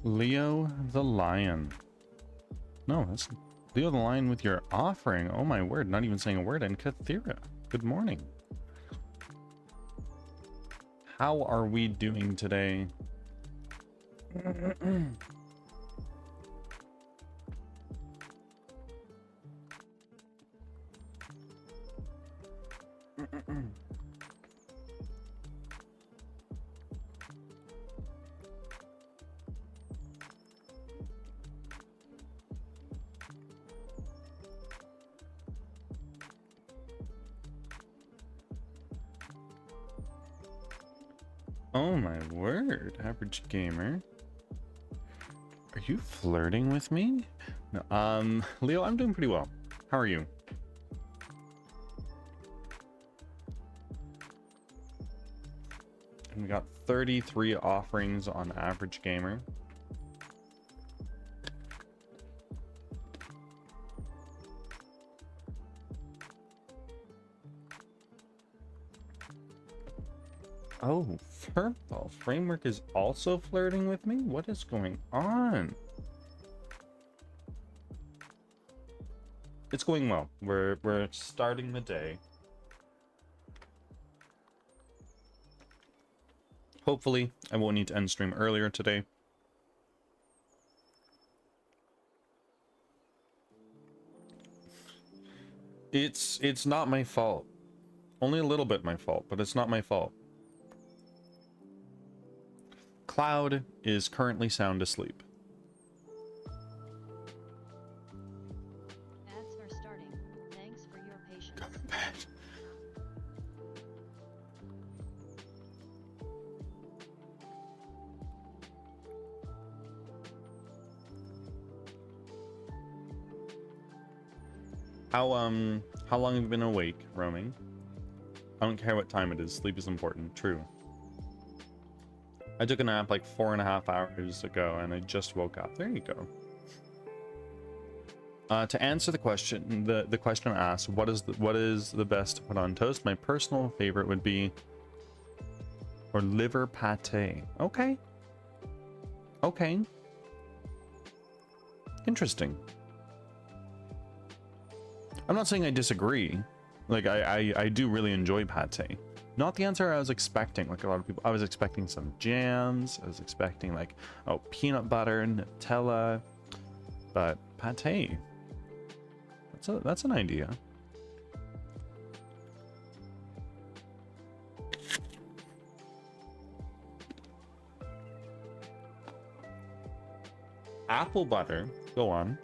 Leo the Lion. No, that's Leo the Lion with your offering. Oh my word, not even saying a word. And Kathira, good morning. How are we doing today? Oh my word, average gamer. Are you flirting with me? No, Leo, I'm doing pretty well. How are you? And we got 33 offerings on average gamer. Oh, Furtball Framework is also flirting with me? What is going on? It's going well. We're starting the day. Hopefully, I won't need to end stream earlier today. It's not my fault. Only a little bit my fault, but it's not my fault. Cloud is currently sound asleep. Ads are starting. Thanks for your patience. Go to bed. How long have you been awake, roaming? I don't care what time it is. Sleep is important. True. I took a nap like 4.5 hours ago and I just woke up. There you go. To answer the question, the question asked, what is the best to put on toast? My personal favorite would be liver pate. Okay. Okay. Interesting. I'm not saying I disagree. Like I do really enjoy pate. Not the answer I was expecting. Like a lot of people, I was expecting some jams. I was expecting like, oh, peanut butter, Nutella, but pate. That's an idea. Apple butter. Go on.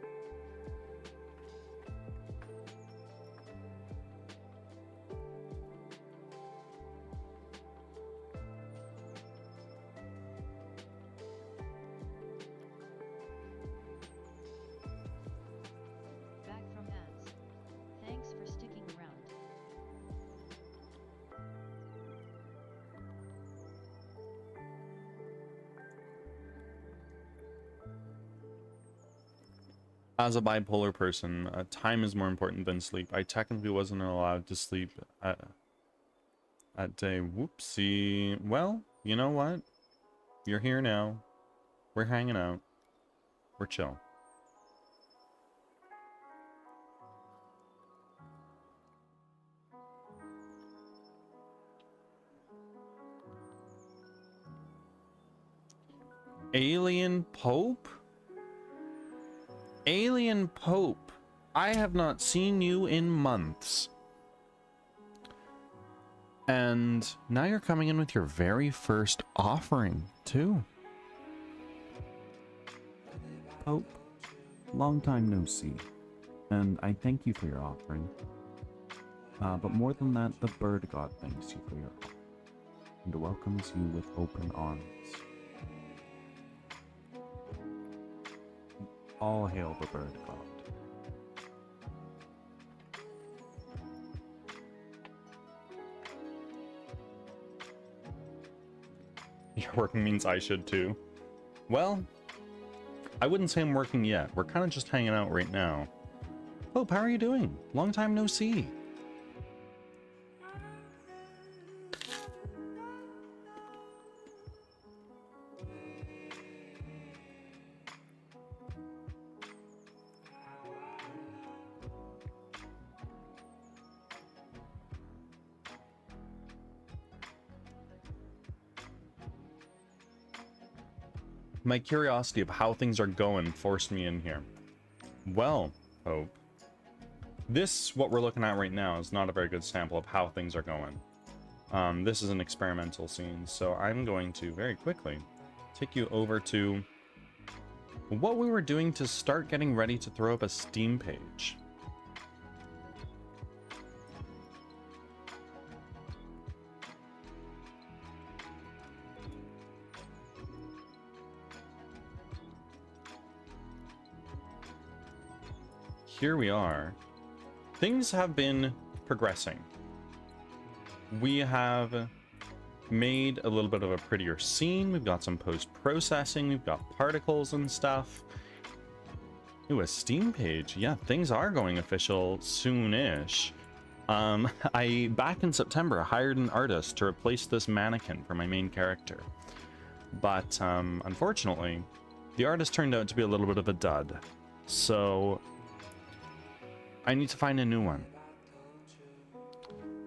Back from ads. Thanks for sticking around. As a bipolar person, time is more important than sleep. I technically wasn't allowed to sleep at day. Whoopsie. Well, you know what? You're here now. We're hanging out. We're chill. Alien Pope? Alien Pope, I have not seen you in months. And now you're coming in with your very first offering, too. Pope, long time no see, and I thank you for your offering. But more than that, the bird god thanks you for your offering and welcomes you with open arms. All hail the bird god. You're working means I should too. Well, I wouldn't say I'm working yet. We're kind of just hanging out right now. Pope, how are you doing? Long time no see. My curiosity of how things are going forced me in here. Well, Hope, this, what we're looking at right now, is not a very good sample of how things are going. This is an experimental scene, so I'm going to very quickly take you over to what we were doing to start getting ready to throw up a Steam page. Here we are. Things have been progressing. We have made a little bit of a prettier scene. We've got some post-processing. We've got particles and stuff. Ooh, a Steam page. Yeah, things are going official soon-ish. Back in September, hired an artist to replace this mannequin for my main character. But, unfortunately, the artist turned out to be a little bit of a dud. So I need to find a new one.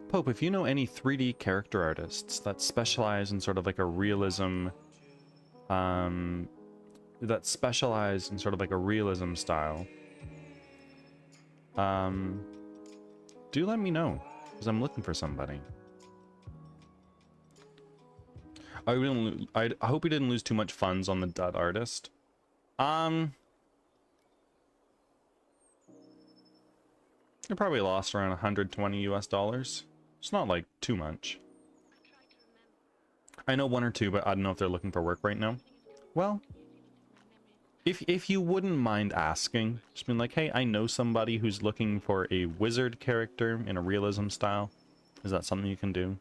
Pope, if you know any 3D character artists that specialize in sort of like a realism, style, do let me know, because I'm looking for somebody. I hope we didn't lose too much funds on the dud artist. I probably lost around 120 US dollars. It's not like too much. I know one or two, but I don't know if they're looking for work right now. Well, if you wouldn't mind asking, just being like, hey, I know somebody who's looking for a wizard character in a realism style. Is that something you can do?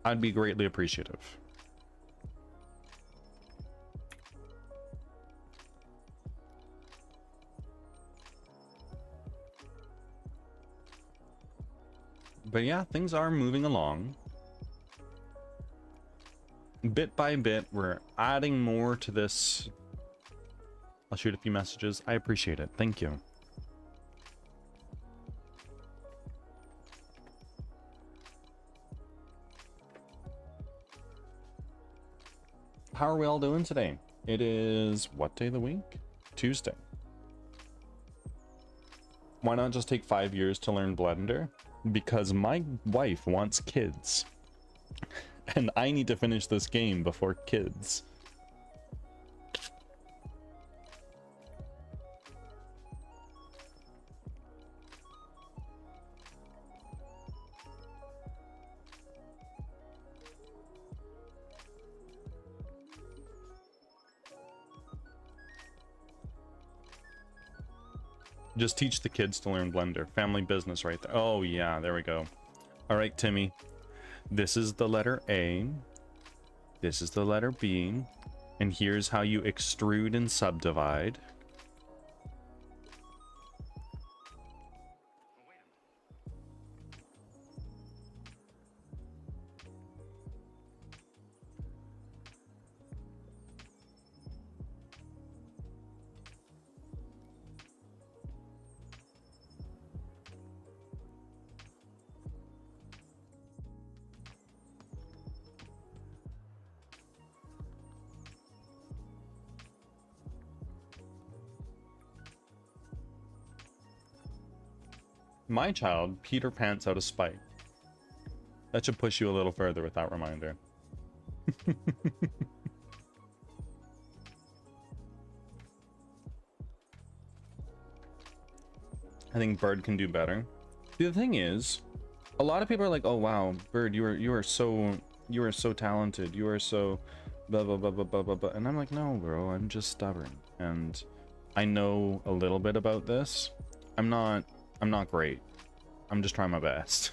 I'd be greatly appreciative. But yeah, things are moving along. Bit by bit, we're adding more to this. I'll shoot a few messages. I appreciate it. Thank you. How are we all doing today? It is what day of the week? Tuesday. Why not just take 5 years to learn Blender? Because my wife wants kids. And I need to finish this game before kids. Just teach the kids to learn Blender. Family business right there. Oh yeah, there we go. All right, Timmy. This is the letter A. This is the letter B. And here's how you extrude and subdivide. My child, Peter Pants out of spite. That should push you a little further with that reminder. I think Bird can do better. The thing is, a lot of people are like, "Oh wow, Bird, you are so talented. You are so blah blah blah blah blah blah blah." And I'm like, "No, bro, I'm just stubborn, and I know a little bit about this. I'm not great. I'm just trying my best."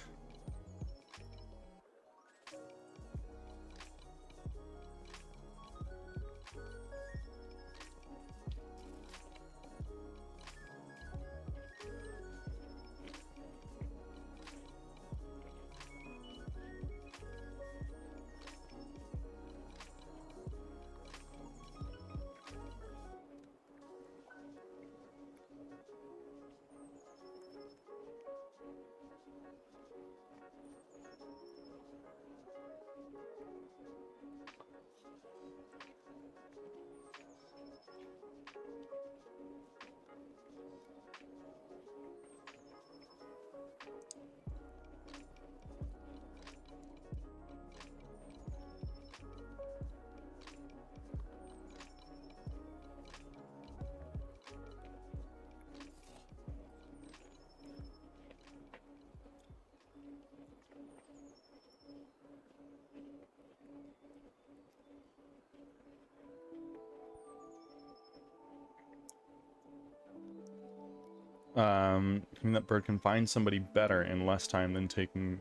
Thinking that bird can find somebody better in less time than taking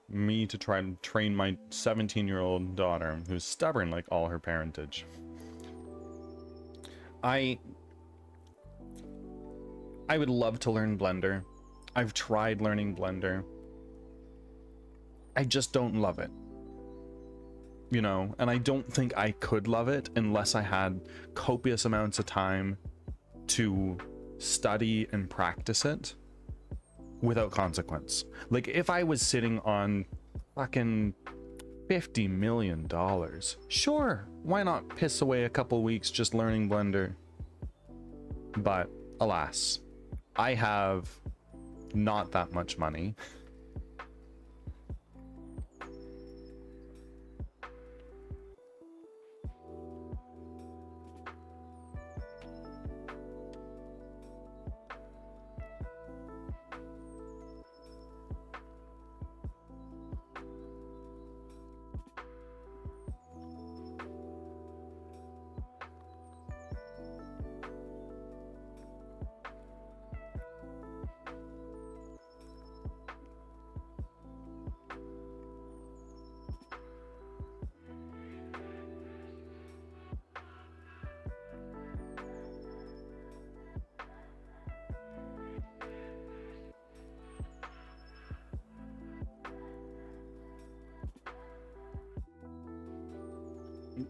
me to try to train my 17-year-old daughter, who's stubborn like all her parentage. I would love to learn Blender. I've tried learning Blender. I just don't love it. You know, and I don't think I could love it unless I had copious amounts of time to study and practice it without consequence. Like, if I was sitting on fucking $50 million, sure, why not piss away a couple weeks just learning Blender? But alas, I have not that much money.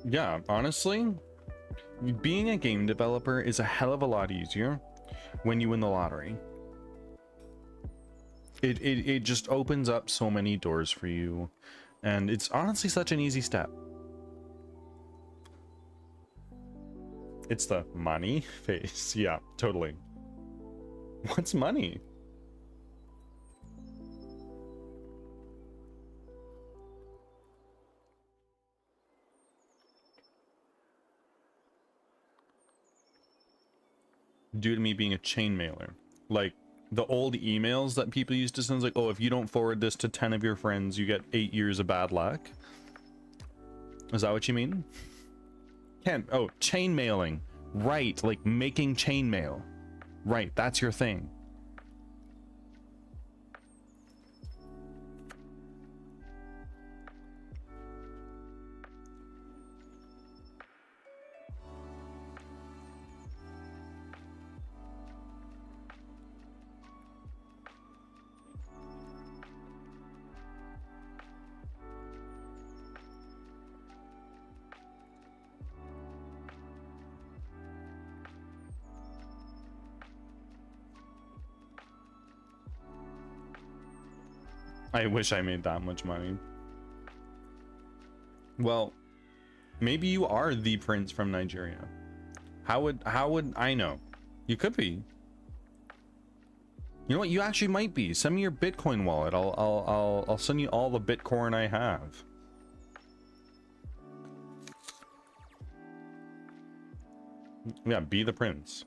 Yeah, honestly, being a game developer is a hell of a lot easier when you win the lottery. It just opens up so many doors for you, and it's honestly such an easy step. It's the money face. Yeah, totally. What's money? Due to me being a chain mailer. Like, the old emails that people used to send, like, oh, if you don't forward this to 10 of your friends, you get 8 years of bad luck. Is that what you mean? Oh, chain mailing. Right, like making chain mail. Right, that's your thing. I wish I made that much money. Well, maybe you are the prince from Nigeria. How would I know? You could be. You know what? You actually might be. Send me your Bitcoin wallet. I'll send you all the Bitcoin I have. Yeah, be the prince.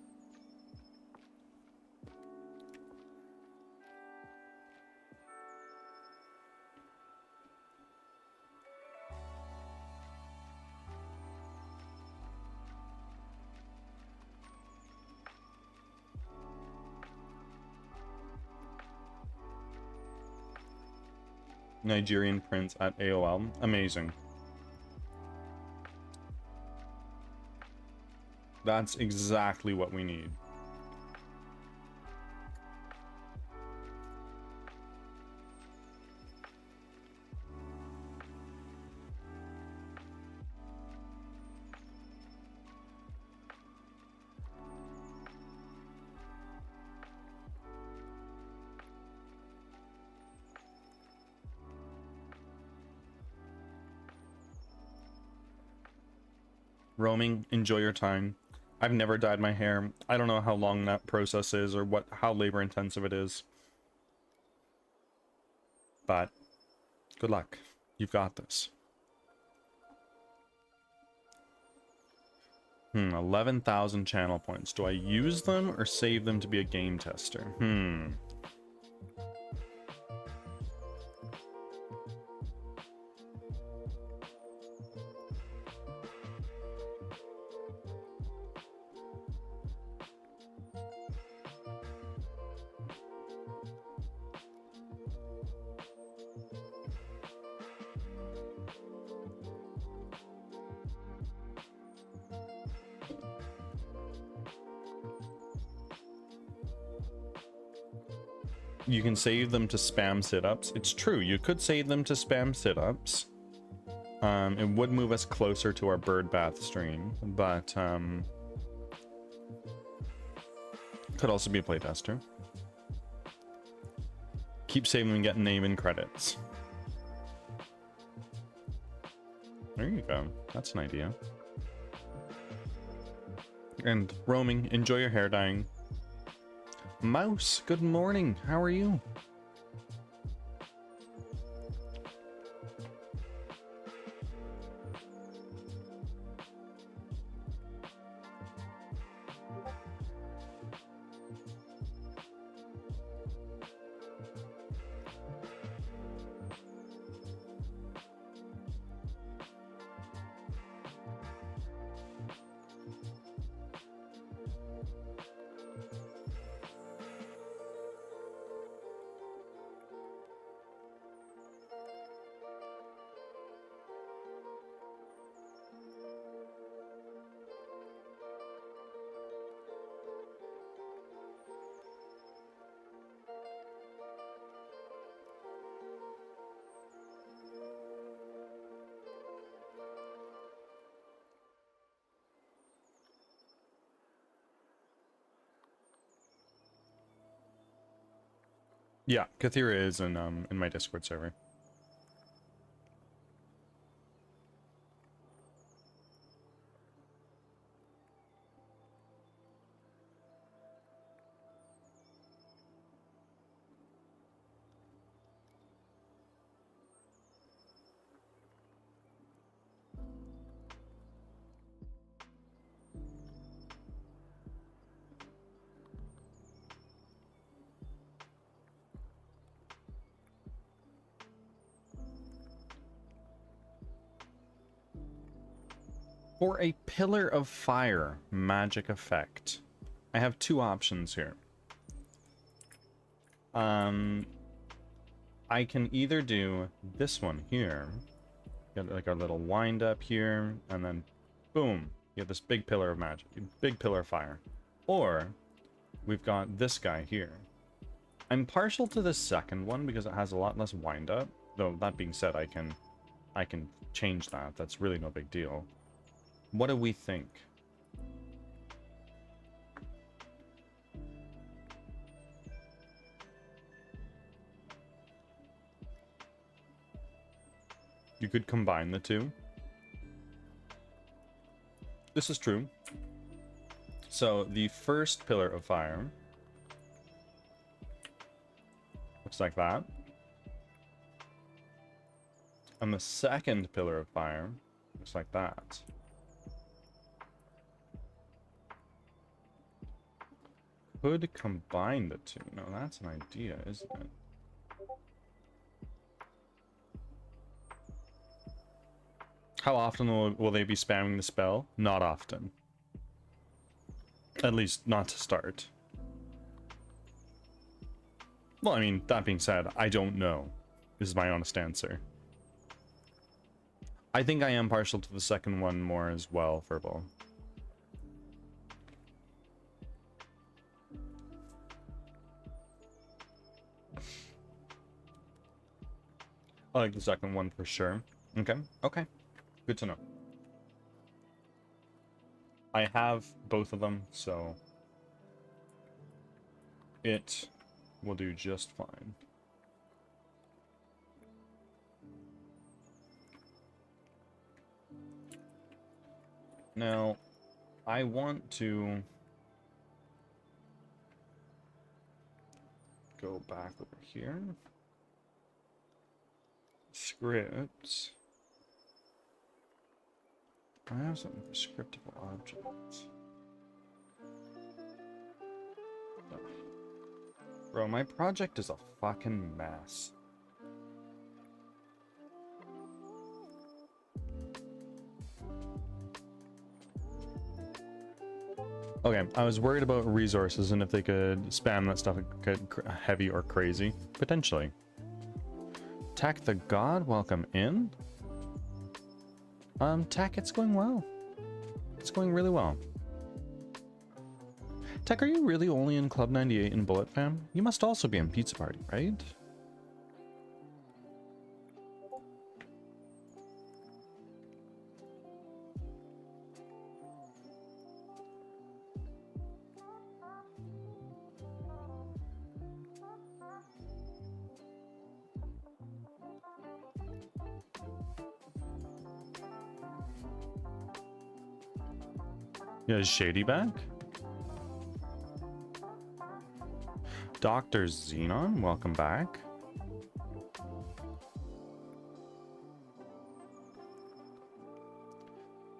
Nigerian prince at AOL. Amazing. That's exactly what we need. Roaming, enjoy your time. I've never dyed my hair. I don't know how long that process is or how labor intensive it is. But good luck. You've got this. 11,000 channel points. Do I use them or save them to be a game tester? You can save them to spam sit-ups. It's true, you could save them to spam sit-ups. It would move us closer to our bird bath stream, but could also be a playtester. Keep saving and get name and credits. There you go. That's an idea. And roaming, enjoy your hair dyeing. Mouse, good morning. How are you? Yeah, Kathira is in my Discord server. For a Pillar of Fire magic effect, I have two options here. I can either do this one here, get like our little wind up here, and then boom, you have this big pillar of magic, big pillar of fire. Or we've got this guy here. I'm partial to the second one because it has a lot less wind up. Though that being said, I can change that. That's really no big deal. What do we think? You could combine the two. This is true. So the first pillar of fire looks like that. And the second pillar of fire looks like that. Could combine the two. No, that's an idea, isn't it? How often will they be spamming the spell? Not often. At least not to start. Well, I mean, that being said, I don't know. This is my honest answer. I think I am partial to the second one more as well, Furball. I like the second one for sure. Okay, okay. Good to know. I have both of them, so it will do just fine. Now, I want to go back over here. Scripts. I have something for scriptable objects. Ugh. Bro, my project is a fucking mess. Okay, I was worried about resources and if they could spam that stuff heavy or crazy. Potentially. Tack the God, welcome in. Tack, it's going well. It's going really well. Tech, are you really only in Club 98 in Bullet Fam? You must also be in Pizza Party, right? Yeah, is Shady back? Dr. Xenon, welcome back.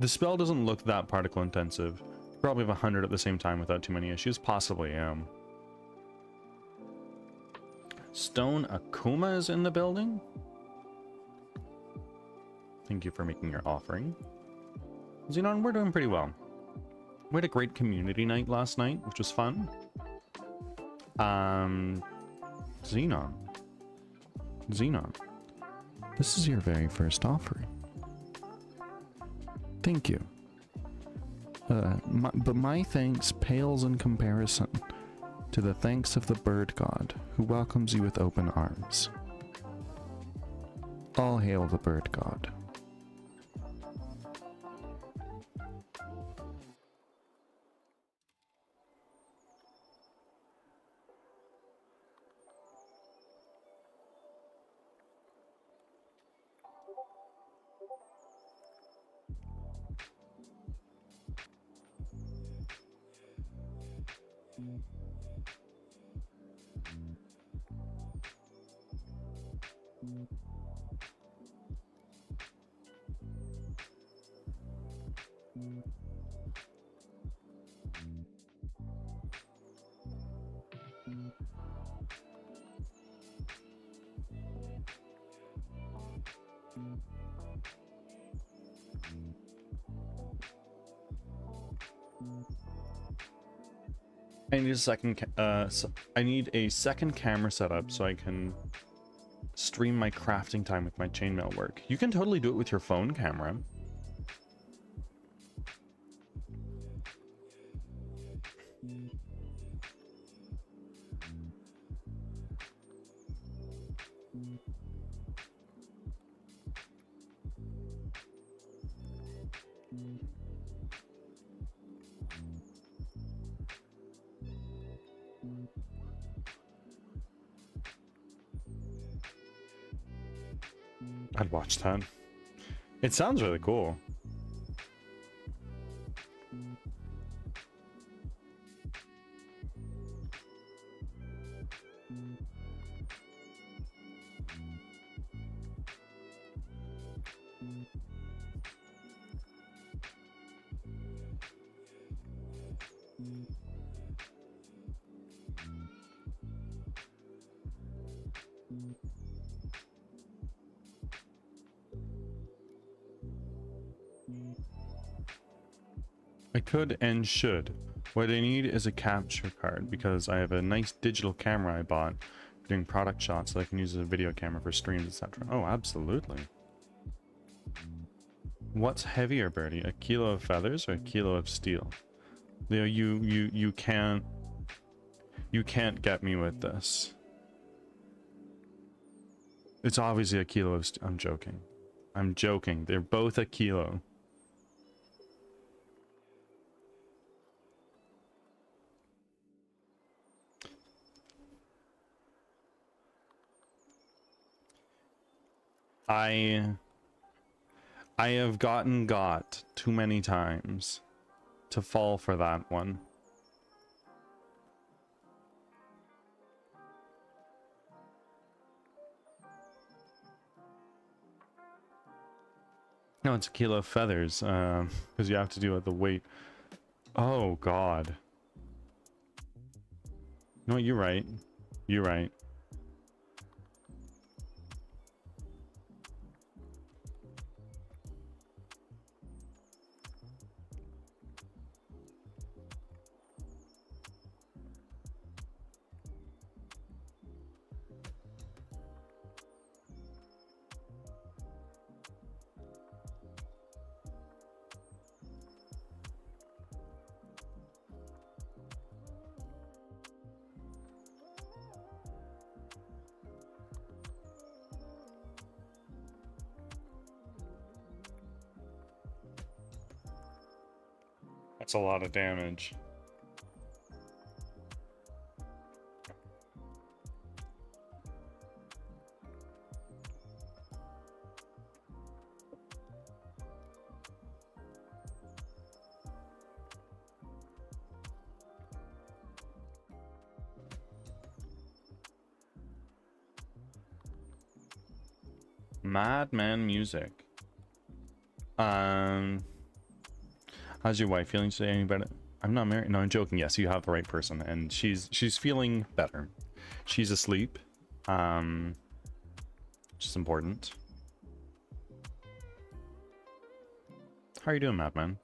The spell doesn't look that particle intensive. You probably have 100 at the same time without too many issues. Possibly, Stone Akuma is in the building. Thank you for making your offering. Xenon, we're doing pretty well. We had a great community night last night, which was fun. Xenon, this is your very first offering. Thank you. But my thanks pales in comparison to the thanks of the bird god, who welcomes you with open arms. All hail the bird god. I need a second. I need a second camera setup so I can stream my crafting time with my chainmail work. You can totally do it with your phone camera. I'd watch that. It sounds really cool. I could and should. What I need is a capture card because I have a nice digital camera I bought for doing product shots that I can use as a video camera for streams, etc. Oh, absolutely. What's heavier, Birdie? A kilo of feathers or a kilo of steel? Leo, you can't get me with this. It's obviously a kilo of I'm joking. I'm joking. They're both a kilo. I have gotten got too many times to fall for that one. No, it's a kilo of feathers, because you have to do it the weight. Oh, God. No, you're right. You're right. That's a lot of damage. Madman music. How's your wife feeling today? Any better? I'm not married. No, I'm joking. Yes, you have the right person, and she's feeling better. She's asleep, which is important. How are you doing, Madman?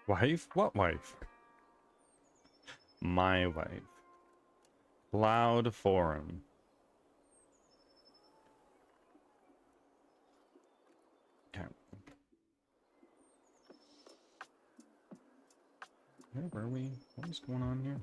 Wife? What wife? My wife. Cloud Forum. Okay. Where were we? What is going on here?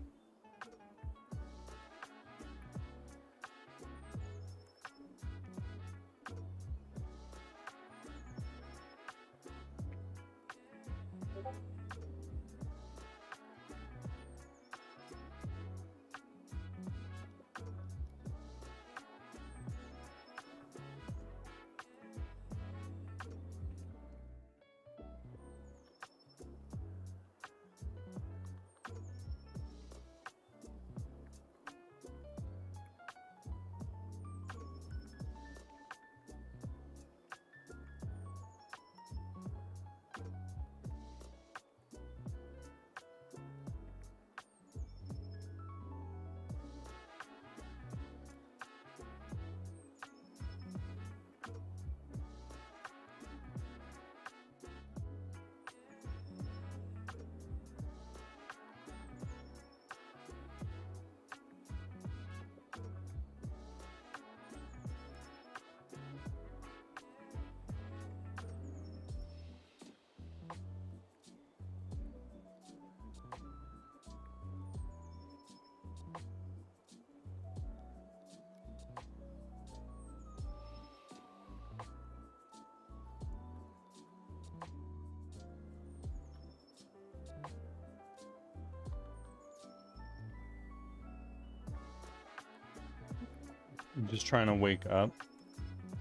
I'm just trying to wake up.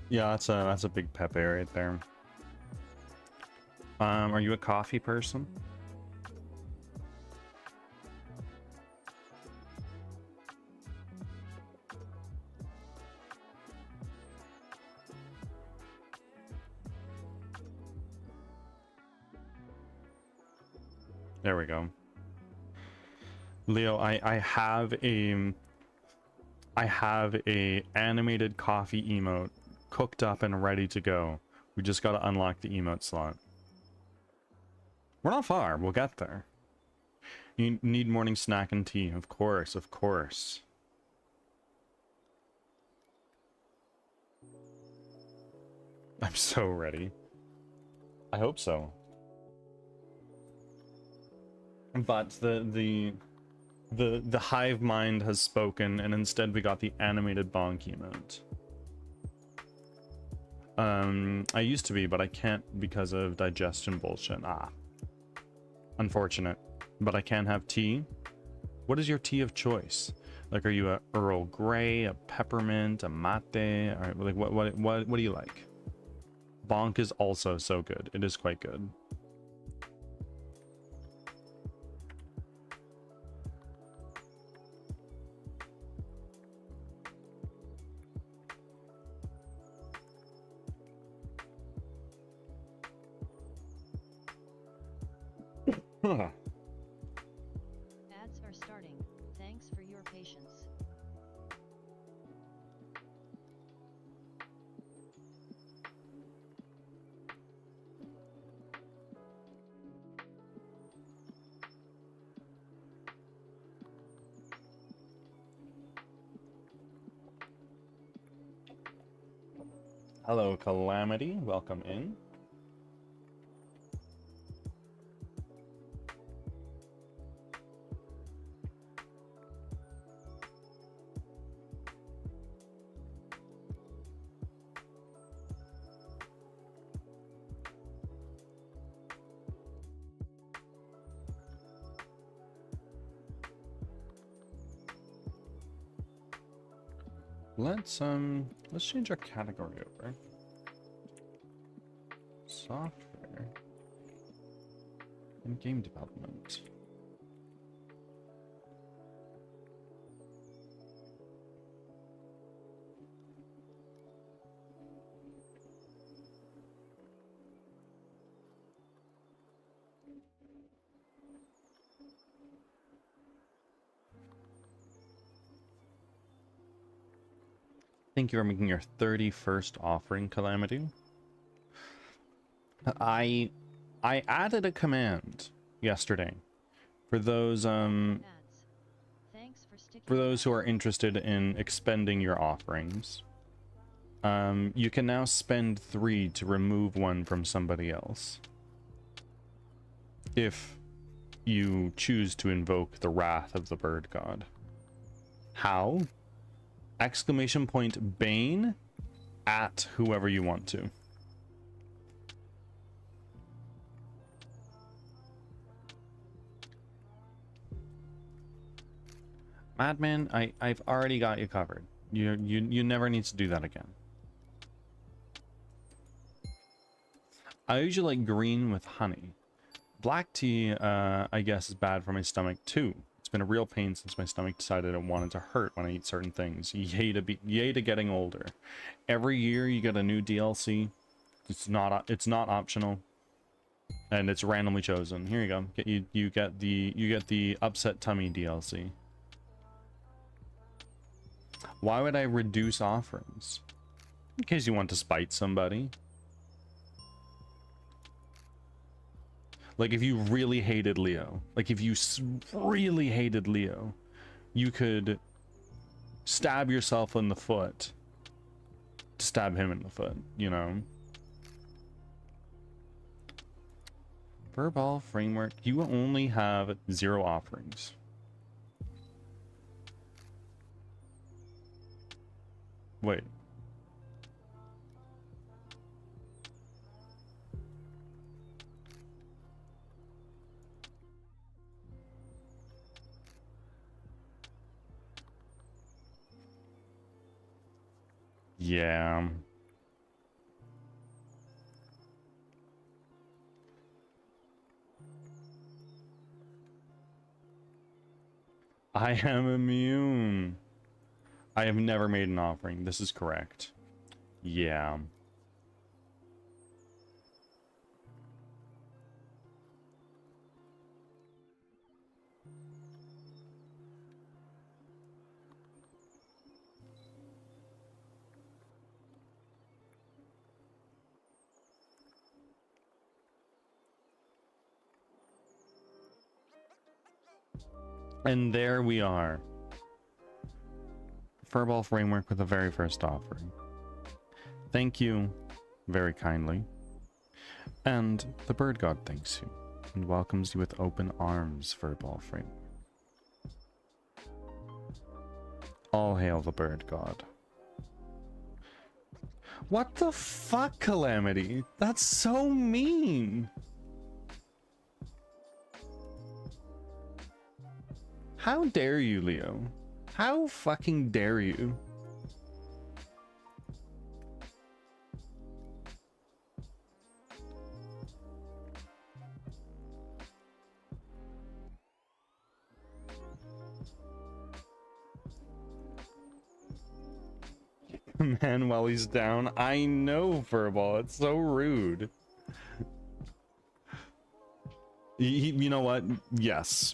Yeah, that's a big Pepe right there. Are you a coffee person? There we go. Leo, I have a animated coffee emote cooked up and ready to go. We just got to unlock the emote slot. We're not far. We'll get there. You need morning snack and tea. Of course, of course. I'm so ready. I hope so. But the hive mind has spoken, and instead we got the animated bonk emote. I used to be, but I can't because of digestion bullshit. Ah. Unfortunate. But I can have tea. What is your tea of choice? Like, are you a Earl Grey, a peppermint, a mate? Or like, what do you like? Bonk is also so good. It is quite good. Huh. Ads are starting. Thanks for your patience. Hello, Calamity. Welcome in. Let's change our category over. Software and game development. Thank you for making your 31st offering, Calamity. I added a command yesterday for those Ads. Thanks for sticking for those who are around. interested in expending your offerings. You can now spend 3 to remove one from somebody else, if you choose to invoke the wrath of the bird god. How? Exclamation point Bane at whoever you want to. Madman, I've already got you covered. You never need to do that again. I usually like green with honey. Black tea, I guess, is bad for my stomach too. It's been a real pain since my stomach decided it wanted to hurt when I eat certain things. Yay to getting older. Every year you get a new DLC. It's not optional, and it's randomly chosen. Here you go. You get the upset tummy DLC. Why would I reduce offerings? In case you want to spite somebody. Like, if you really hated Leo, really hated Leo, you could stab yourself in the foot to stab him in the foot, you know? Furball framework, you only have 0 offerings. Wait. Yeah. I am immune. I have never made an offering. This is correct. Yeah. And there we are. Furball framework with the very first offering. Thank you very kindly. And the bird god thanks you and welcomes you with open arms, Furball framework. All hail the bird god. What the fuck, Calamity? That's so mean. How dare you, Leo? How fucking dare you? Man, while he's down, I know, Furball. It's so rude. You know what? Yes.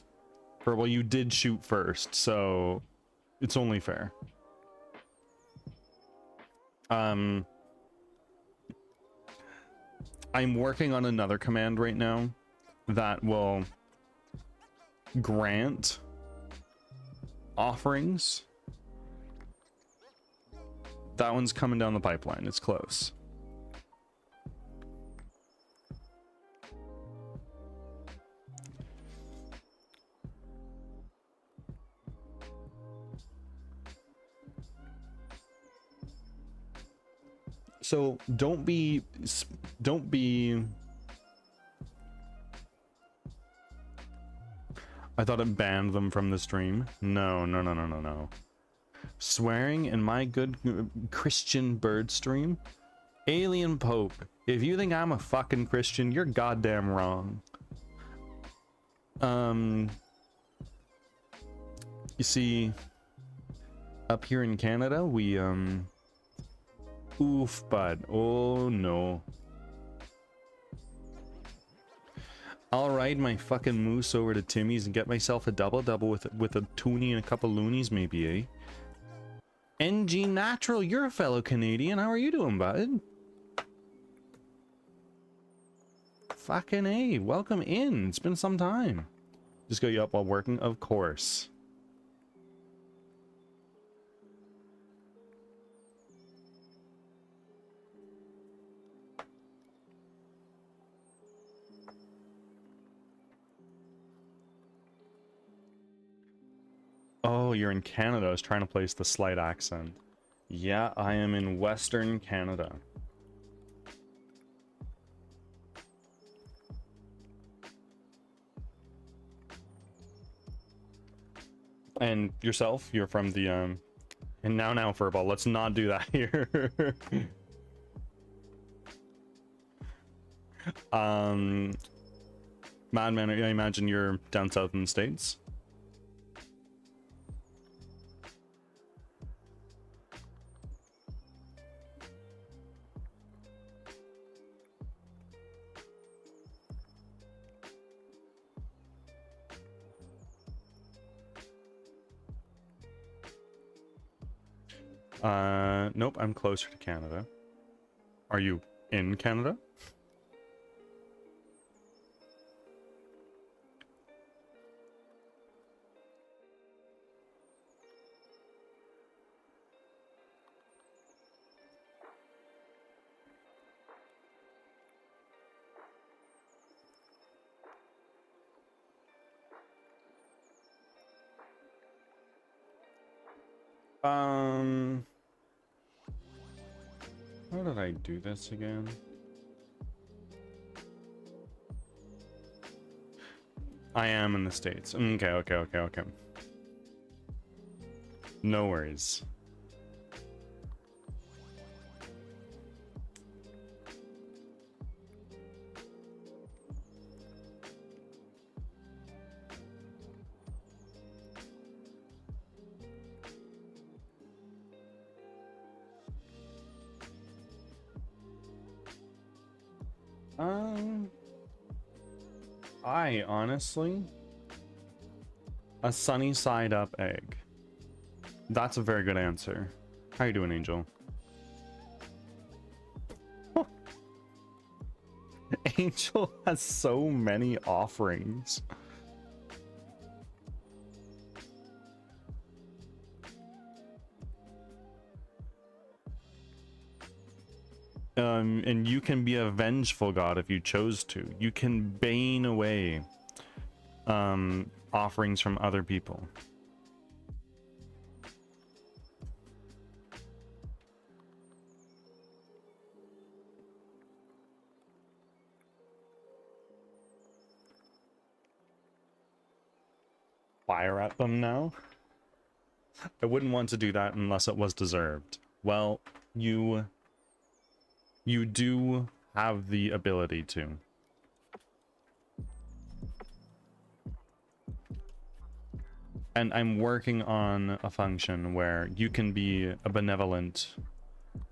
Furball, you did shoot first, so it's only fair. I'm working on another command right now that will grant offerings. That one's coming down the pipeline. It's close. So don't be I thought it banned them from the stream. No, no, no, no, no, no. Swearing in my good Christian bird stream? Alien Pope, if you think I'm a fucking Christian, you're goddamn wrong. You see, up here in Canada, we, oof, bud. Oh, no. I'll ride my fucking moose over to Timmy's and get myself a double-double with a toonie and a couple loonies, maybe, eh? NG Natural, you're a fellow Canadian. How are you doing, bud? Fucking A, welcome in. It's been some time. Just got you up while working, of course. Oh, you're in Canada. I was trying to place the slight accent. Yeah, I am in Western Canada. And yourself, you're from the and now Furball, let's not do that here. Madman, I imagine you're down south in the States. Nope, I'm closer to Canada. Are you in Canada? How did I do this again? I am in the States. Okay. No worries. I honestly, a sunny side up egg. That's a very good answer. How you doing, Angel? Angel has so many offerings. And you can be a vengeful god if you chose to. You can bane away offerings from other people. Fire at them now? I wouldn't want to do that unless it was deserved. Well, you do have the ability to. And I'm working on a function where you can be a benevolent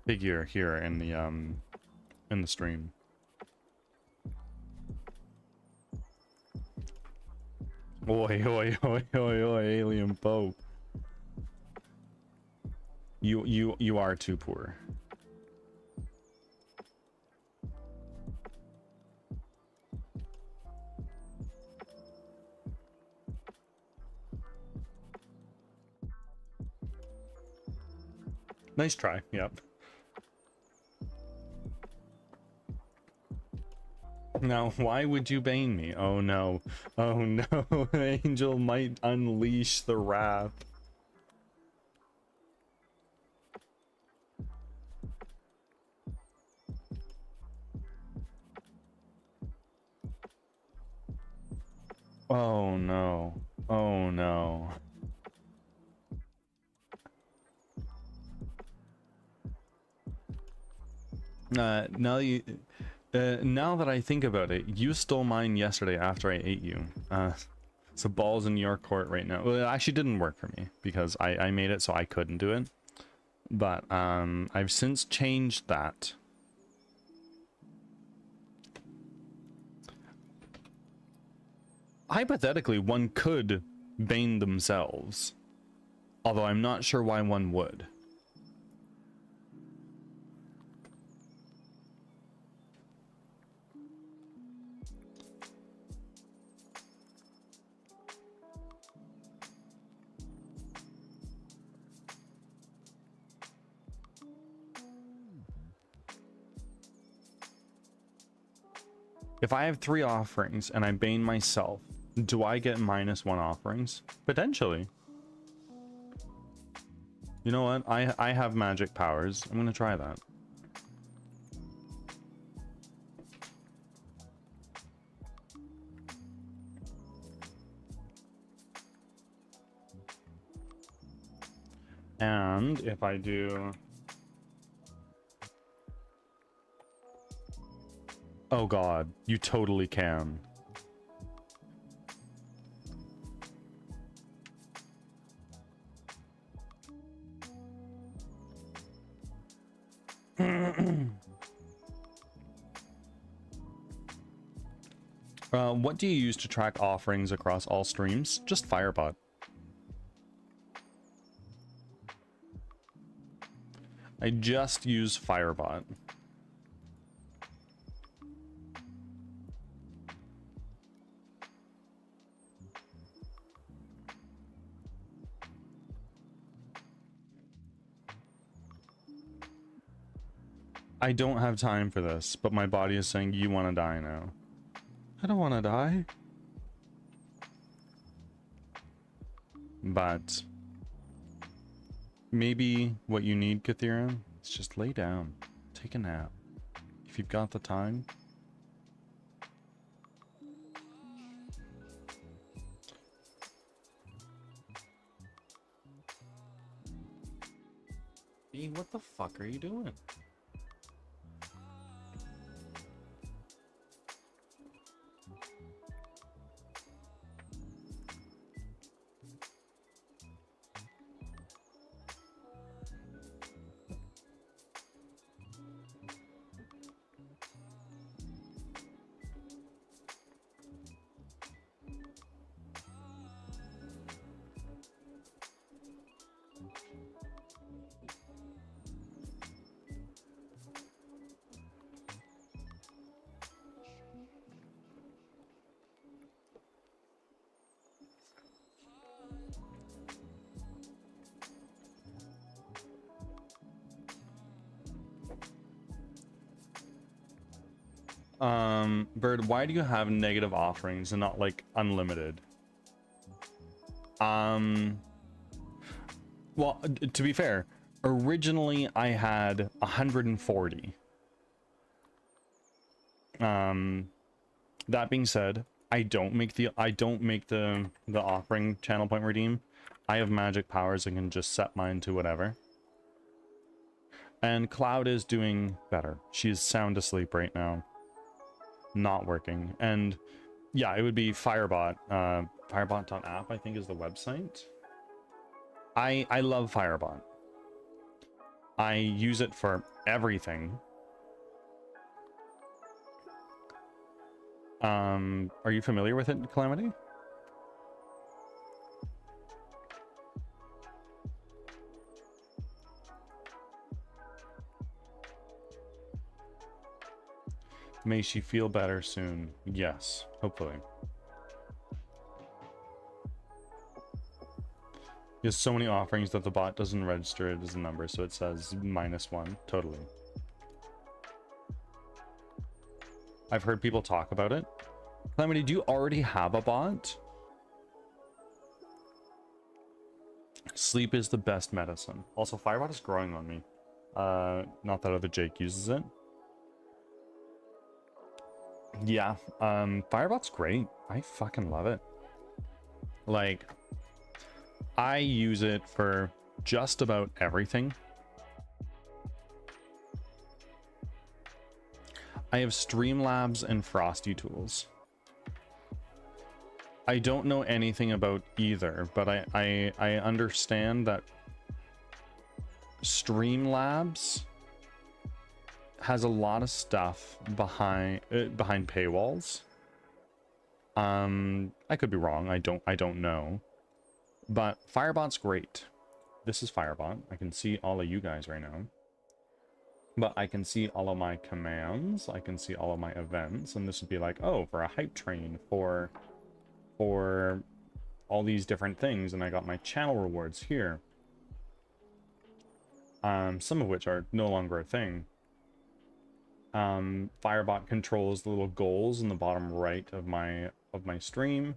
figure here in the stream. Oi, oi, oi, oi, oi, alien Pope. You are too poor. Nice try, yep. Now, why would you bane me? Oh no. Oh no, Angel might unleash the wrath. Oh no. Oh no. Now you, now that I think about it, you stole mine yesterday after I ate you. So ball's in your court right now. Well, it actually didn't work for me because I made it so I couldn't do it. But I've since changed that. Hypothetically, one could bane themselves, although I'm not sure why one would. If I have 3 offerings and I bane myself, do I get -1 offerings? Potentially. You know what? I have magic powers. I'm gonna try that. And if I do... Oh god, you totally can. What do you use to track offerings across all streams? Just Firebot. I just use Firebot. I don't have time for this, but my body is saying you want to die now. I don't want to die. But maybe what you need, Kathira, is just lay down. Take a nap. If you've got the time. Dean, what the fuck are you doing? Bird, why do you have negative offerings and not like unlimited? Well, to be fair, originally I had 140. That being said, I don't make the offering channel point redeem. I have magic powers and can just set mine to whatever. And Cloud is doing better. She's sound asleep right now. Not working. And yeah, it would be Firebot. Firebot.app, I think, is the website. I love Firebot. I use it for everything. Are you familiar with it, Calamity? May she feel better soon. Yes, hopefully. He has so many offerings that the bot doesn't register it as a number, so it says -1. Totally. I've heard people talk about it. Calamity, do you already have a bot? Sleep is the best medicine. Also, Firebot is growing on me. Not that other Jake uses it. Yeah, Firebot's great. I fucking love it. like, I use it for just about everything. I have Streamlabs and Frosty tools. I don't know anything about either, but I understand that Streamlabs has a lot of stuff behind paywalls. I could be wrong. I don't know. But Firebot's great. This is Firebot. I can see all of you guys right now. But I can see all of my commands. I can see all of my events, and this would be like, oh, for a hype train, for all these different things, and I got my channel rewards here. Some of which are no longer a thing. Firebot controls the little goals in the bottom right of my stream.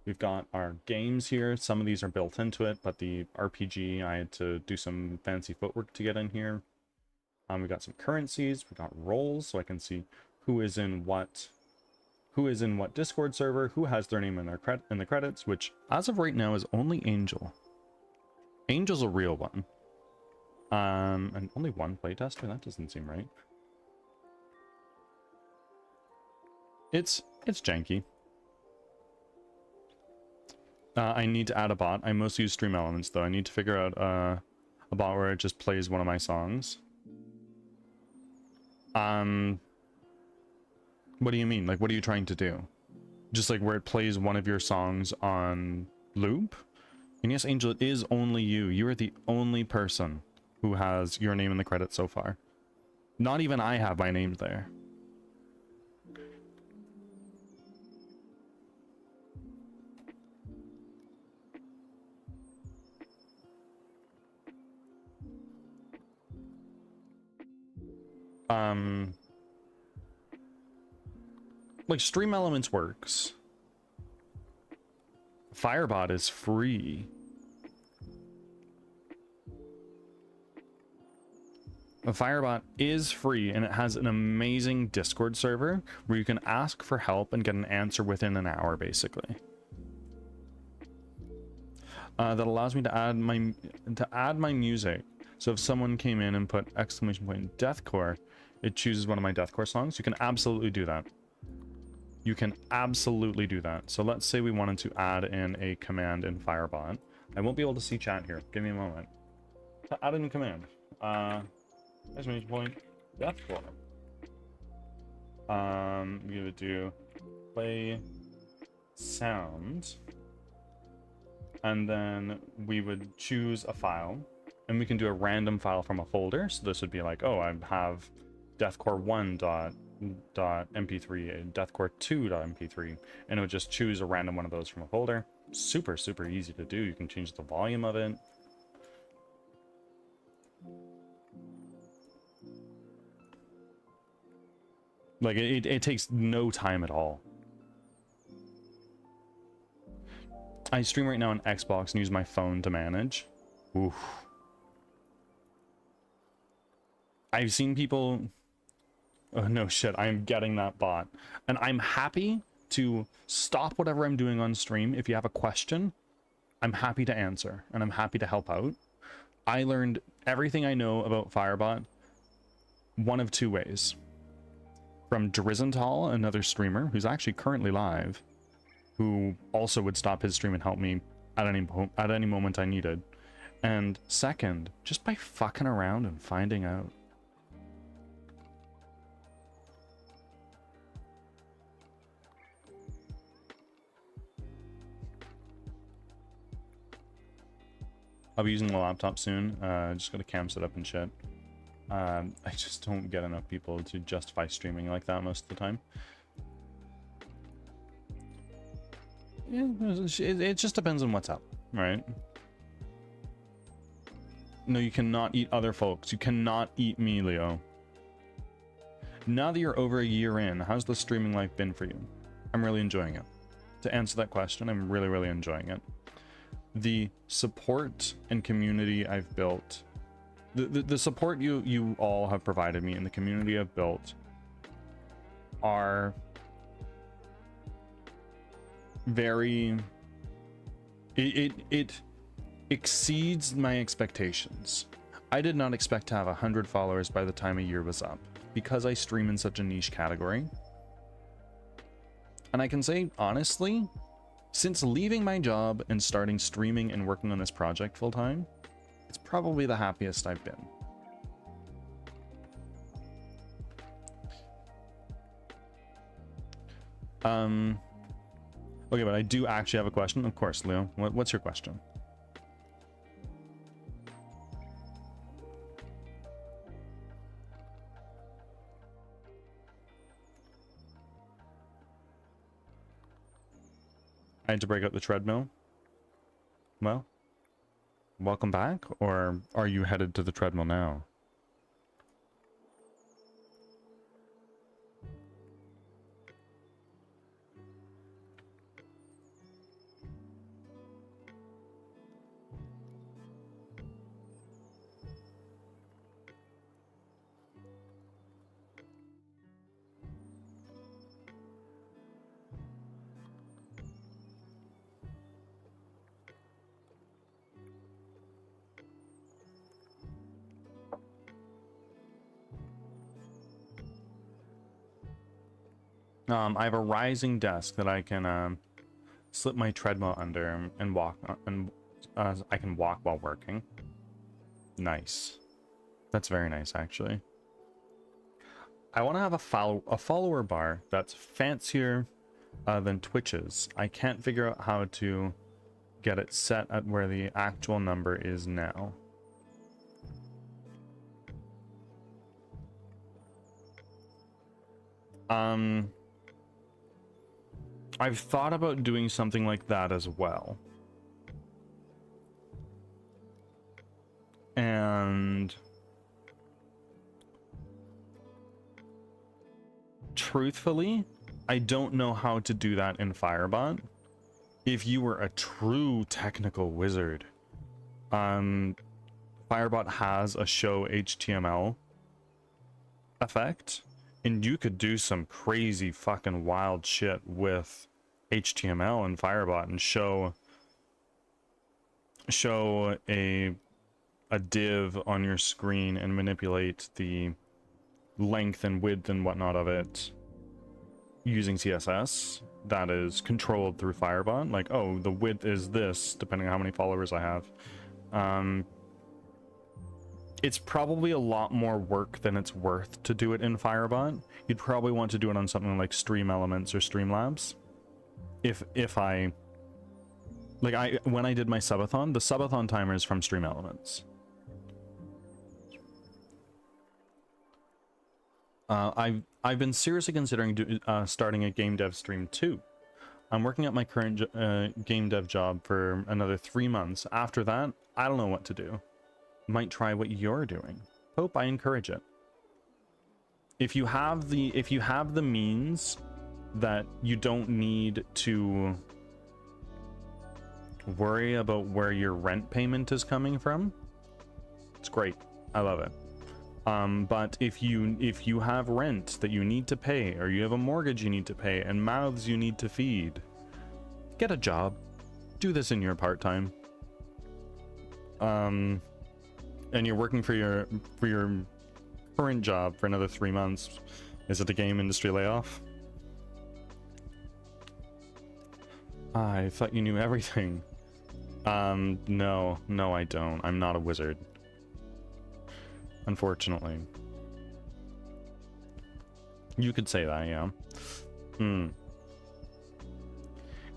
We've got our games here. Some of these are built into it, but the RPG, I had to do some fancy footwork to get in here. We got some currencies. We got roles, so I can see who is in what Discord server, who has their name in the credits, which as of right now is only Angel. Angel's a real one. And only one playtester? That doesn't seem right. It's janky. I need to add a bot. I mostly use Stream Elements, though. I need to figure out a bot where it just plays one of my songs. What do you mean? Like, what are you trying to do? Just like where it plays one of your songs on loop? And yes, Angel, it is only you. You are the only person who has your name in the credits so far. Not even I have my name there. Like, Stream Elements works. Firebot is free. A Firebot is free, and it has an amazing Discord server where you can ask for help and get an answer within an hour, basically. That allows me to add my music. So if someone came in and put exclamation point deathcore, it chooses one of my deathcore songs. You can absolutely do that. You can absolutely do that. So let's say we wanted to add in a command in Firebot. I won't be able to see chat here. Give me a moment. To add in a command. Exclamation point deathcore. We would do play sound. And then we would choose a file. And we can do a random file from a folder. So this would be like, oh, I have deathcore1.mp3, deathcore2.mp3, and it would just choose a random one of those from a folder. Super, super easy to do. You can change the volume of it. Like, it takes no time at all. I stream right now on Xbox and use my phone to manage. Oof. I've seen people... Oh, no shit, I am getting that bot. And I'm happy to stop whatever I'm doing on stream. If you have a question, I'm happy to answer, and I'm happy to help out. I learned everything I know about Firebot one of two ways. From Drizental, another streamer, who's actually currently live, who also would stop his stream and help me at any moment I needed. And second, just by fucking around and finding out. I'll be using the laptop soon. Just got a cam set up and shit. I just don't get enough people to justify streaming like that most of the time. Yeah, it just depends on what's up, right? No, you cannot eat other folks. You cannot eat me, Leo. Now that you're over a year in, how's the streaming life been for you? I'm really enjoying it. To answer that question, I'm really, really enjoying it. The support and community I've built, the support you all have provided me and the community I've built are very It exceeds my expectations. I did not expect to have 100 followers by the time a year was up, because I stream in such a niche category. And I can say, honestly, since leaving my job and starting streaming and working on this project full time, it's probably the happiest I've been. Okay, but I do actually have a question. Of course, Leo. What's your question? I had to break up the treadmill. Well, welcome back, or are you headed to the treadmill now? I have a rising desk that I can slip my treadmill under and walk, and I can walk while working. Nice. That's very nice, actually. I want to have a follower bar that's fancier than Twitch's. I can't figure out how to get it set at where the actual number is now. I've thought about doing something like that as well. And truthfully, I don't know how to do that in Firebot. If you were a true technical wizard, Firebot has a show HTML effect, and you could do some crazy fucking wild shit with HTML and Firebot and show a div on your screen and manipulate the length and width and whatnot of it using CSS that is controlled through Firebot. Like, oh, the width is this depending on how many followers I have. It's probably a lot more work than it's worth to do it in Firebot. You'd probably want to do it on something like Stream Elements or Streamlabs. When I did my subathon, the subathon timer is from Stream Elements. I've been seriously considering starting a game dev stream too. I'm working at my current game dev job for another 3 months. After that, I don't know what to do. Might try what you're doing. Hope I encourage it. If you have the means that you don't need to worry about where your rent payment is coming from, it's great. I love it. But if you have rent that you need to pay, or you have a mortgage you need to pay, and mouths you need to feed, get a job. Do this in your part-time. And you're working for your current job for another 3 months. Is it a game industry layoff? I thought you knew everything. No, I don't. I'm not a wizard. Unfortunately. You could say that, yeah.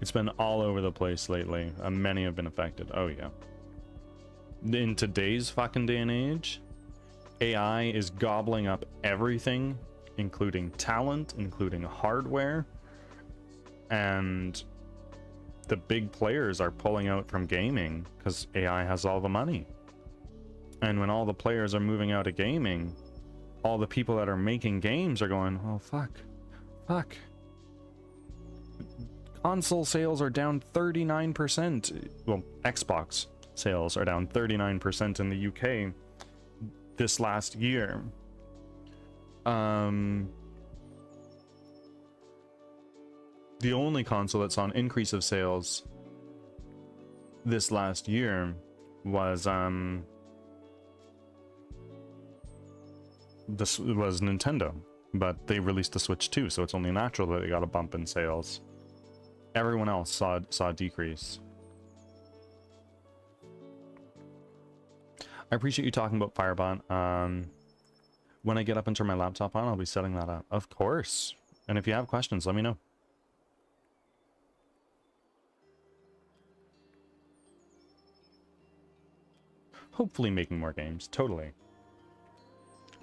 It's been all over the place lately. Many have been affected. Oh, yeah. In today's fucking day and age, AI is gobbling up everything, including talent, including hardware, and the big players are pulling out from gaming because AI has all the money. And when all the players are moving out of gaming, all the people that are making games are going, oh, fuck. Console sales are down 39%. Well, Xbox sales are down 39% in the UK this last year. The only console that's on increase of sales this last year was this was Nintendo, but they released the Switch too, so it's only natural that they got a bump in sales. Everyone else saw a decrease. I appreciate you talking about Firebot. When I get up and turn my laptop on, I'll be setting that up. Of course. And if you have questions, let me know. Hopefully making more games. Totally.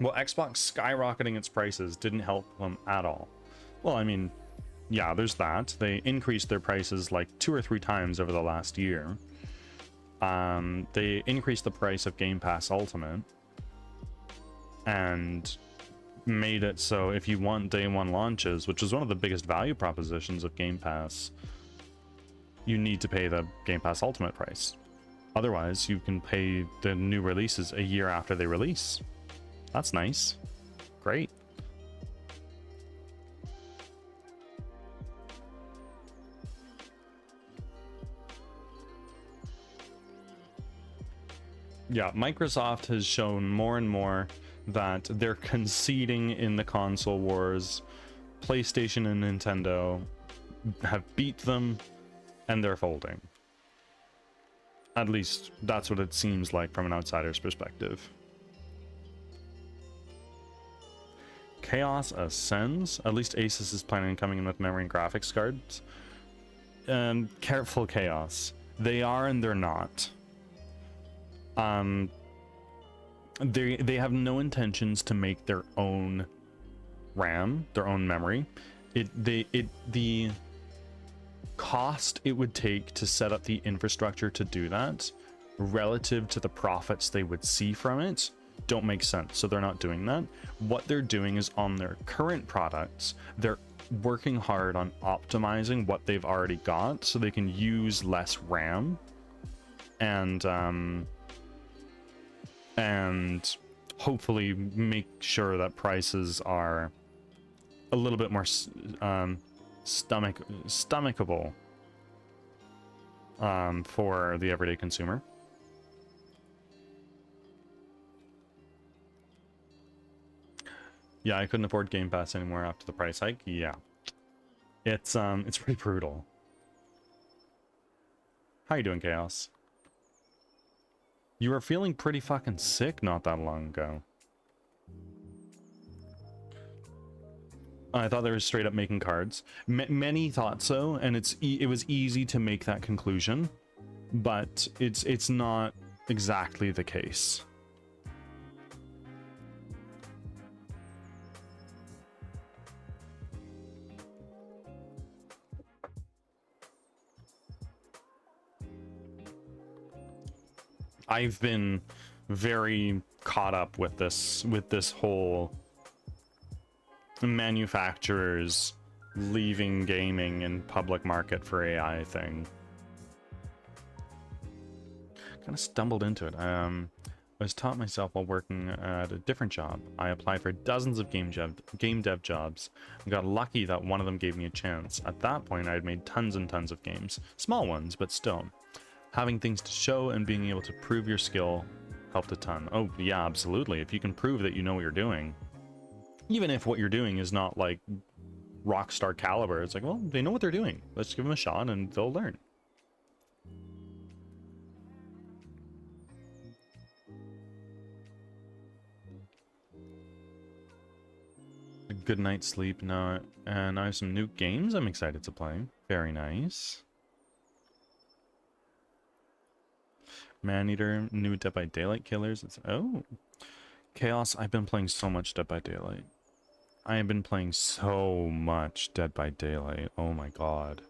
Well, Xbox skyrocketing its prices didn't help them at all. Well, I mean, yeah, there's that. They increased their prices like 2 or 3 times over the last year. They increased the price of Game Pass Ultimate and made it so if you want day one launches, which is one of the biggest value propositions of Game Pass, you need to pay the Game Pass Ultimate price. Otherwise, you can pay the new releases a year after they release. That's nice. Great. Yeah, Microsoft has shown more and more that they're conceding in the console wars. PlayStation and Nintendo have beat them, and they're folding. At least, that's what it seems like from an outsider's perspective. Chaos ascends. At least Asus is planning on coming in with memory and graphics cards. Careful, Chaos. They are and they're not. They have no intentions to make their own RAM, their own memory. The cost it would take to set up the infrastructure to do that relative to the profits they would see from it don't make sense, so they're not doing that. What they're doing is on their current products, they're working hard on optimizing what they've already got so they can use less RAM and hopefully make sure that prices are a little bit more stomachable for the everyday consumer. Yeah, I couldn't afford Game Pass anymore after the price hike. Yeah, it's pretty brutal. How you doing, Chaos? You were feeling pretty fucking sick not that long ago. I thought they were straight up making cards. Many thought so, and it was easy to make that conclusion, but it's not exactly the case. I've been very caught up with this whole manufacturers leaving gaming in public market for AI thing. Kind of stumbled into it. I was taught myself while working at a different job. I applied for dozens of game dev jobs and got lucky that one of them gave me a chance. At that point, I had made tons and tons of games. Small ones, but still. Having things to show and being able to prove your skill helped a ton. Oh, yeah, absolutely. If you can prove that you know what you're doing, even if what you're doing is not like rockstar caliber, it's like, well, they know what they're doing. Let's give them a shot and they'll learn. A good night's sleep now, and I have some new games I'm excited to play. Very nice. Maneater, new Dead by Daylight killers. Oh, Chaos. I've been playing so much Dead by Daylight. I have been playing so much Dead by Daylight. Oh my god.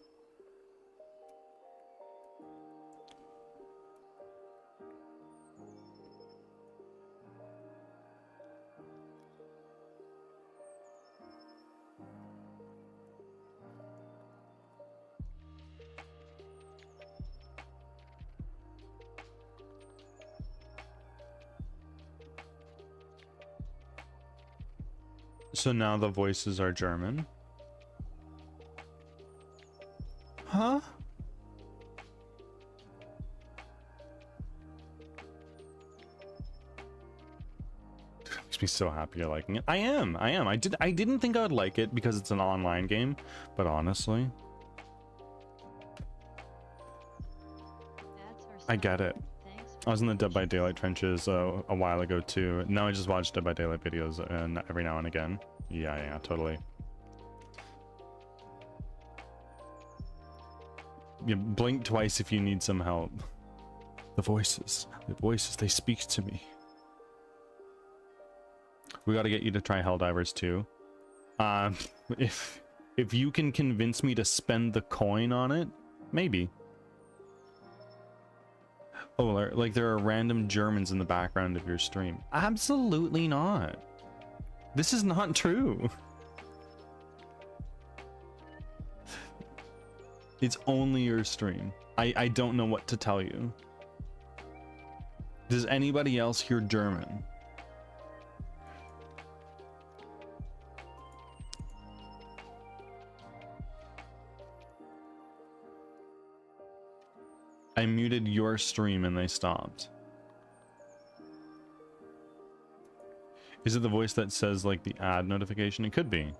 So now the voices are German. Huh? makes me so happy you're liking it. I am. I didn't think I would like it because it's an online game, but honestly, I get it. I was in the Dead by Daylight trenches a while ago too. Now I just watch Dead by Daylight videos and every now and again. Yeah, totally. You blink twice if you need some help. The voices, they speak to me. We got to get you to try Helldivers too. If you can convince me to spend the coin on it, maybe. Oh, like there are random Germans in the background of your stream. Absolutely not. This is not true. It's only your stream. I don't know what to tell you. Does anybody else hear German? I muted your stream and they stopped. Is it the voice that says like the ad notification? It could be.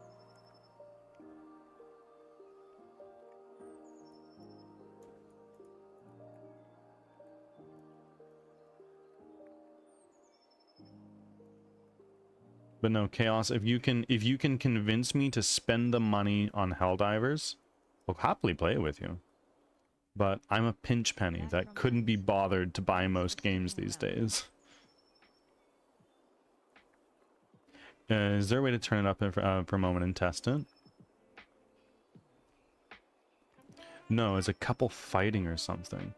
But no, Chaos, if you can convince me to spend the money on Helldivers, I'll happily play it with you. But I'm a pinch penny that couldn't be bothered to buy most games these days. Is there a way to turn it up for a moment and test it? No, it's a couple fighting or something.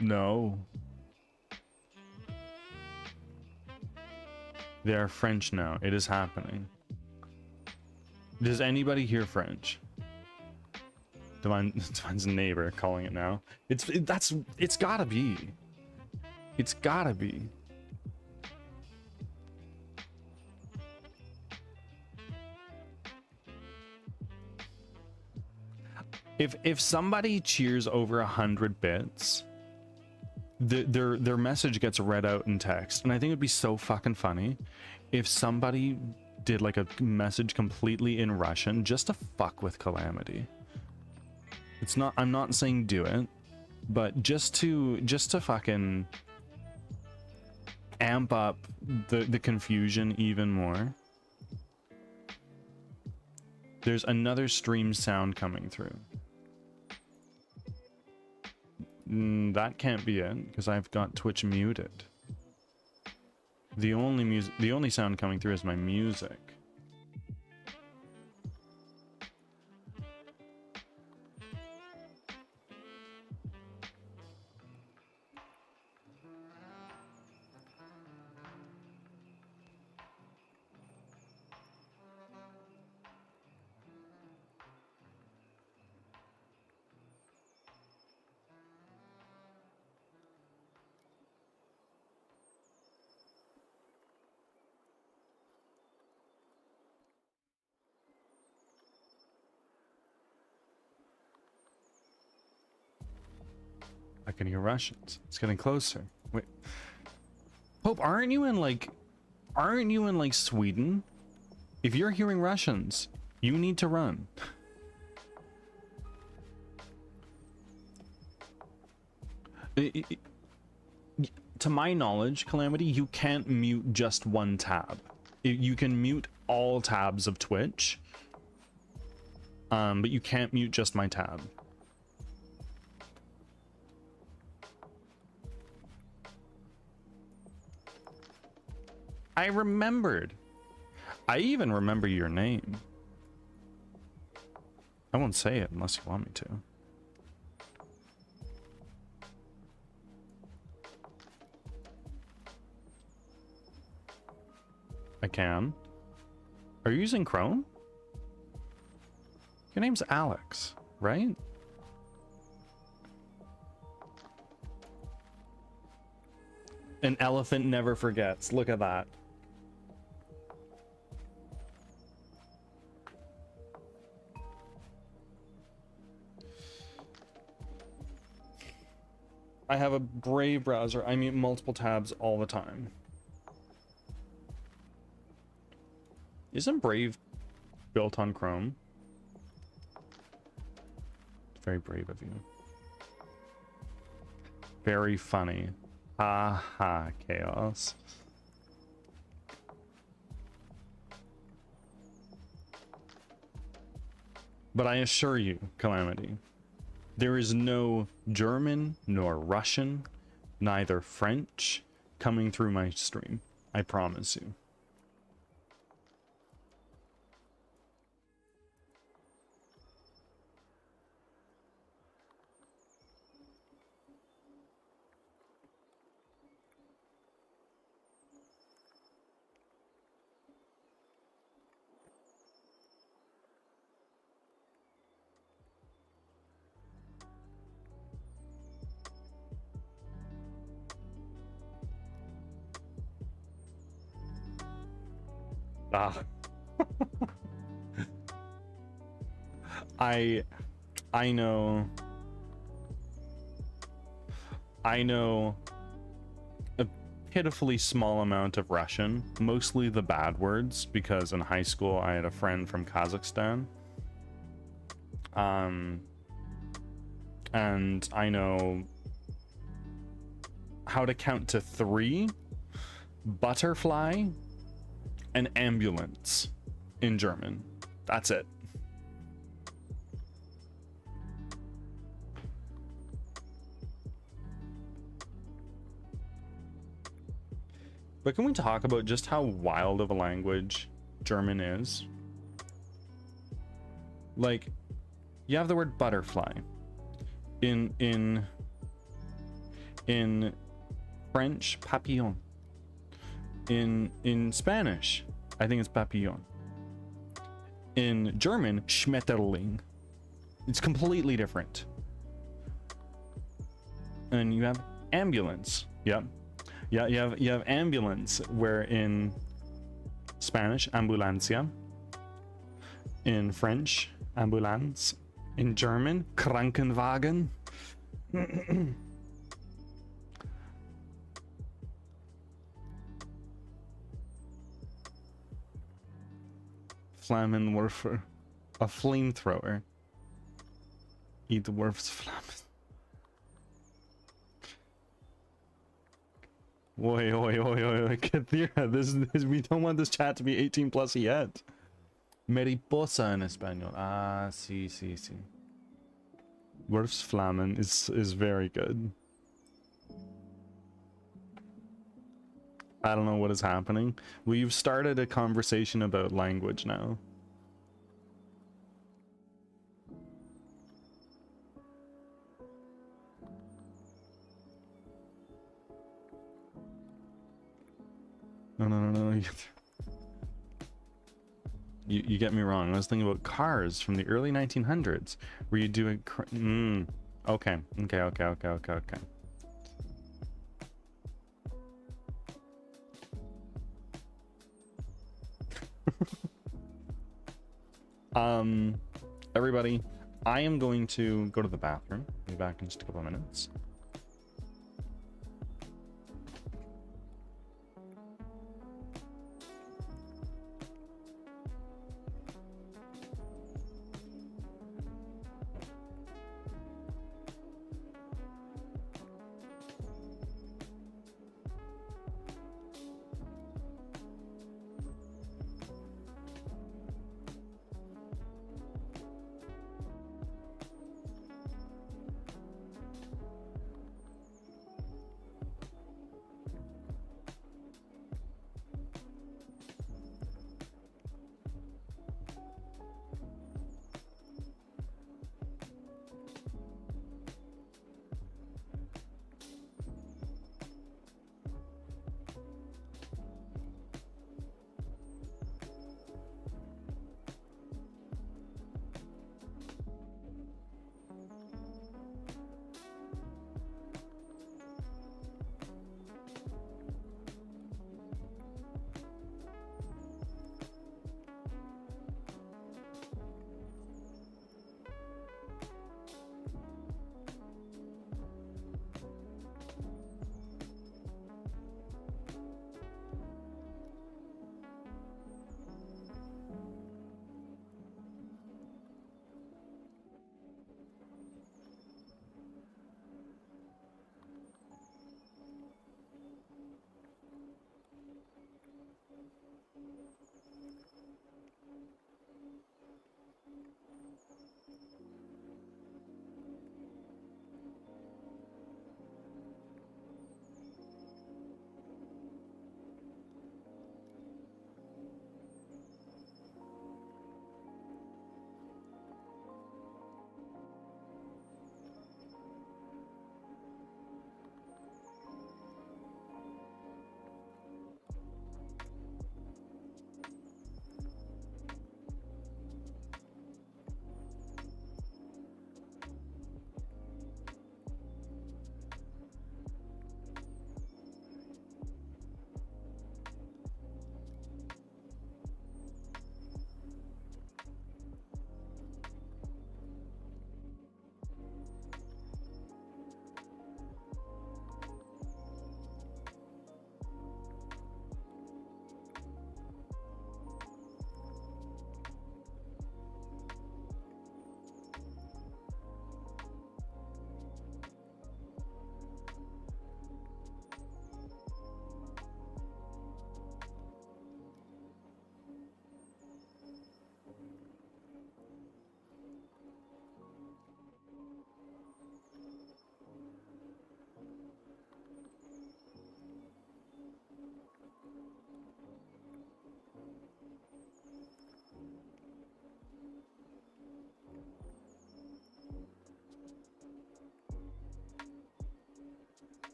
No. They are French now. It is happening. Does anybody hear French? Divine's neighbor calling it now. It's gotta be. It's gotta be. If somebody cheers over 100 bits, their message gets read out in text, and I think it'd be so fucking funny if somebody did like a message completely in Russian just to fuck with Calamity. It's not, I'm not saying do it, but just to fucking amp up the confusion even more. There's another stream sound coming through. That can't be it, because I've got Twitch muted. The only sound coming through is my music. I can hear Russians. It's getting closer. Wait. Hope, aren't you in like Sweden? If you're hearing Russians, you need to run. To my knowledge, Calamity, you can't mute just one tab. You can mute all tabs of Twitch, but you can't mute just my tab. I remembered. I even remember your name. I won't say it unless you want me to. I can. Are you using Chrome? Your name's Alex, right? An elephant never forgets. Look at that. I have a Brave browser. I mute multiple tabs all the time. Isn't Brave built on Chrome? Very brave of you. Very funny. Ha ha, chaos. But I assure you, Calamity, there is no German nor Russian, neither French, coming through my stream. I promise you. Ah. I know a pitifully small amount of Russian, mostly the bad words, because in high school I had a friend from Kazakhstan. And I know how to count to 3, butterfly, and ambulance in German. That's it. But can we talk about just how wild of a language German is? Like, you have the word butterfly. In French, papillon. In Spanish, I think it's papillon. In German, Schmetterling. It's completely different. And you have ambulance. Yep. Yeah, you have ambulance, where in Spanish, ambulancia. In French, ambulance. In German, Krankenwagen. Flammenwerfer. A flamethrower. Eat Werf's Flammen. Oi, oi, oi, oi, Kathira, this, we don't want this chat to be 18 plus yet. Mariposa en español. Ah, sí, sí, sí. Werf's Flammen is very good. I don't know what is happening. We've started a conversation about language now. No. You get me wrong. I was thinking about cars from the early 1900s, where you do a... Okay. Everybody, I am going to go to the bathroom. Be back in just a couple of minutes.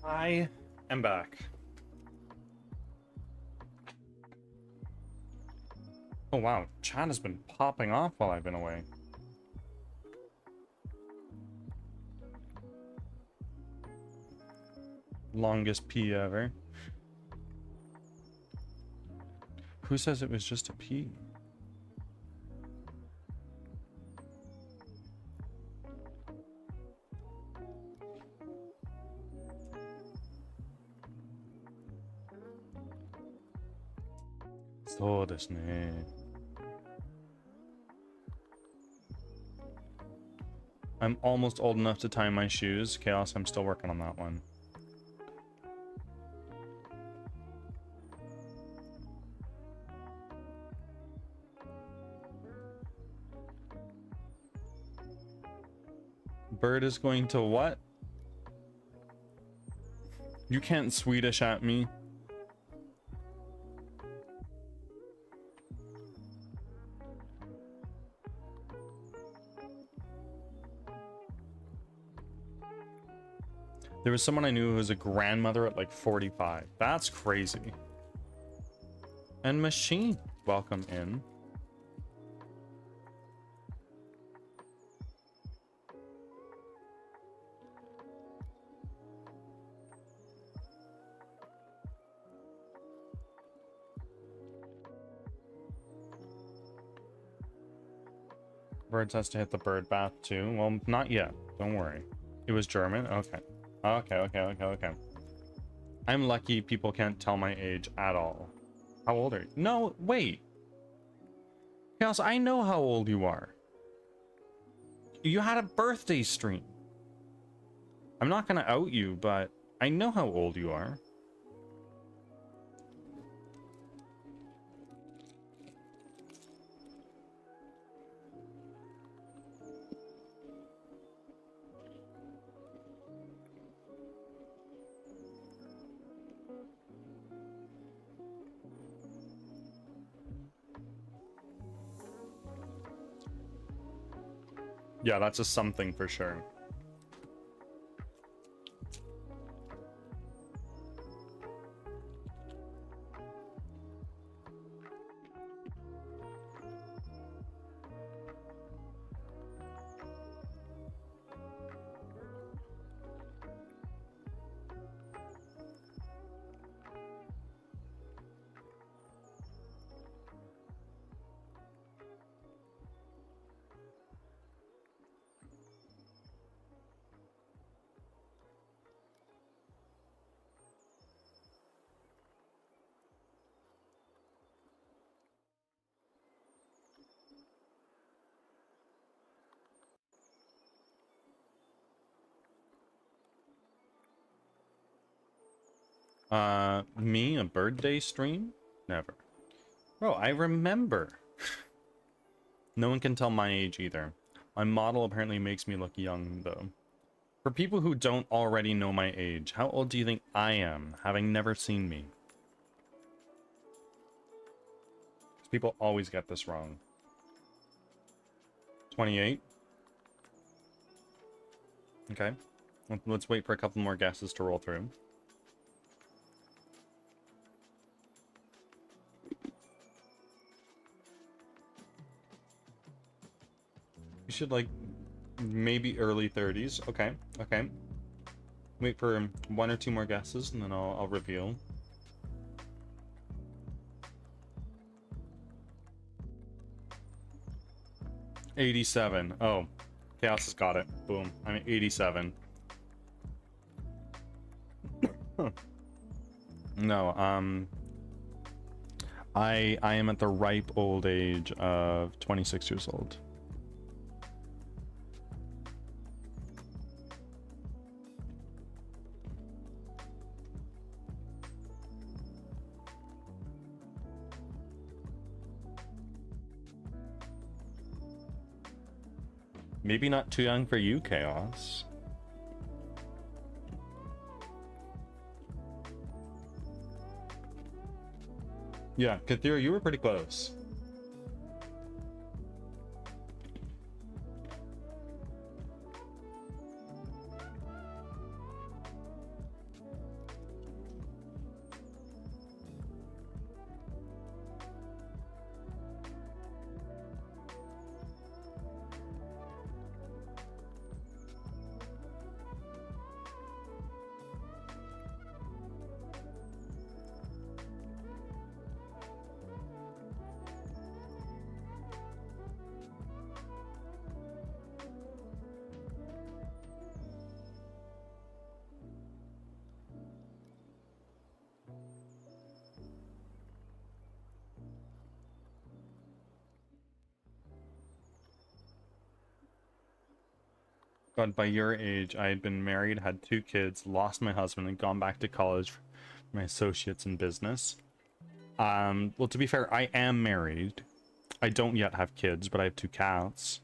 I am back. Oh wow, chat has been popping off while I've been away. Longest pee ever. Who says it was just a pee? So desu ne. I'm almost old enough to tie my shoes. Chaos, I'm still working on that one. Bird is going to what? You can't Swedish at me. There was someone I knew who was a grandmother at like 45. That's crazy. And Machine, welcome in. Birds has to hit the bird bath too. Well, not yet. Don't worry. It was German? Okay. Okay. I'm lucky people can't tell my age at all. How old are you? No, wait. Chaos, I know how old you are. You had a birthday stream. I'm not gonna out you, but I know how old you are. Yeah, that's a something for sure. Me, a birthday stream? Never. Bro, I remember. No one can tell my age either. My model apparently makes me look young, though. For people who don't already know my age, how old do you think I am, having never seen me? 'Cause people always get this wrong. 28? Okay. Let's wait for a couple more guesses to roll through. You should, like, maybe early 30s. Okay, okay. Wait for one or two more guesses, and then I'll reveal. '87. Oh, Chaos has got it. Boom. I'm at 87. No, I am at the ripe old age of 26 years old. Maybe not too young for you, Chaos. Yeah, Kathira, you were pretty close. God, by your age, I had been married, had 2 kids, lost my husband, and gone back to college for my associates in business. Well, to be fair, I am married. I don't yet have kids, but I have 2 cats.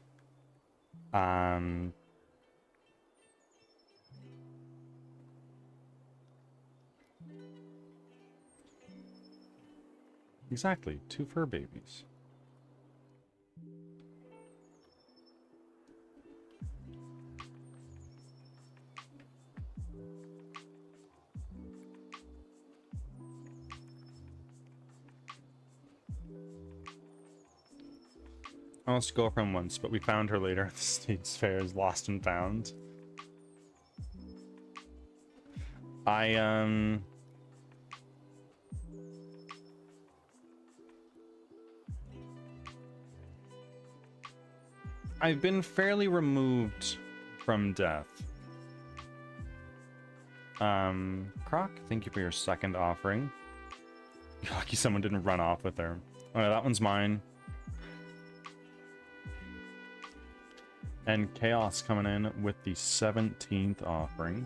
Exactly, 2 fur babies. I lost a girlfriend once, but we found her later at the States Fair as lost and found. I've been fairly removed from death. Croc, thank you for your second offering. You're lucky someone didn't run off with her. Oh, that one's mine. And Chaos coming in with the 17th offering.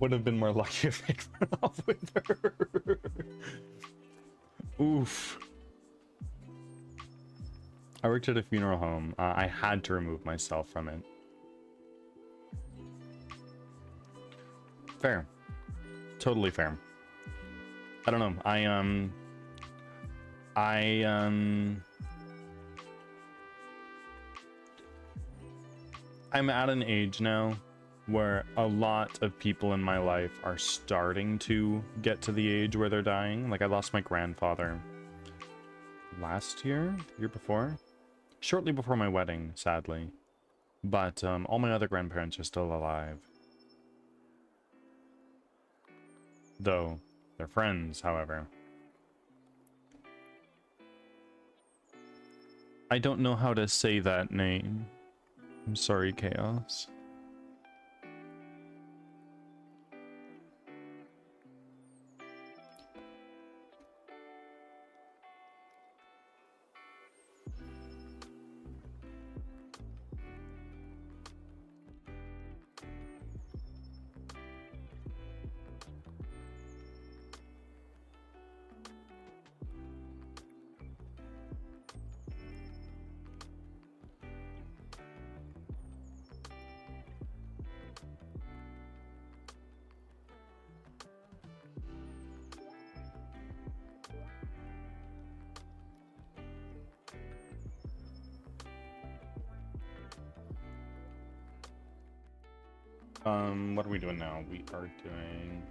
Would have been more lucky if they'd run off with her. Oof. I worked at a funeral home. I had to remove myself from it. Fair. Totally fair. I don't know. I'm at an age now where a lot of people in my life are starting to get to the age where they're dying. Like, I lost my grandfather last year, the year before, shortly before my wedding, sadly. But all my other grandparents are still alive. Though, they're friends, however. I don't know how to say that name. I'm sorry, Chaos. What are we doing now? We are doing...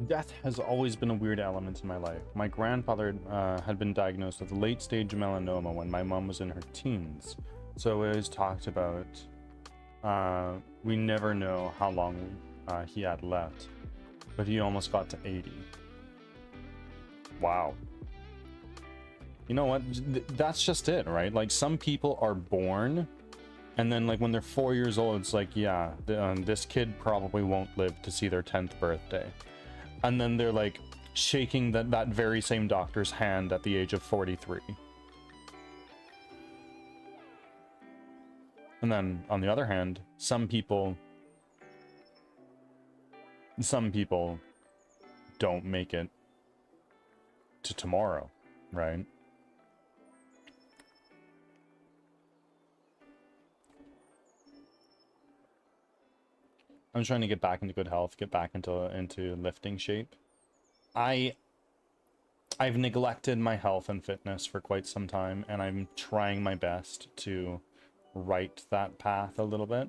Death has always been a weird element in my life. My grandfather had been diagnosed with late-stage melanoma when my mom was in her teens. So we always talked about, we never know how long he had left. But he almost got to 80. Wow. You know what? That's just it, right? Like, some people are born, and then, like, when they're 4 years old, it's like, yeah, this kid probably won't live to see their 10th birthday. And then they're like shaking that very same doctor's hand at the age of 43. And then on the other hand, some people some people don't make it to tomorrow, right? I'm trying to get back into good health, get back into lifting shape. I've neglected my health and fitness for quite some time, and I'm trying my best to right that path a little bit.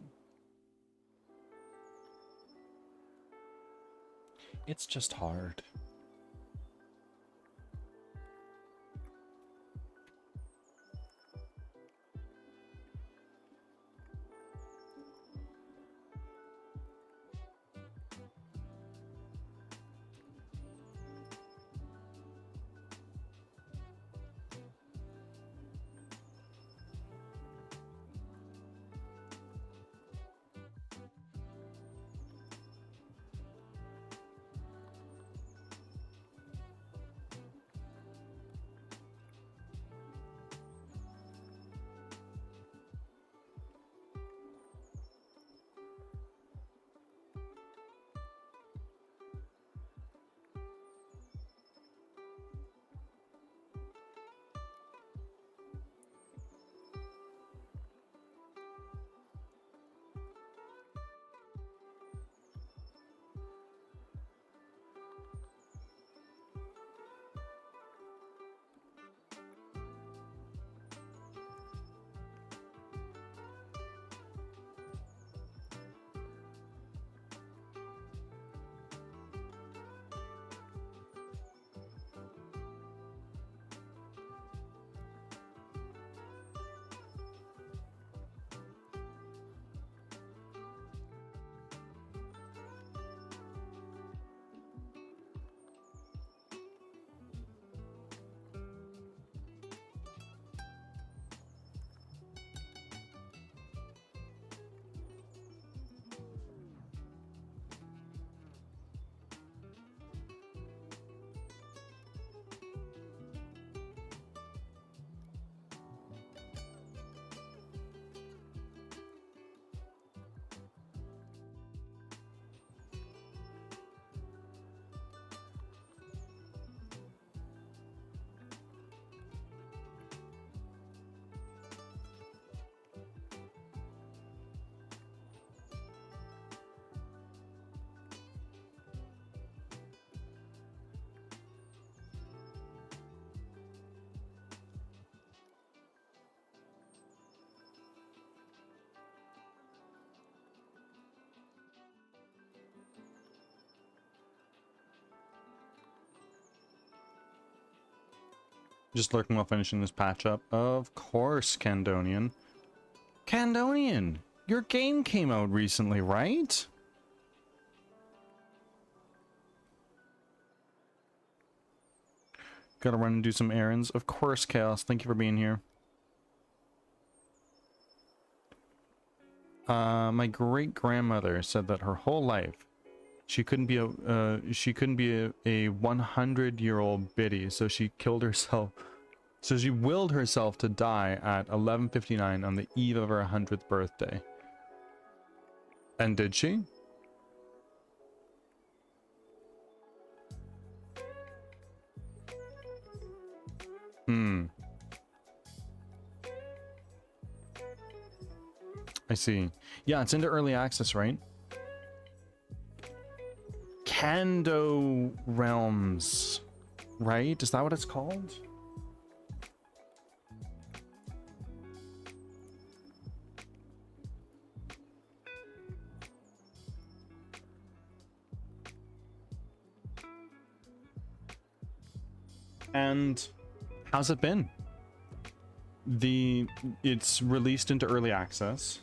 It's just hard. Just lurking while finishing this patch up. Of course, Candonian. Candonian, your game came out recently, right? Gotta run and do some errands. Of course, Chaos. Thank you for being here. My great-grandmother said that her whole life she couldn't be a 100-year-old biddy, so she killed herself. So she willed herself to die at 11:59 on the eve of her 100th birthday. And did she? I see. Yeah, it's into early access, right? Kando Realms, right? Is that what it's called? And how's it been? It's released into early access.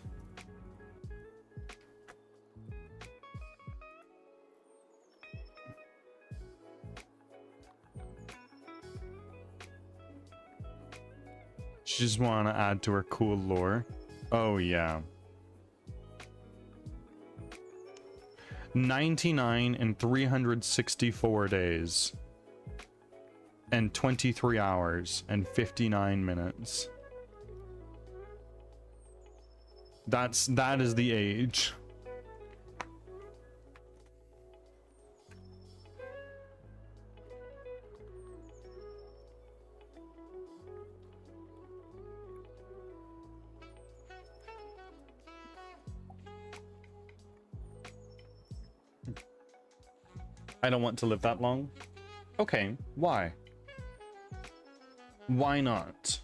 She just want to add to her cool lore. Oh yeah. 99 and 364 days. And 23 hours and 59 minutes. That is the age. I don't want to live that long. Okay, why? Why not?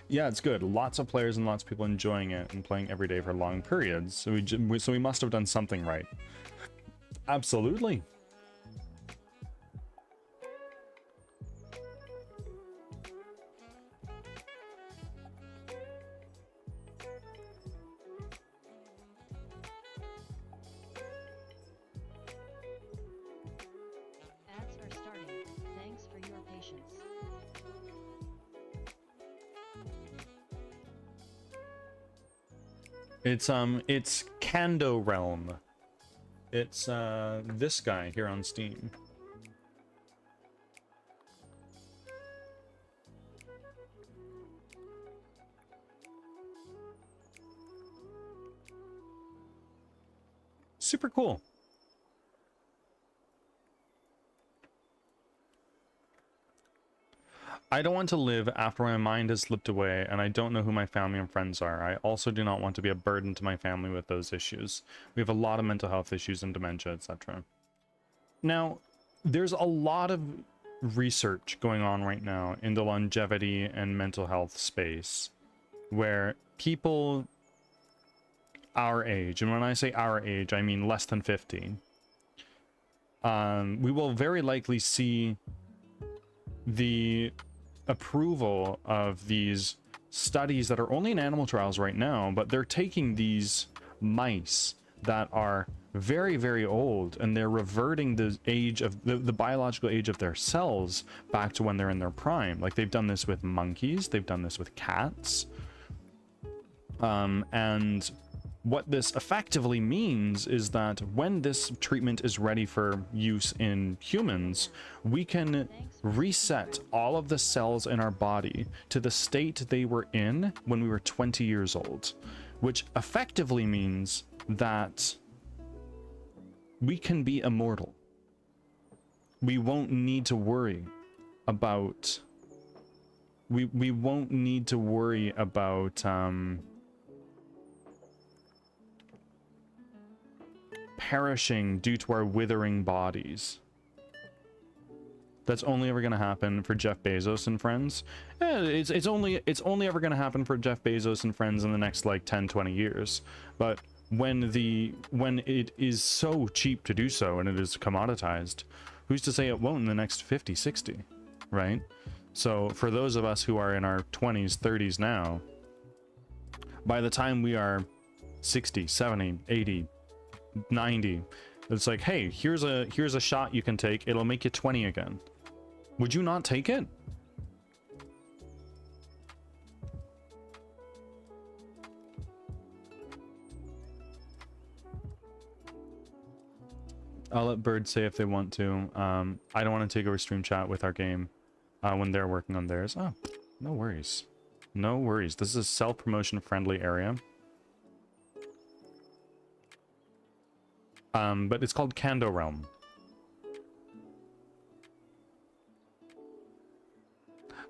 Yeah, it's good. Lots of players and lots of people enjoying it and playing every day for long periods. So we must have done something right. Absolutely. Ads are starting. Thanks for your patience. It's Kando Realm. It's this guy here on Steam. Super cool. I don't want to live after my mind has slipped away and I don't know who my family and friends are. I also do not want to be a burden to my family with those issues. We have a lot of mental health issues and dementia, etc. Now, there's a lot of research going on right now in the longevity and mental health space where people our age, and when I say our age, I mean less than 50, we will very likely see the approval of these studies that are only in animal trials right now, but they're taking these mice that are very, very old and they're reverting the age of the biological age of their cells back to when they're in their prime. Like they've done this with monkeys, they've done this with cats. And what this effectively means is that when this treatment is ready for use in humans, we can reset all of the cells in our body to the state they were in when we were 20 years old, which effectively means that we can be immortal. We won't need to worry about we won't need to worry about perishing due to our withering bodies. That's only ever going to happen for Jeff Bezos and friends. It's only ever going to happen for Jeff Bezos and friends in the next like 10-20 years. But when it is so cheap to do so and it is commoditized, who's to say it won't in the next 50-60, right? So for those of us who are in our 20s 30s now, by the time we are 60 70 80 90, it's like, hey, here's a shot you can take, it'll make you 20 again. Would you not take it? I'll let birds say if they want to. I don't want to take over stream chat with our game when they're working on theirs. Oh, no worries. No worries. This is a self-promotion friendly area. But it's called Kando Realm.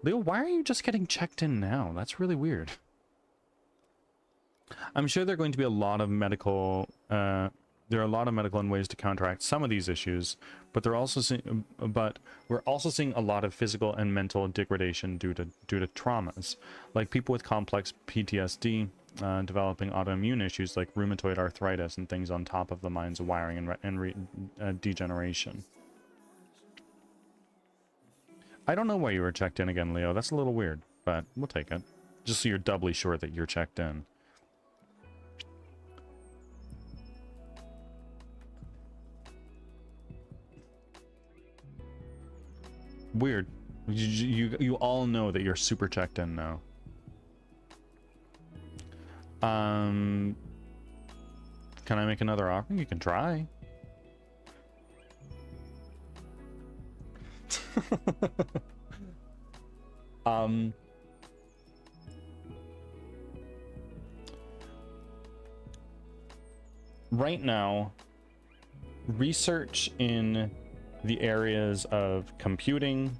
Leo, why are you just getting checked in now? That's really weird. I'm sure there are going to be a lot of medical, there are a lot of medical and ways to counteract some of these issues, but we're also seeing a lot of physical and mental degradation due to traumas, like people with complex PTSD, developing autoimmune issues like rheumatoid arthritis and things on top of the mind's wiring and degeneration. I don't know why you were checked in again, Leo. That's a little weird, but we'll take it. Just so you're doubly sure that you're checked in. Weird. You all know that you're super checked in now. Can I make another offer? You can try. Right now, research in the areas of computing,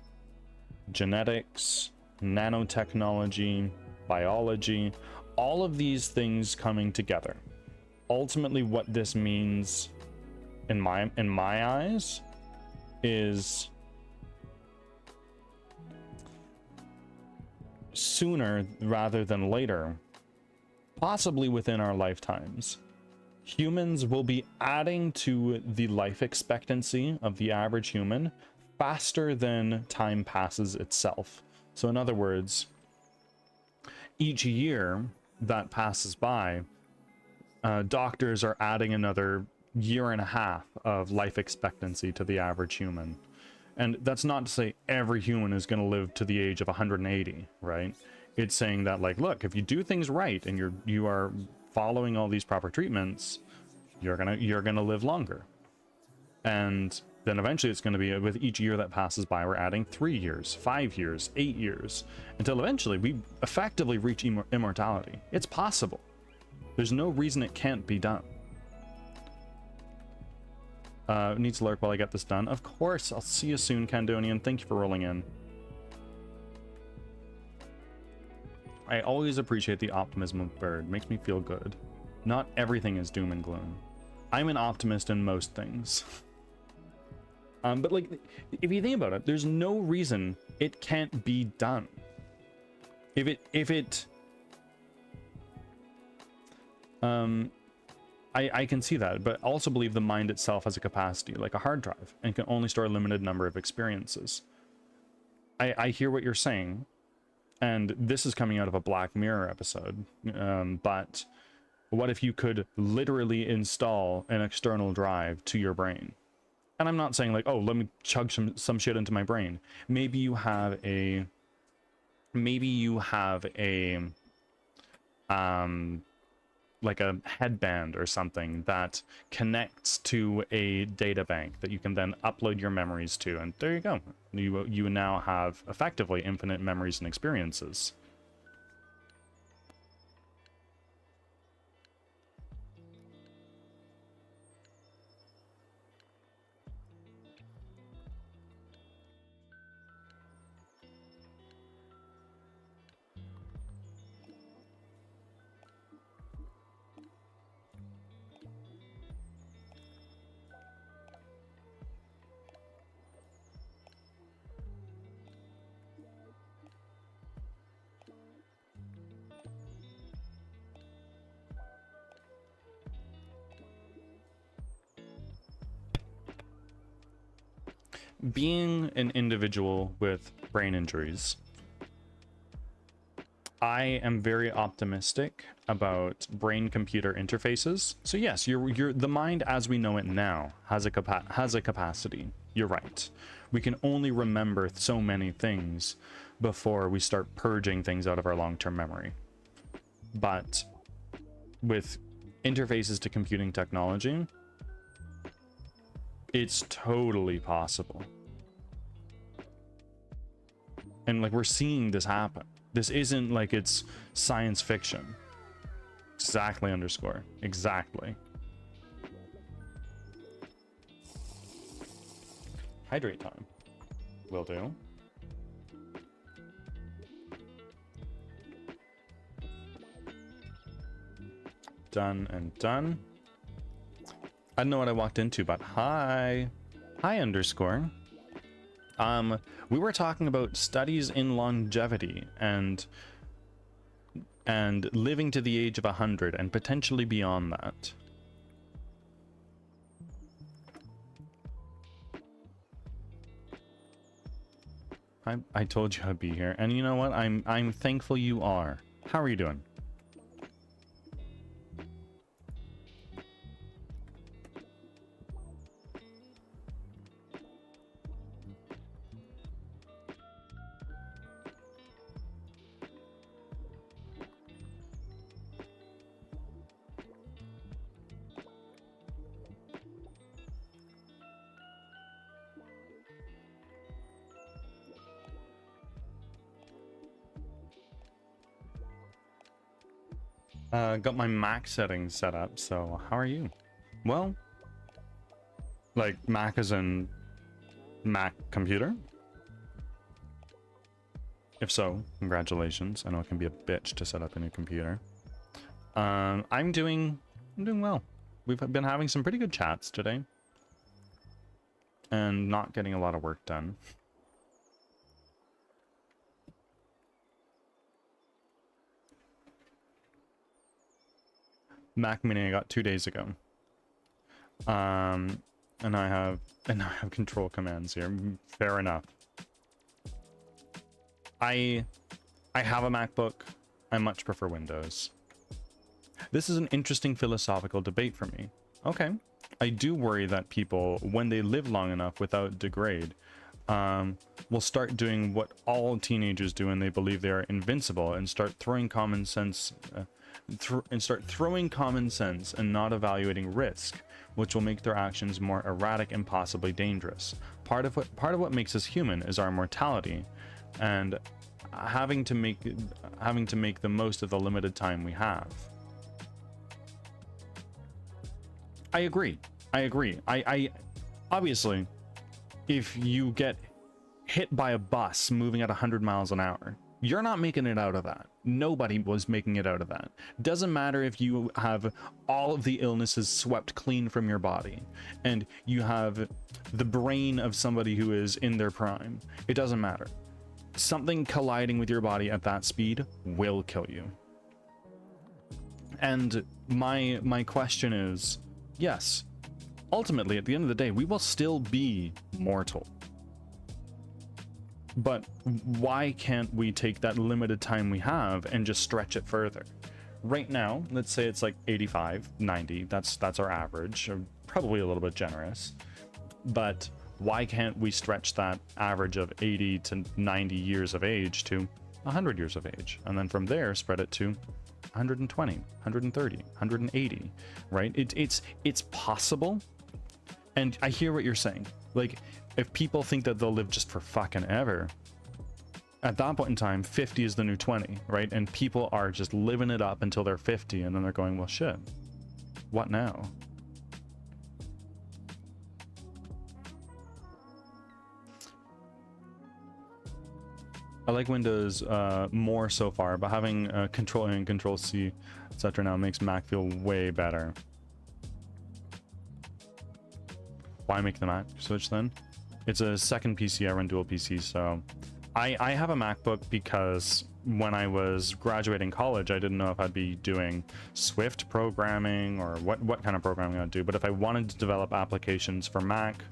genetics, nanotechnology, biology, all of these things coming together. Ultimately, what this means in my eyes is sooner rather than later, possibly within our lifetimes, humans will be adding to the life expectancy of the average human faster than time passes itself. So in other words, each year that passes by, doctors are adding another year and a half of life expectancy to the average human. And that's not to say every human is going to live to the age of 180, right? It's saying that, like, look, if you do things right and you are following all these proper treatments, you're gonna live longer. And then eventually it's going to be, with each year that passes by, we're adding 3 years, 5 years, 8 years, until eventually we effectively reach immortality. It's possible. There's no reason it can't be done. Needs to lurk while I get this done. Of course. I'll see you soon, Candonian. Thank you for rolling in. I always appreciate the optimism of Bird. Makes me feel good. Not everything is doom and gloom. I'm an optimist in most things. But like, if you think about it, there's no reason it can't be done. I can see that, but also believe the mind itself has a capacity, like a hard drive, and can only store a limited number of experiences. I hear what you're saying, and this is coming out of a Black Mirror episode, but what if you could literally install an external drive to your brain? And I'm not saying like, oh, let me chug some shit into my brain. Maybe you have a like a headband or something that connects to a data bank that you can then upload your memories to, and there you go. You now have effectively infinite memories and experiences. Being an individual with brain injuries, I am very optimistic about brain-computer interfaces. So yes, the mind as we know it now has a capacity. You're right. We can only remember so many things before we start purging things out of our long-term memory. But with interfaces to computing technology, it's totally possible. And like, we're seeing this happen. This isn't like it's science fiction. Exactly, underscore. Exactly. Hydrate time. Will do. Done and done. I don't know what I walked into, but hi. Hi, underscore. We were talking about studies in longevity and living to the age of 100 and potentially beyond that. I told you I'd be here, and you know what? I'm thankful you are. How are you doing? Got my Mac settings set up, so how are you? Well, like Mac as in Mac computer? If so, congratulations. I know it can be a bitch to set up a new computer. I'm doing well. We've been having some pretty good chats today. and not getting a lot of work done. Mac Mini I got 2 days ago. And I have control commands here. Fair enough. I have a MacBook. I much prefer Windows. This is an interesting philosophical debate for me. Okay. I do worry that people, when they live long enough without degrade, will start doing what all teenagers do and they believe they are invincible, and start throwing common sense and not evaluating risk, which will make their actions more erratic and possibly dangerous. Part of what makes us human is our mortality, and having to make the most of the limited time we have. I agree. I obviously, if you get hit by a bus moving at 100 miles an hour, you're not making it out of that. Nobody was making it out of that. Doesn't matter if you have all of the illnesses swept clean from your body and you have the brain of somebody who is in their prime. It doesn't matter. Something colliding with your body at that speed will kill you. And my question is, yes, ultimately, at the end of the day, we will still be mortal. But why can't we take that limited time we have and just stretch it further? Right now, let's say it's like 85, 90, that's our average, or probably a little bit generous. But why can't we stretch that average of 80 to 90 years of age to 100 years of age? And then from there, spread it to 120, 130, 180, right? It's possible. And I hear what you're saying. Like, if people think that they'll live just for fucking ever, at that point in time, 50 is the new 20, right? And people are just living it up until they're 50, and then they're going, well, shit, what now? I like Windows more so far, but having Control A and Control C, etc. now makes Mac feel way better. Why make the Mac switch then? It's a second PC. I run dual PC, so I have a MacBook because when I was graduating college, I didn't know if I'd be doing Swift programming or what kind of programming I'd do. But if I wanted to develop applications for Mac,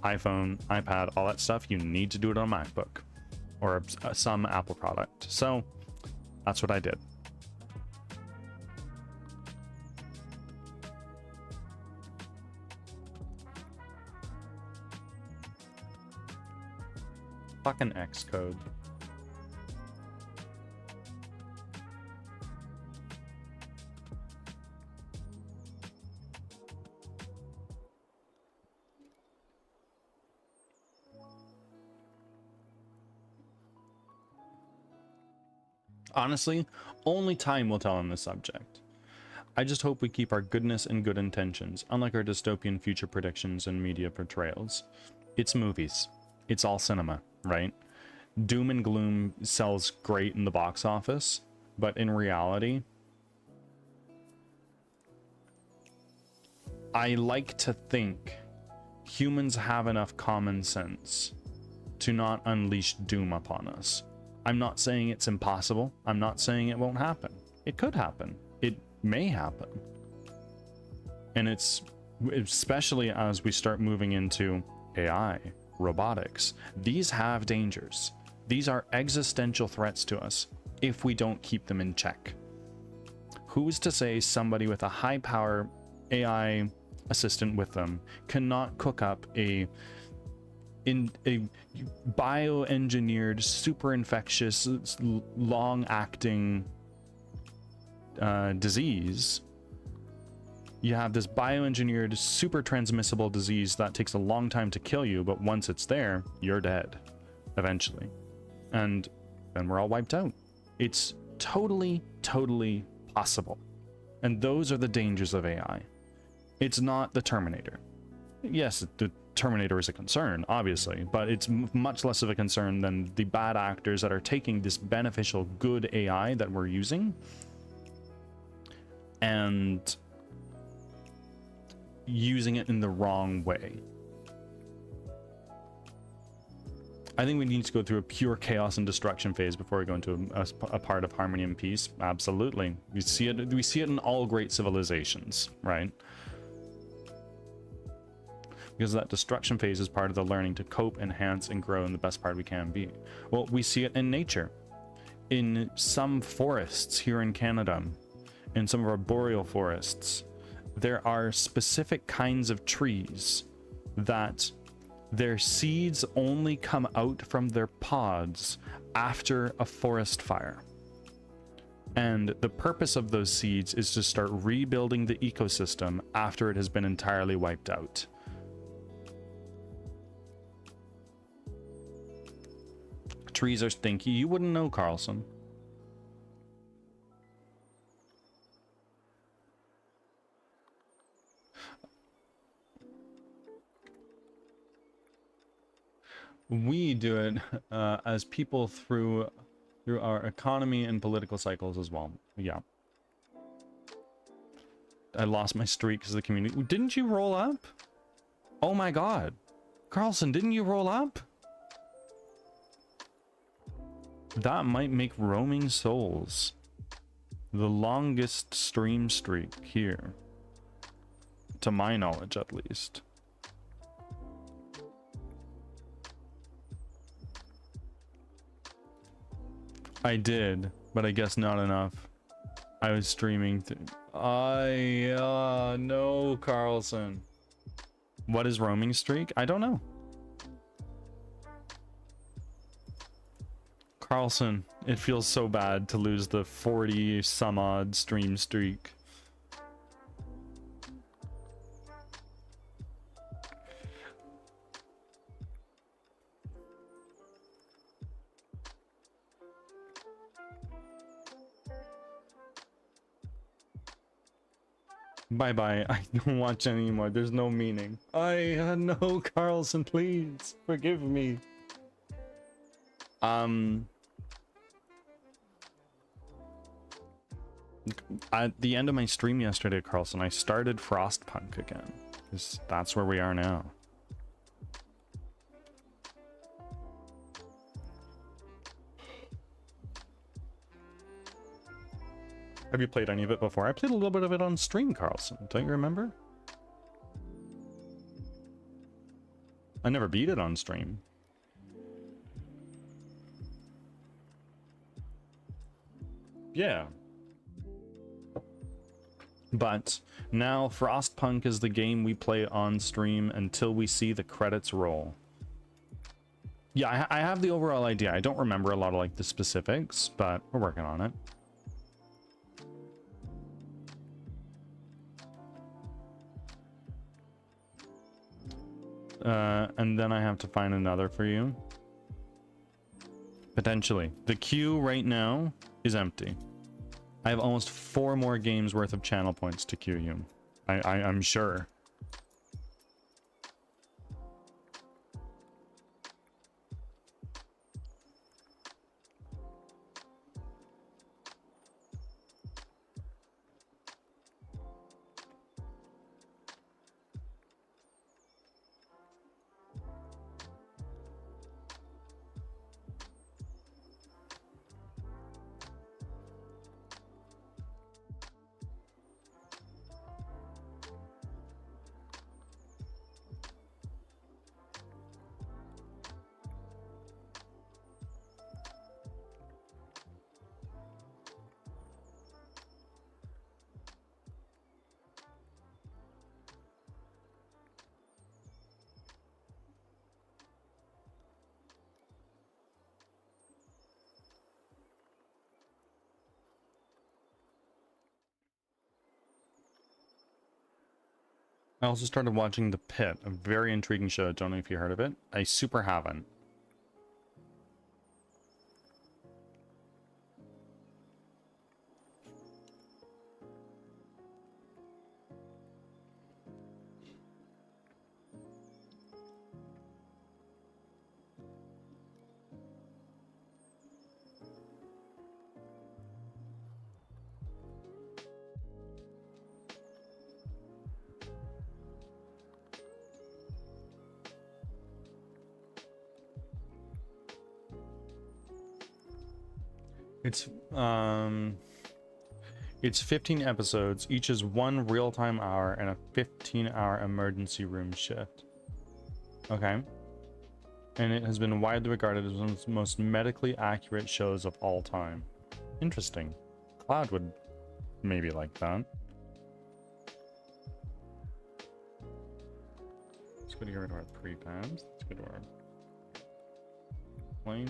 iPhone, iPad, all that stuff, you need to do it on a MacBook or some Apple product. So that's what I did. Fucking Xcode. Honestly, only time will tell on this subject. I just hope we keep our goodness and good intentions, unlike our dystopian future predictions and media portrayals. It's movies. It's all cinema, right? Doom and gloom sells great in the box office, but in reality, I like to think humans have enough common sense to not unleash doom upon us. I'm not saying it's impossible. I'm not saying it won't happen. It could happen. It may happen. And it's especially as we start moving into AI, robotics. These have dangers. These are existential threats to us if we don't keep them in check. Who's to say somebody with a high power AI assistant with them cannot cook up a bioengineered, super infectious, long-acting disease? You have this bioengineered, super transmissible disease that takes a long time to kill you, but once it's there, you're dead, eventually. And then we're all wiped out. It's totally, totally possible. And those are the dangers of AI. It's not the Terminator. Yes, the Terminator is a concern, obviously, but it's much less of a concern than the bad actors that are taking this beneficial, good AI that we're using and using it in the wrong way. I think we need to go through a pure chaos and destruction phase before we go into a part of harmony and peace. Absolutely. We see it in all great civilizations, right? Because that destruction phase is part of the learning to cope, enhance, and grow in the best part we can be. Well, we see it in nature. In some forests here in Canada, in some of our boreal forests, there are specific kinds of trees that their seeds only come out from their pods after a forest fire. And the purpose of those seeds is to start rebuilding the ecosystem after it has been entirely wiped out. Trees are stinky. You wouldn't know, Carlson. We do it as people through our economy and political cycles as well. Yeah. I lost my streak because of the community. Didn't you roll up? Oh my god. Carlson, didn't you roll up? That might make Roaming Souls the longest stream streak here. To my knowledge, at least. I did, but I guess not enough. I was streaming. No, Carlson. What is roaming streak? I don't know. Carlson, it feels so bad to lose the 40 some odd stream streak. Bye-bye. I don't watch anymore. There's no meaning. No, Carlson, please. Forgive me. At the end of my stream yesterday, Carlson, I started Frostpunk again. Because that's where we are now. Have you played any of it before? I played a little bit of it on stream, Carlson. Don't you remember? I never beat it on stream. Yeah. But now Frostpunk is the game we play on stream until we see the credits roll. Yeah, I have the overall idea. I don't remember a lot of like the specifics, but we're working on it. And then I have to find another for you. Potentially. The queue right now is empty. I have almost 4 more games worth of channel points to queue you. I'm sure. I also started watching The Pit, a very intriguing show. Don't know if you heard of it. I super haven't. It's it's 15 episodes. Each is 1 real-time hour and a 15-hour emergency room shift. Okay. And it has been widely regarded as one of the most medically accurate shows of all time. Interesting. Cloud would maybe like that. Let's go to get rid of our prefabs. Let's go to our plane.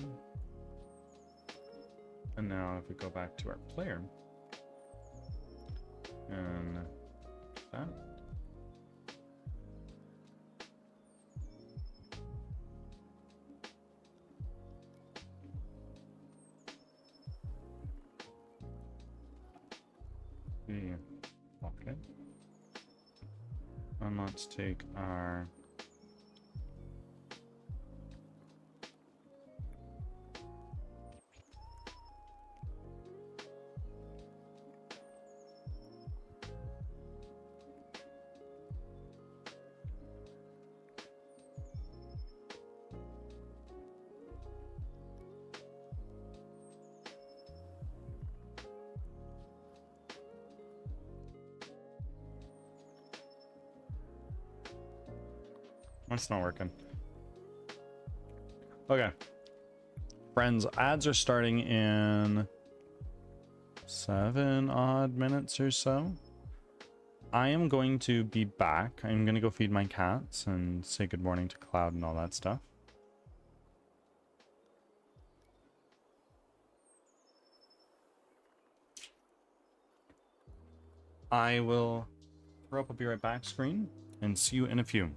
And now if we go back to our player and that. Okay. And let's take our That's not working. Okay. Friends, ads are starting in 7 odd minutes or so. I am going to be back. I'm going to go feed my cats and say good morning to Cloud and all that stuff. I will throw up a be right back screen and see you in a few.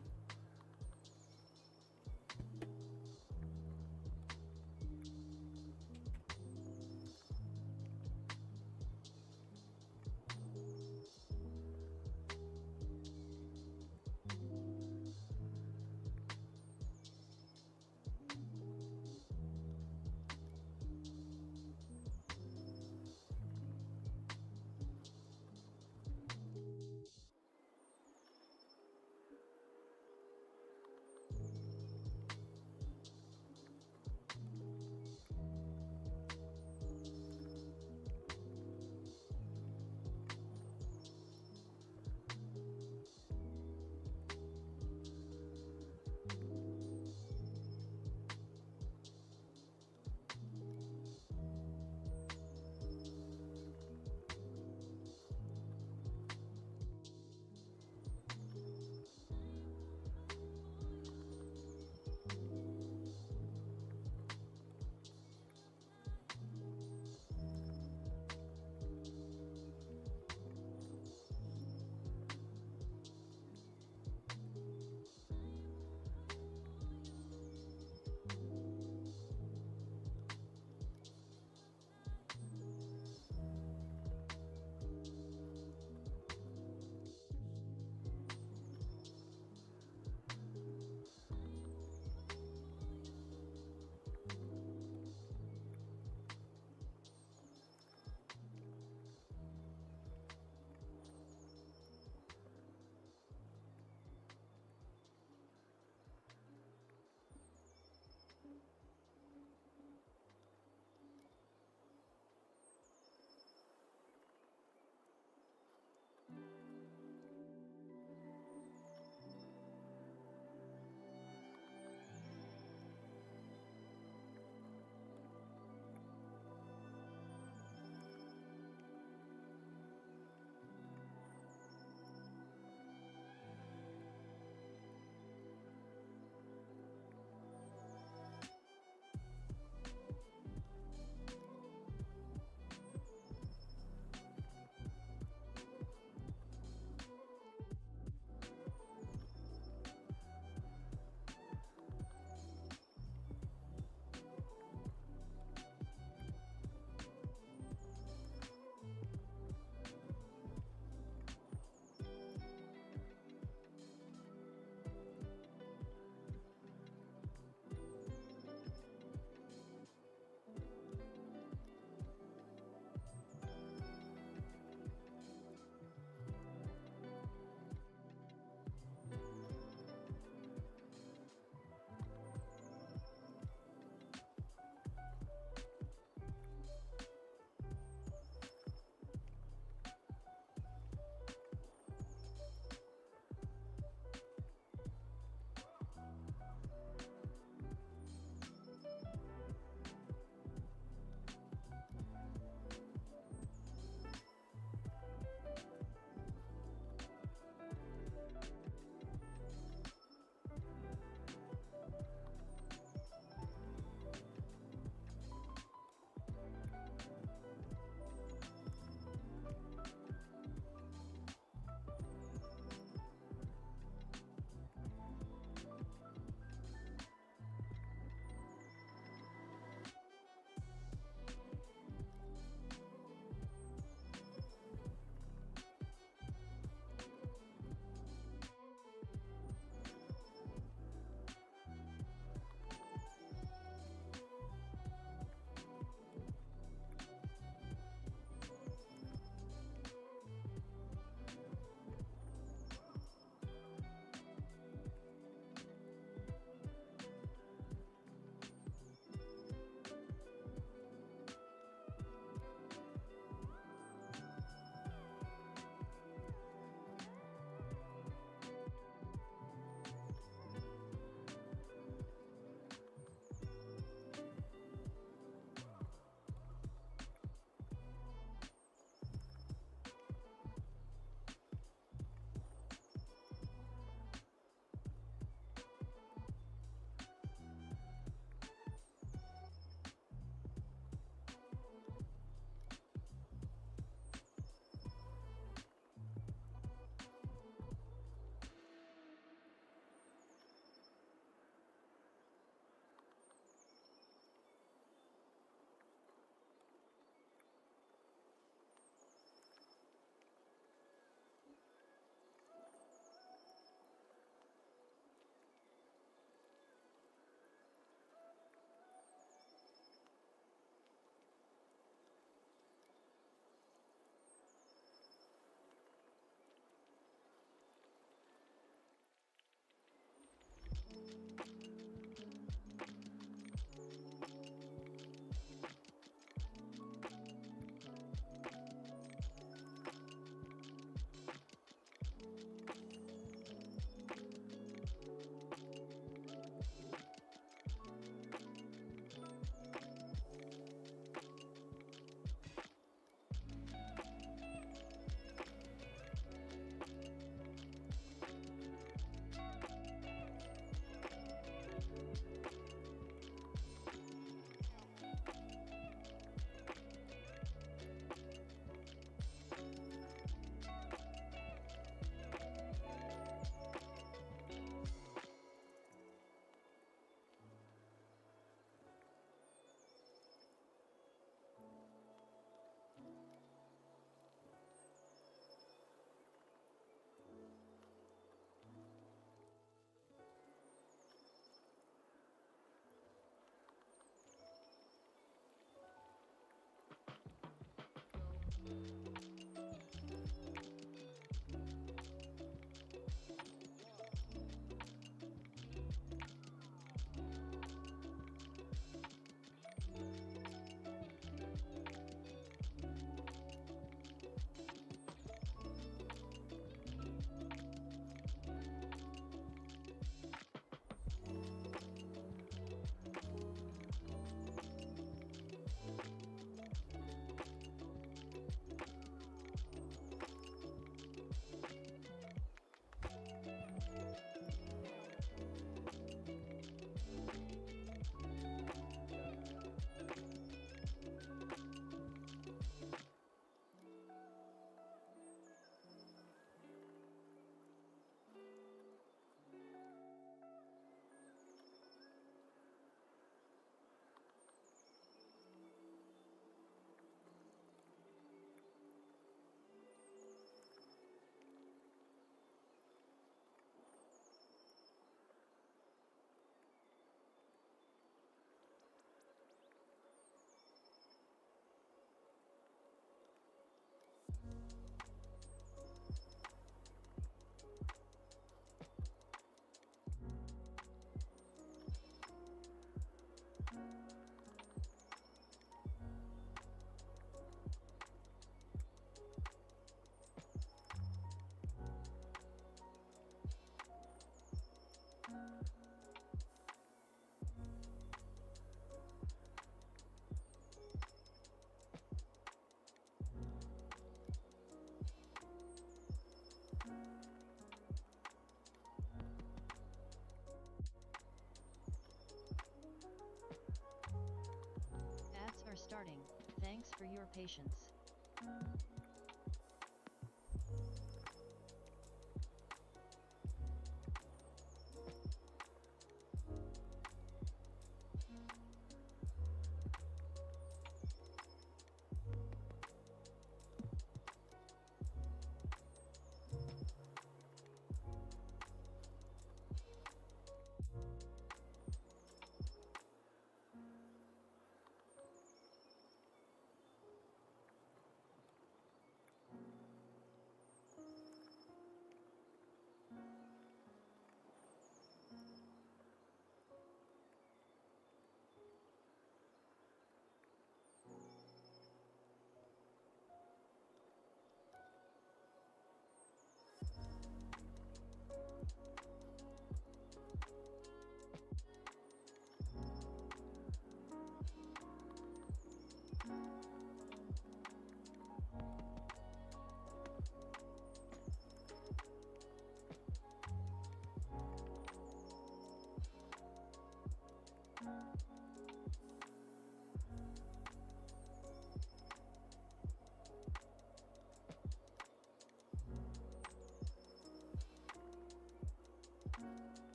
Ads are starting. Thanks for your patience.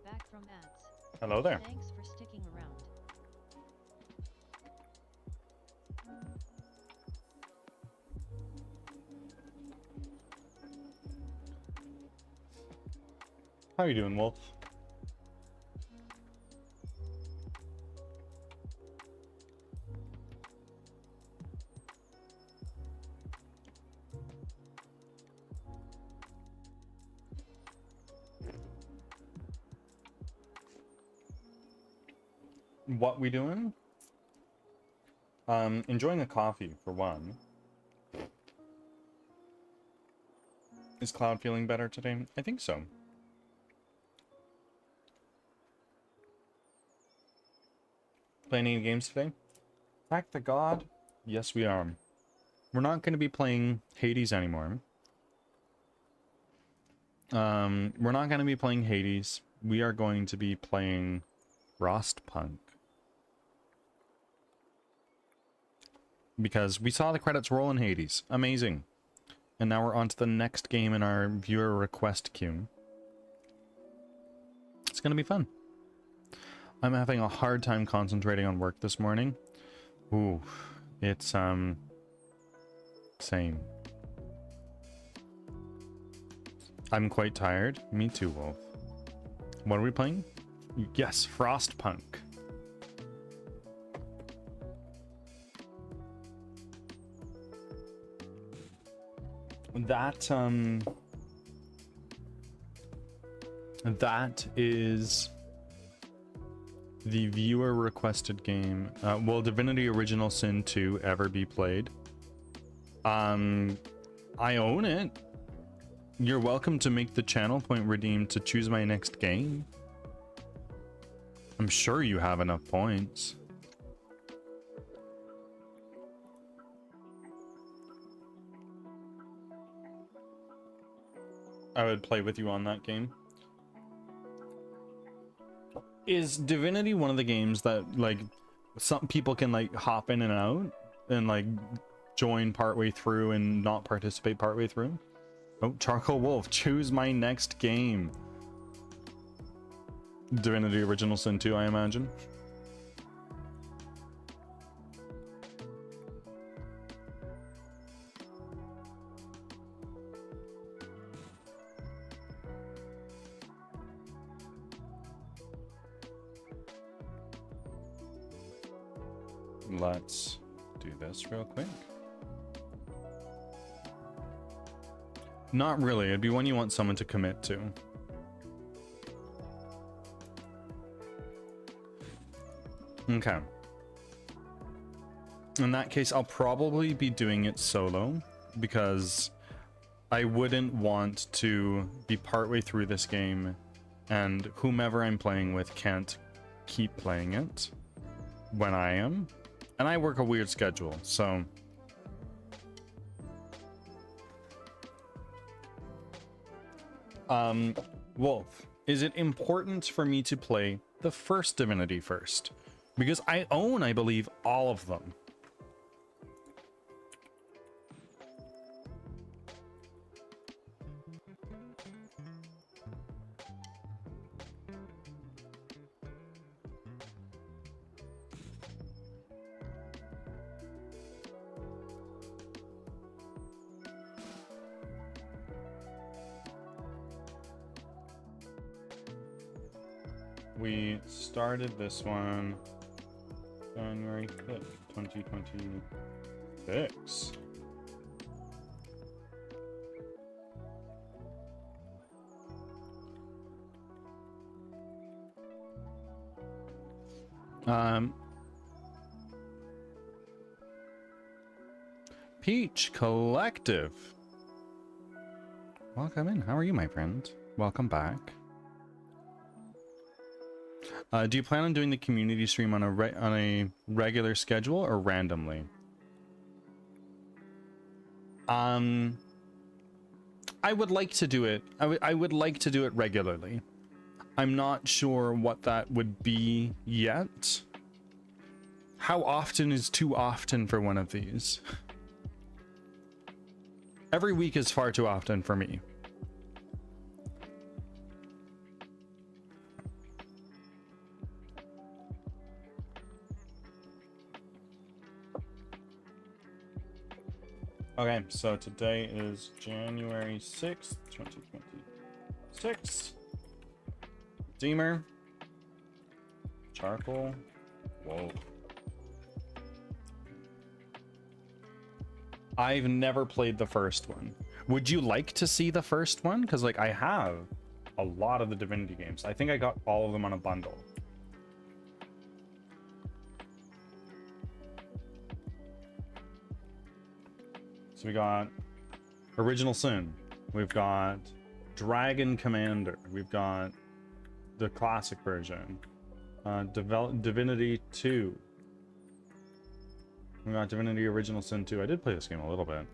Back from ads. Hello there. Thanks for sticking around. How are you doing, Wolf? What we doing? Enjoying a coffee for one. Is Cloud feeling better today? I think so. Playing any games today? Back to God? Yes, we are. We're not going to be playing Hades anymore. We're not going to be playing Hades. We are going to be playing Frostpunk. Because we saw the credits roll in Hades. Amazing. And now we're on to the next game in our viewer request queue. It's going to be fun. I'm having a hard time concentrating on work this morning. Ooh, it's, same. I'm quite tired. Me too, Wolf. What are we playing? Yes, Frostpunk. that is the viewer requested game. Will Divinity Original Sin 2 ever be played? I own it. You're welcome to make the channel point redeem to choose my next game. I'm sure you have enough points. I would play with you on that game. Is Divinity one of the games that like some people can like hop in and out and like join partway through and not participate partway through? Oh, Charcoal Wolf, choose my next game. Divinity Original Sin 2, I imagine. Let's do this real quick. Not really. It'd be one you want someone to commit to. Okay. In that case, I'll probably be doing it solo because I wouldn't want to be partway through this game and whomever I'm playing with can't keep playing it when I am. And I work a weird schedule, so... Wolf, is it important for me to play the first Divinity first? Because I own, I believe, all of them. We started this one January 5th, 2026. Peach Collective. Welcome in. How are you, my friend? Welcome back. Do you plan on doing the community stream on a regular schedule or randomly? I would like to do it. I would like to do it regularly. I'm not sure what that would be yet. How often is too often for one of these? Every week is far too often for me. Okay, so today is January 6th, 2026. Deemer. Charcoal. Whoa. I've never played the first one. Would you like to see the first one? Because, like, I have a lot of the Divinity games. I think I got all of them on a bundle. So we got Original Sin, we've got Dragon Commander, we've got the classic version, Divinity 2, we got Divinity Original Sin 2. I did play this game a little bit.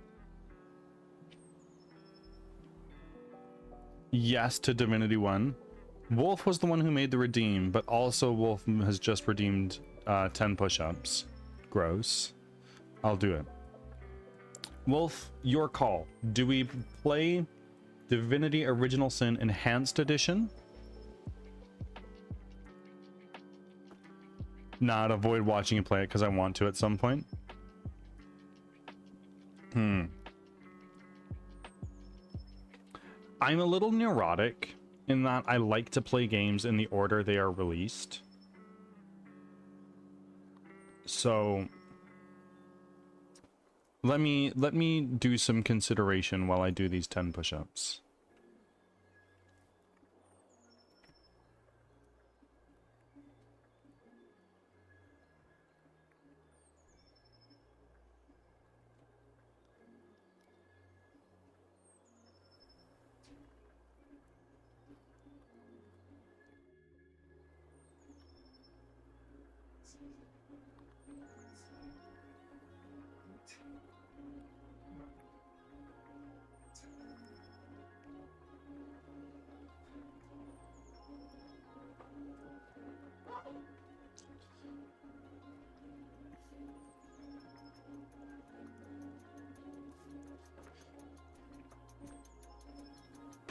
Yes to Divinity 1. Wolf was the one who made the redeem, but also Wolf has just redeemed 10 push-ups. Gross. I'll do it. Wolf, your call. Do we play Divinity Original Sin Enhanced Edition? Not avoid watching you play it because I want to at some point. I'm a little neurotic in that I like to play games in the order they are released. So Let me do some consideration while I do these 10 push-ups.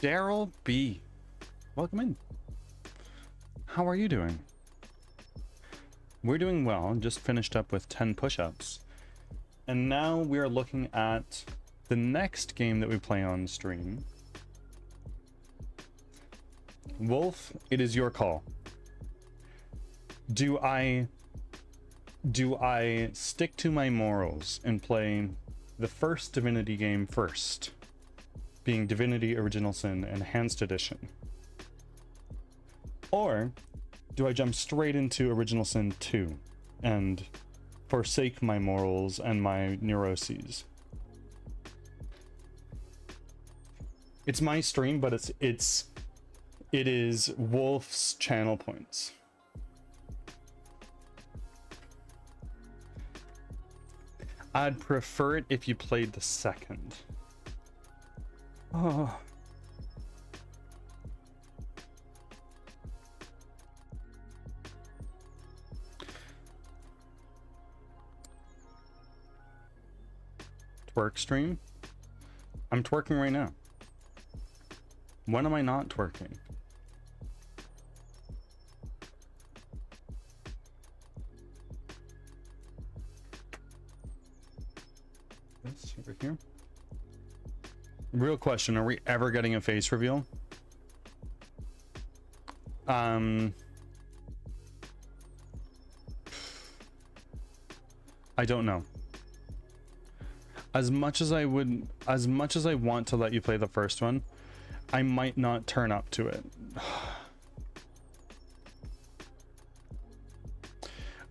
Daryl B. Welcome in. How are you doing? We're doing well. Just finished up with 10 push-ups. And now we are looking at the next game that we play on stream. Wolf, it is your call. Do I stick to my morals and play the first Divinity game first, being Divinity Original Sin Enhanced Edition? Or do I jump straight into Original Sin 2 and forsake my morals and my neuroses? It's my stream, but it is Wolf's channel points. I'd prefer it if you played the second. Oh. Twerk stream? I'm twerking right now. When am I not twerking? This over here. Real question, are we ever getting a face reveal? I don't know. As much as I want to let you play the first one, I might not turn up to it.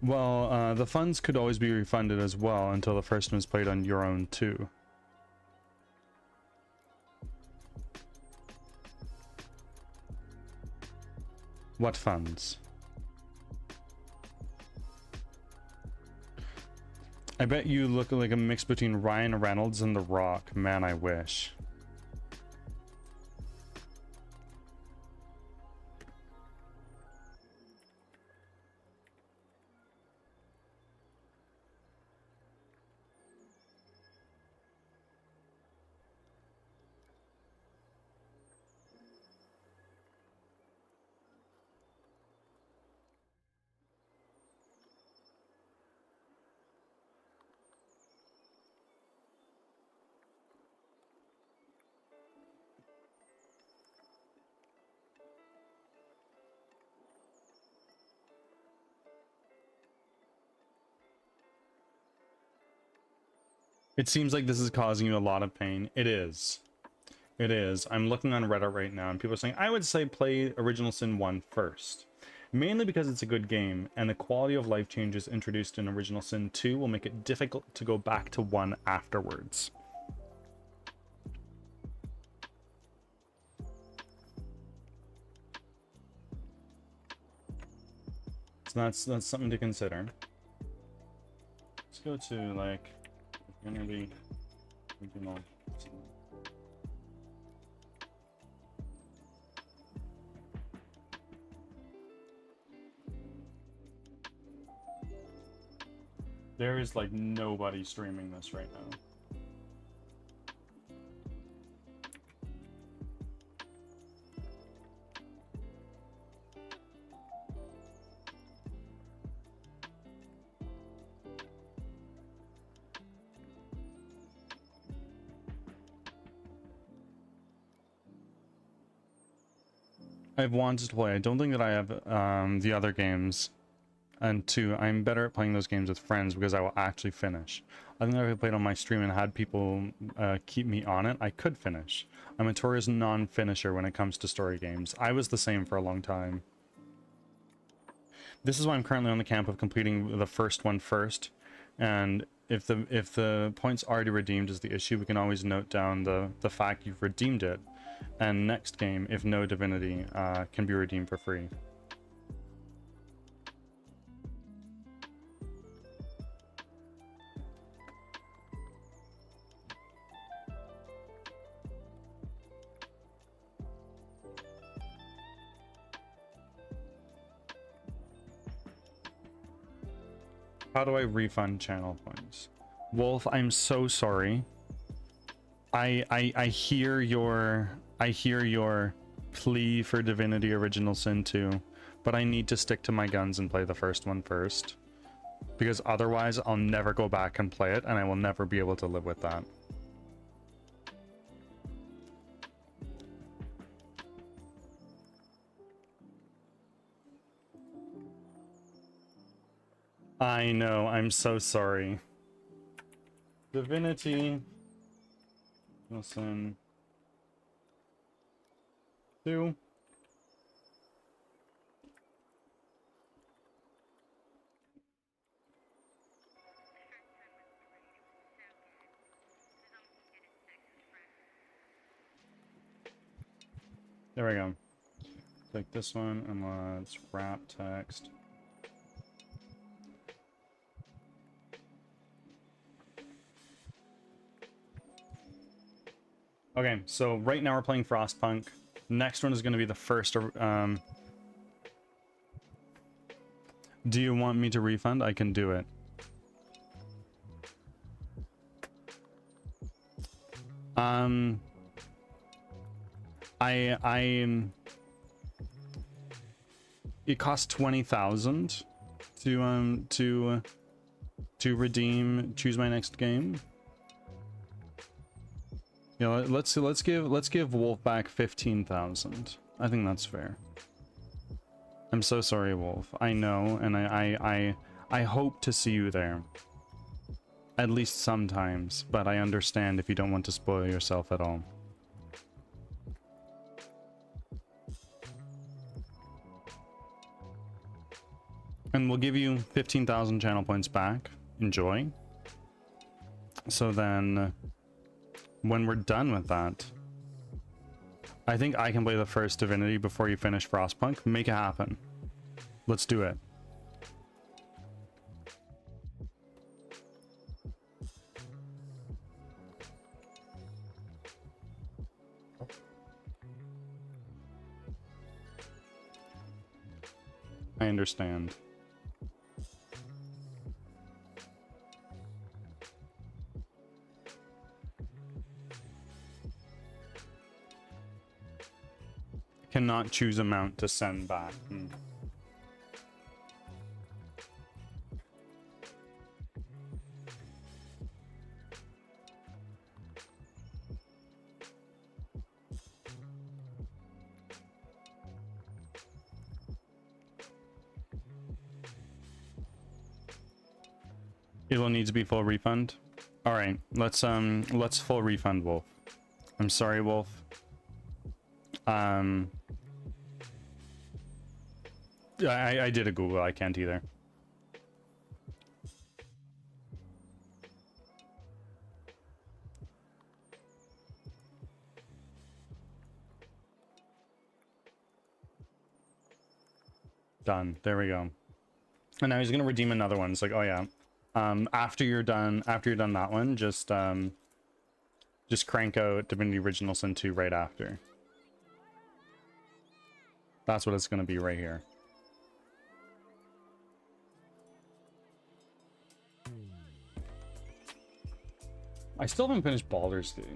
Well, the funds could always be refunded as well until the first one is played on your own too. What funds? I bet you look like a mix between Ryan Reynolds and The Rock. Man, I wish. It seems like this is causing you a lot of pain. It is. It is. I'm looking on Reddit right now and people are saying, I would say play Original Sin 1 first. Mainly because it's a good game and the quality of life changes introduced in Original Sin 2 will make it difficult to go back to 1 afterwards. So that's something to consider. Let's go to like gonna be original. There is like nobody streaming this right now. I've wanted to play. I don't think that I have the other games. And 2, I'm better at playing those games with friends because I will actually finish. I think if I played on my stream and had people keep me on it, I could finish. I'm a notorious non-finisher when it comes to story games. I was the same for a long time. This is why I'm currently on the camp of completing the first one first, and if the point's already redeemed is the issue, we can always note down the fact you've redeemed it, and next game, if no divinity, can be redeemed for free. How do I refund channel points? Wolf, I'm so sorry. I hear your plea for Divinity Original Sin 2, but I need to stick to my guns and play the first one first. Because otherwise I'll never go back and play it, and I will never be able to live with that. I know, I'm so sorry. Divinity. Listen. 2. There we go. Take this one and let's wrap text. Okay, so right now we're playing Frostpunk. Next one is going to be the first. Do you want me to refund? I can do it. It costs 20,000 to redeem choose my next game. Yeah, let's give Wolf back 15,000. I think that's fair. I'm so sorry, Wolf. I know, and I hope to see you there. At least sometimes, but I understand if you don't want to spoil yourself at all. And we'll give you 15,000 channel points back. Enjoy. So then, when we're done with that, I think I can play the first Divinity before you finish Frostpunk. Make it happen. Let's do it. I understand. Cannot choose amount to send back. It'll need to be full refund. All right, let's full refund Wolf. I'm sorry, Wolf. I did a Google. I can't either. Done. There we go. And now he's gonna redeem another one. It's like, oh yeah. After you're done that one, just crank out Divinity Original Sin 2 right after. That's what it's gonna be right here. I still haven't finished Baldur's Gate.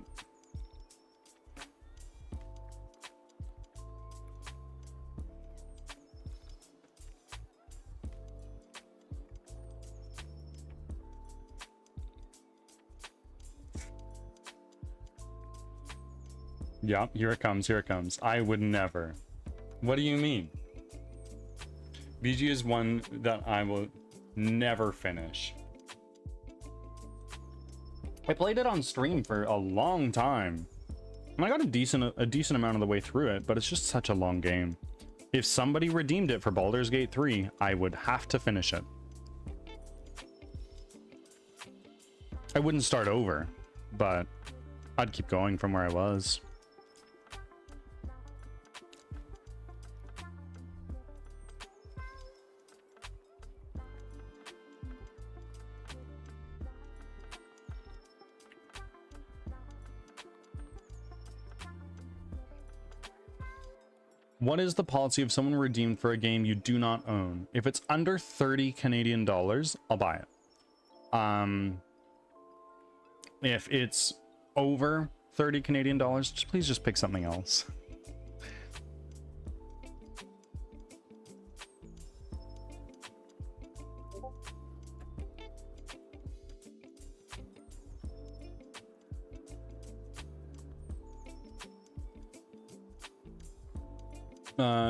Yeah, here it comes, here it comes. I would never. What do you mean? BG is one that I will never finish. I played it on stream for a long time. And I got a decent amount of the way through it, but it's just such a long game. If somebody redeemed it for Baldur's Gate 3, I would have to finish it. I wouldn't start over, but I'd keep going from where I was. What is the policy if someone redeemed for a game you do not own? If it's under 30 Canadian dollars, I'll buy it. If it's over 30 Canadian dollars, please just pick something else.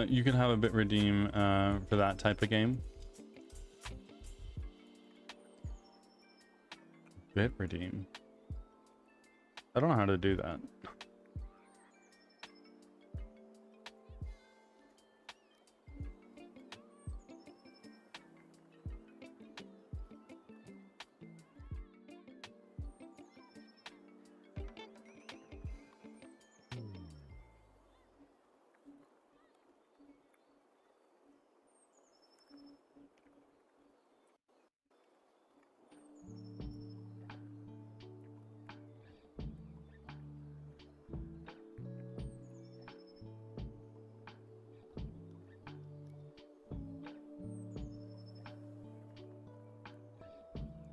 You can have a bit redeem for that type of game. Bit redeem. I don't know how to do that.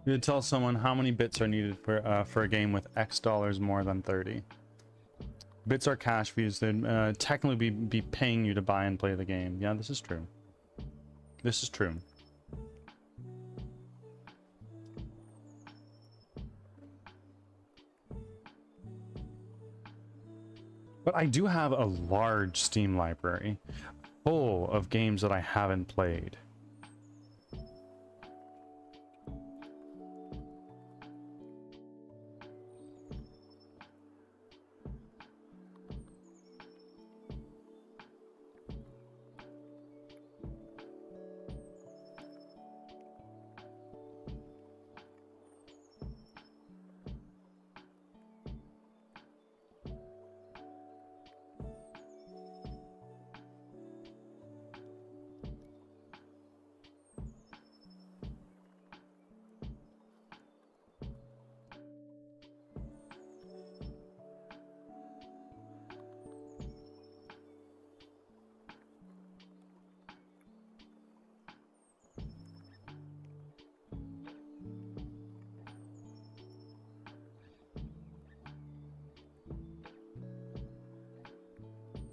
You tell someone how many bits are needed for a game with X dollars more than 30. Bits are cash fees. They'd technically be paying you to buy and play the game. Yeah, this is true. This is true. But I do have a large Steam library full of games that I haven't played.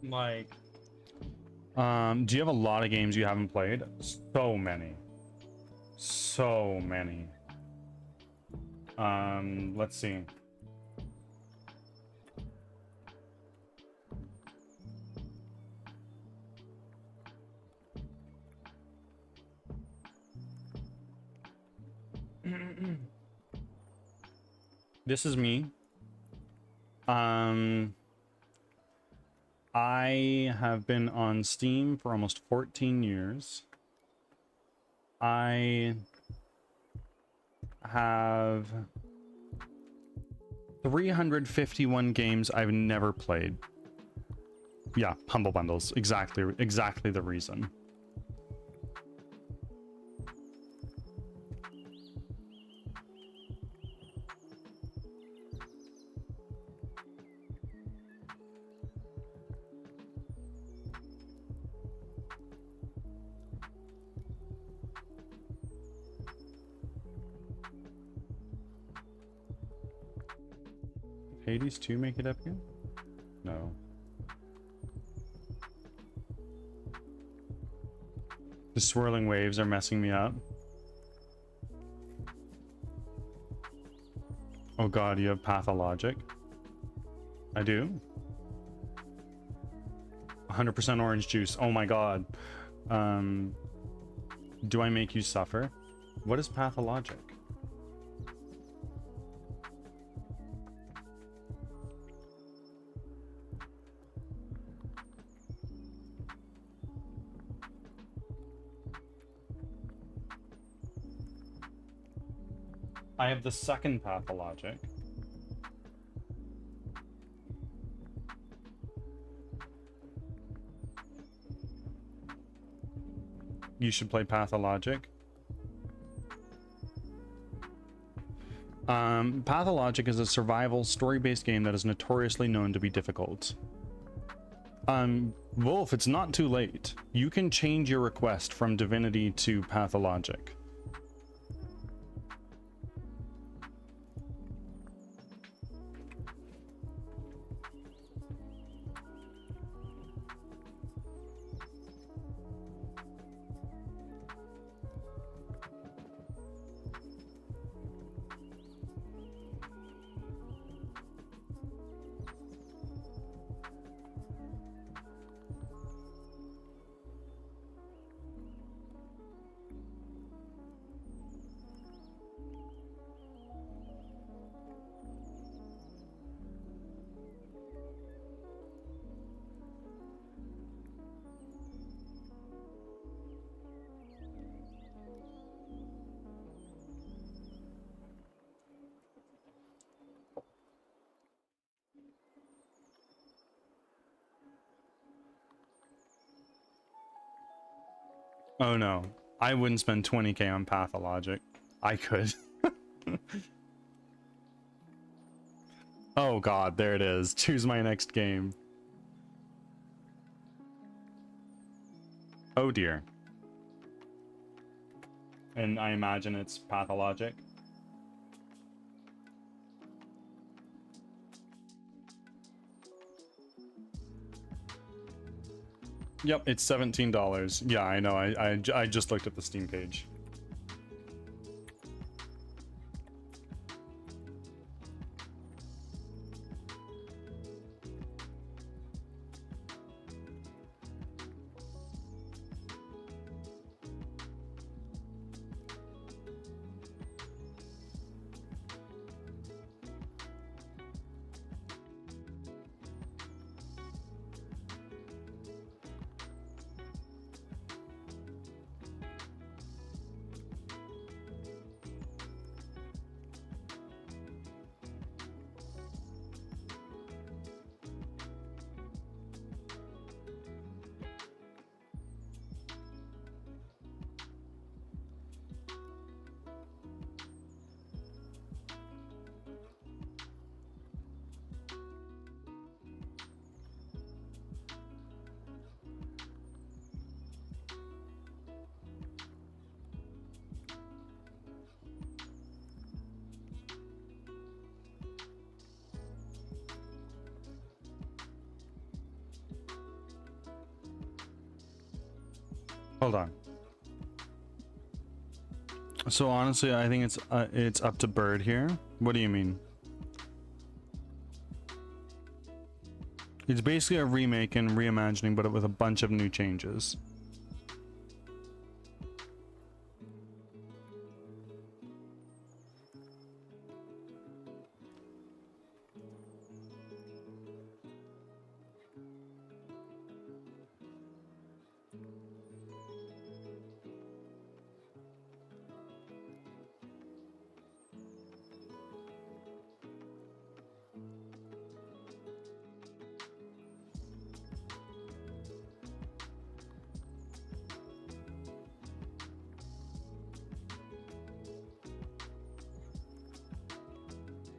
Like, do you have a lot of games you haven't played? So many. So many. Let's see. This is me. I have been on Steam for almost 14 years. I have 351 games I've never played. Yeah, Humble Bundles. Exactly the reason. Hades 2 make it up here? No. The swirling waves are messing me up. Oh god, you have pathologic? I do? 100% orange juice. Oh my god. Do I make you suffer? What is pathologic? I have the second pathologic. You should play pathologic. Pathologic is a survival story-based game that is notoriously known to be difficult. Wolf, it's not too late. You can change your request from divinity to pathologic. Oh no, I wouldn't spend 20k on pathologic. I could. Oh god, there it is. Choose my next game. Oh dear. And I imagine it's pathologic. Yep, it's $17. Yeah, I know. I just looked at the Steam page. Hold on. So honestly, I think it's up to Bird here. What do you mean? It's basically a remake and reimagining, but with a bunch of new changes.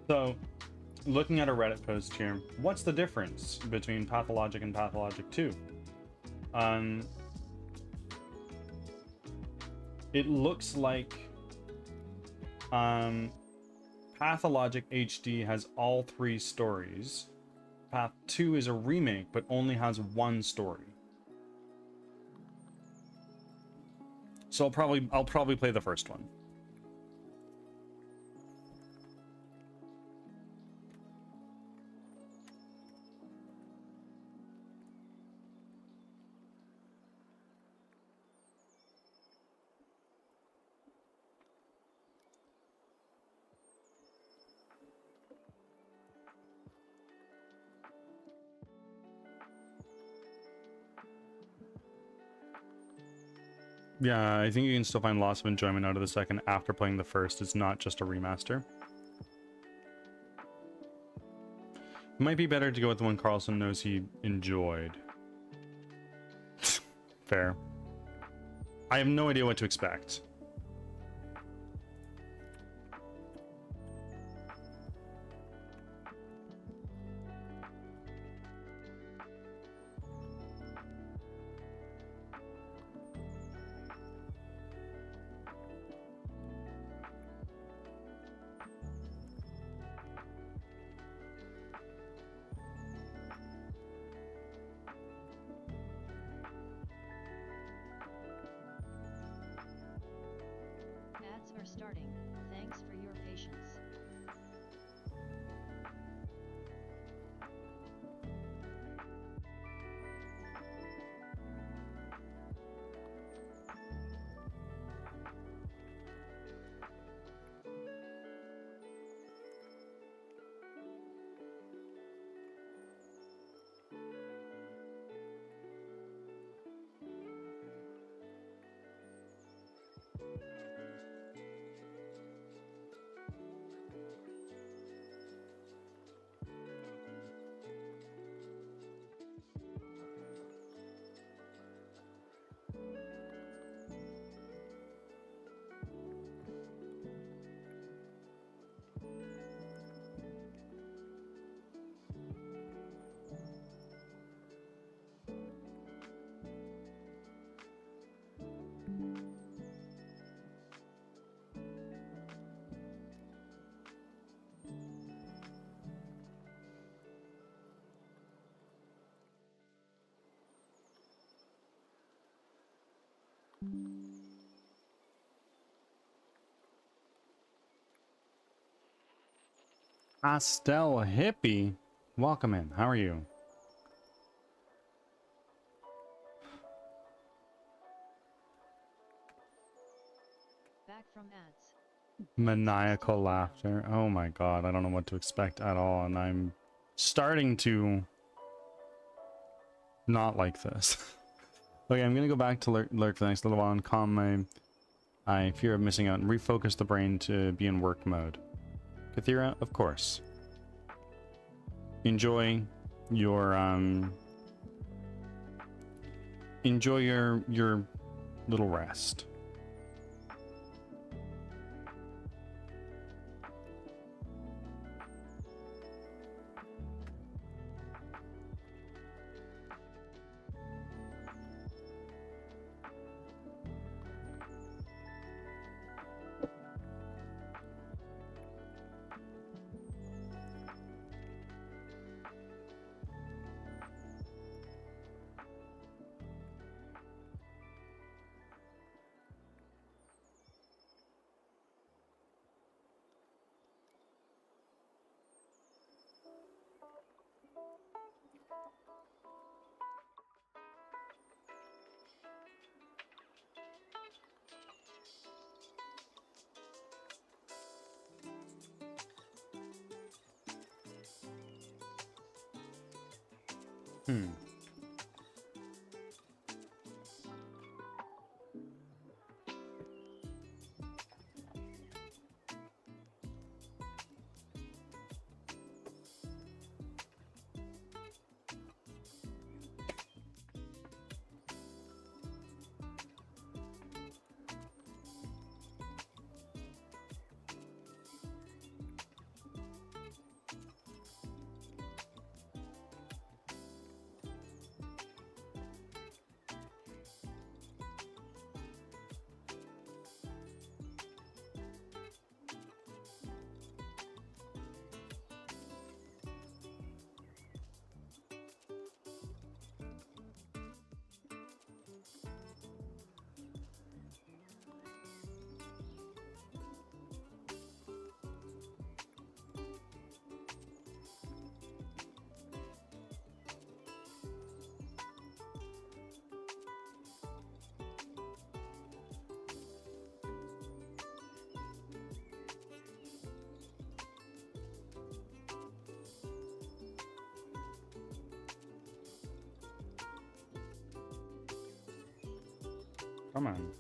So, looking at a Reddit post here, what's the difference between Pathologic and Pathologic 2? It looks like Pathologic HD has all 3 stories. Path 2 is a remake, but only has 1 story. So I'll probably play the first one. Yeah, I think you can still find lots of enjoyment out of the second after playing the first. It's not just a remaster. It might be better to go with the one Carlson knows he enjoyed. Fair. I have no idea what to expect. Ads are starting. Thanks for your patience. Pastel Hippie. Welcome in. How are you? Back from ads. Maniacal laughter. Oh my god, I don't know what to expect at all, and I'm starting to not like this. Okay, I'm gonna go back to lurk for the next little while and calm my fear of missing out and refocus the brain to be in work mode. Kathira, of course. Enjoy your your little rest. Hmm. Come on.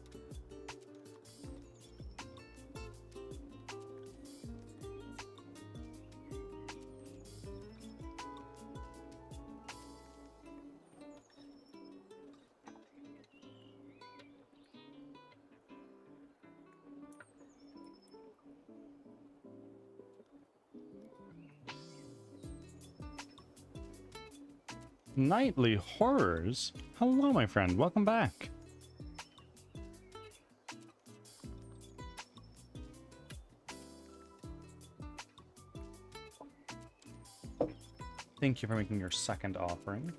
Nightly Horrors? Hello, my friend. Welcome back. Thank you for making your second offering.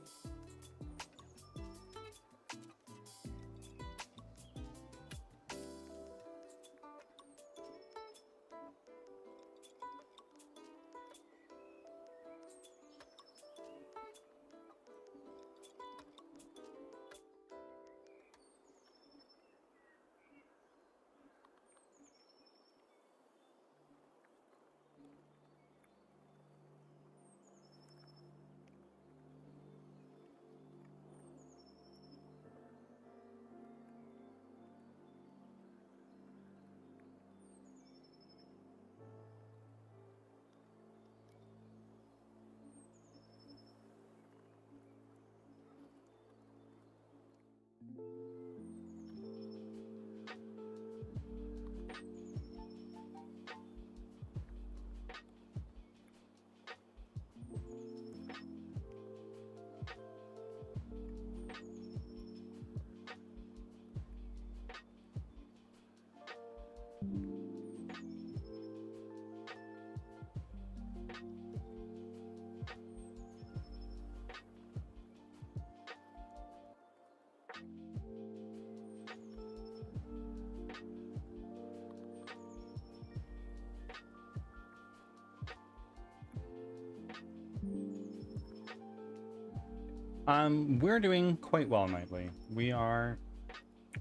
We're doing quite well nightly. We are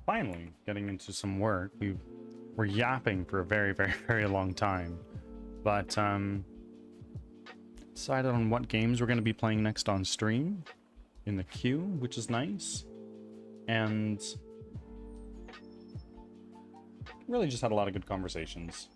finally getting into some work. We're yapping for a very, very, very long time. But decided on what games we're going to be playing next on stream in the queue, which is nice. And really just had a lot of good conversations.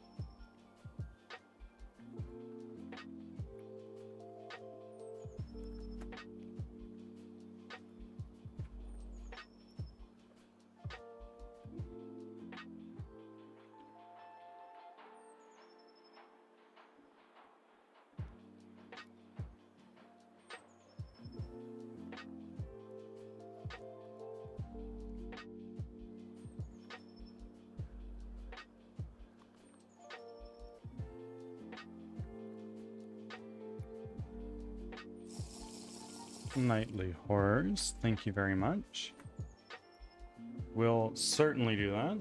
Nightly Horrors, thank you very much. We'll certainly do that.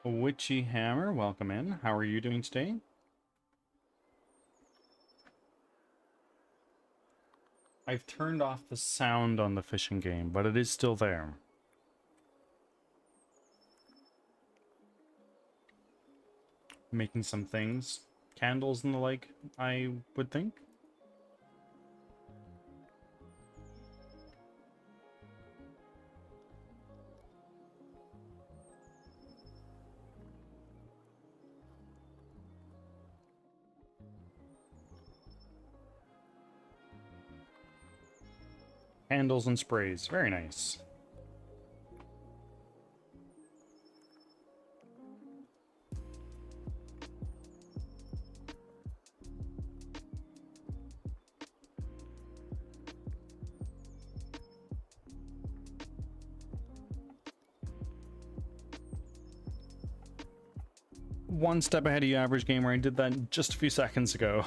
Witchy Hammer, welcome in. How are you doing today? I've turned off the sound on the fishing game, but it is still there. Making some things. Candles and the like, I would think. Candles and sprays, very nice. one step ahead of you, average gamer. I did that just a few seconds ago.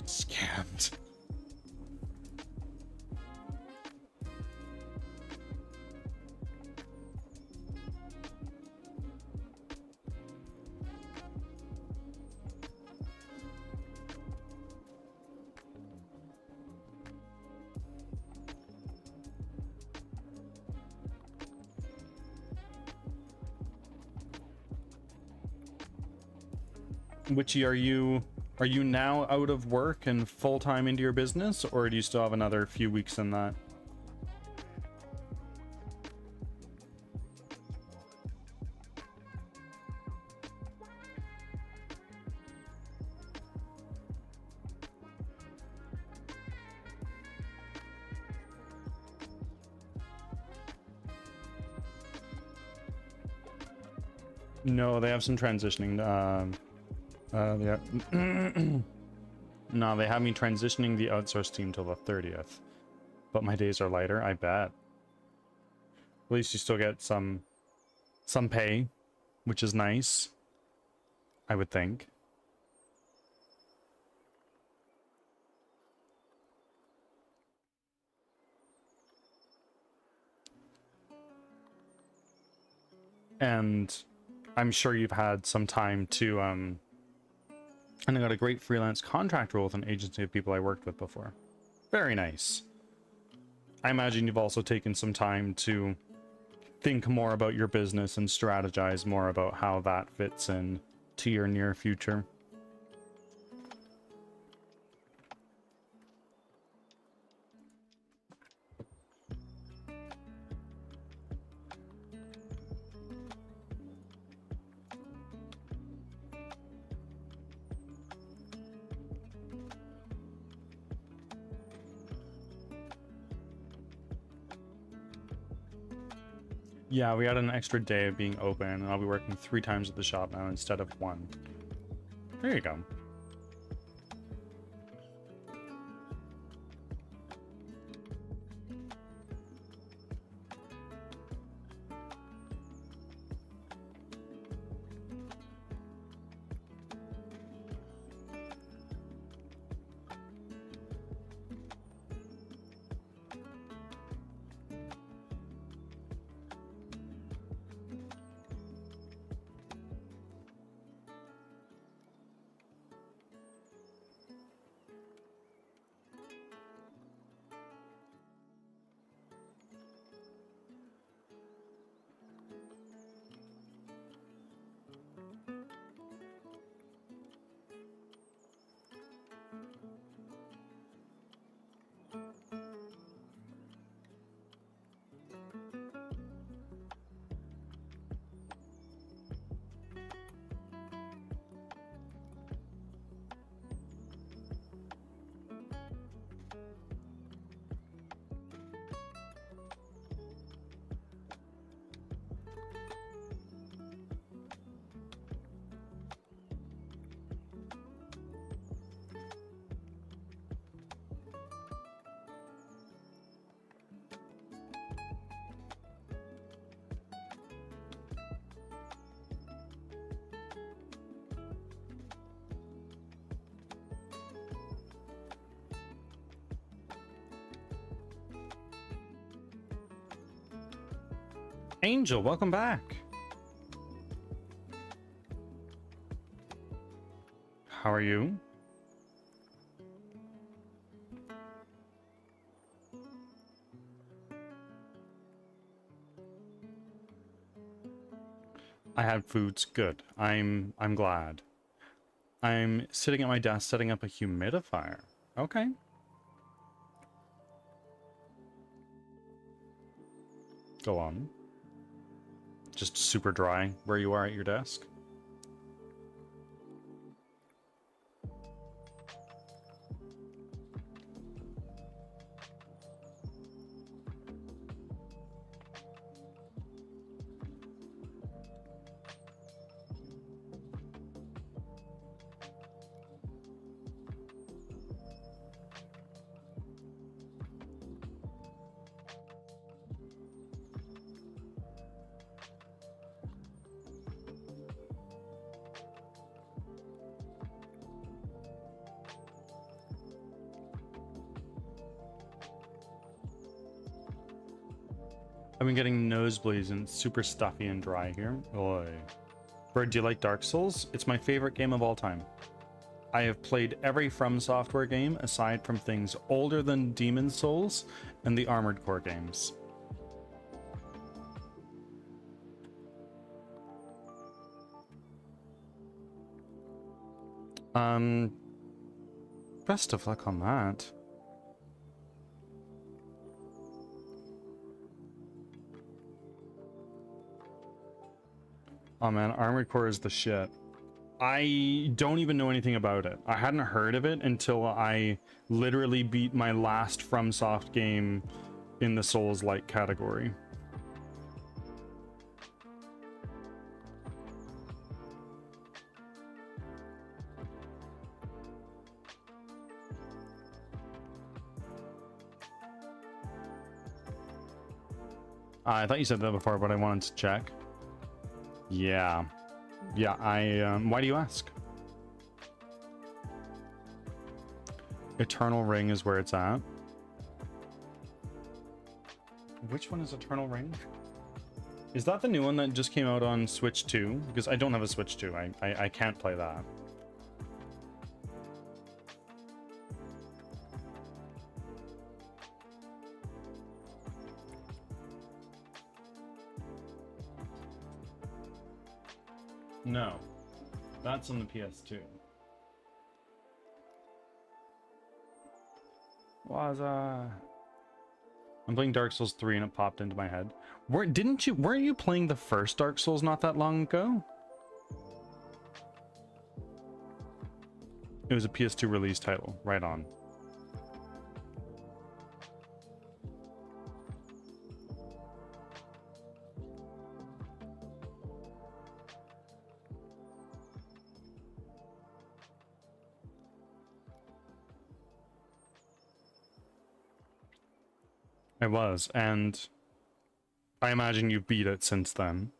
Scammed. Witchy, are you now out of work and full-time into your business, or do you still have another few weeks in that? No, they have some transitioning. Yeah. No, they have me transitioning the outsource team till the 30th. But my days are lighter, I bet. At least you still get some pay, which is nice, I would think. And I'm sure you've had some time to and I got a great freelance contract role with an agency of people I worked with before. Very nice. I imagine you've also taken some time to think more about your business and strategize more about how that fits in to your near future. Yeah, we had an extra day of being open, and I'll be working 3 times at the shop now instead of 1. There you go. Angel, welcome back. How are you? I had foods. Good. I'm glad. I'm sitting at my desk setting up a humidifier. Okay. Go on. Just super dry where you are at your desk. I've been getting nosebleeds and it's super stuffy and dry here. Oy. Bird, do you like Dark Souls? It's my favorite game of all time. I have played every From Software game aside from things older than Demon Souls and the Armored Core games. Best of luck on that. Oh man, Armored Core is the shit. I don't even know anything about it. I hadn't heard of it until I literally beat my last FromSoft game in the Souls-like category. I thought you said that before, but I wanted to check. Yeah. Yeah, why do you ask? Eternal Ring is where it's at. Which one is Eternal Ring? Is that the new one that just came out on Switch 2? Because I don't have a Switch 2. I can't play that. No, that's on the PS2. I'm playing Dark Souls 3 and it popped into my head. Weren't you playing the first Dark Souls not that long ago? It was a PS2 release title, right on. It was, and I imagine you've beat it since then.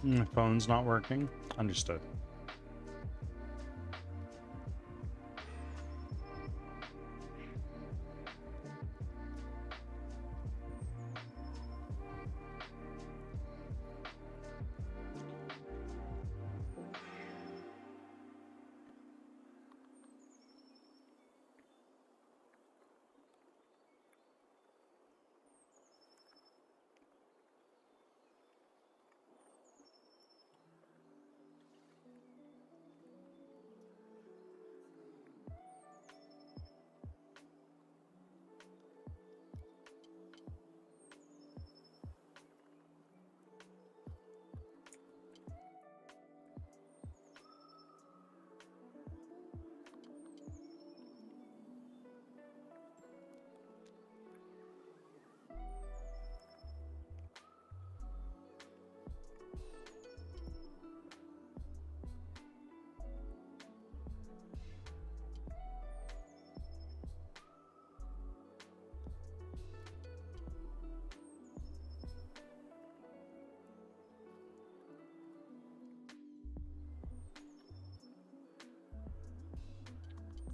My phone's not working. Understood.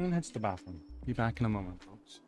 I'm gonna head to the bathroom. Be back in a moment, folks.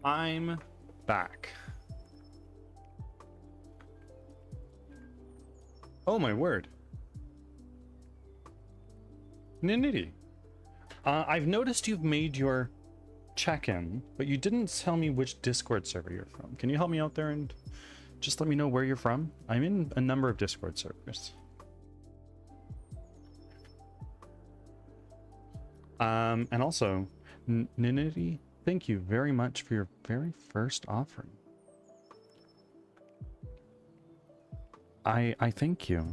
I'm back. Oh my word. Ninity. I've noticed you've made your check-in, but you didn't tell me which Discord server you're from. Can you help me out there and just let me know where you're from? I'm in a number of Discord servers. And also, Ninity, thank you very much for your very first offering. I thank you.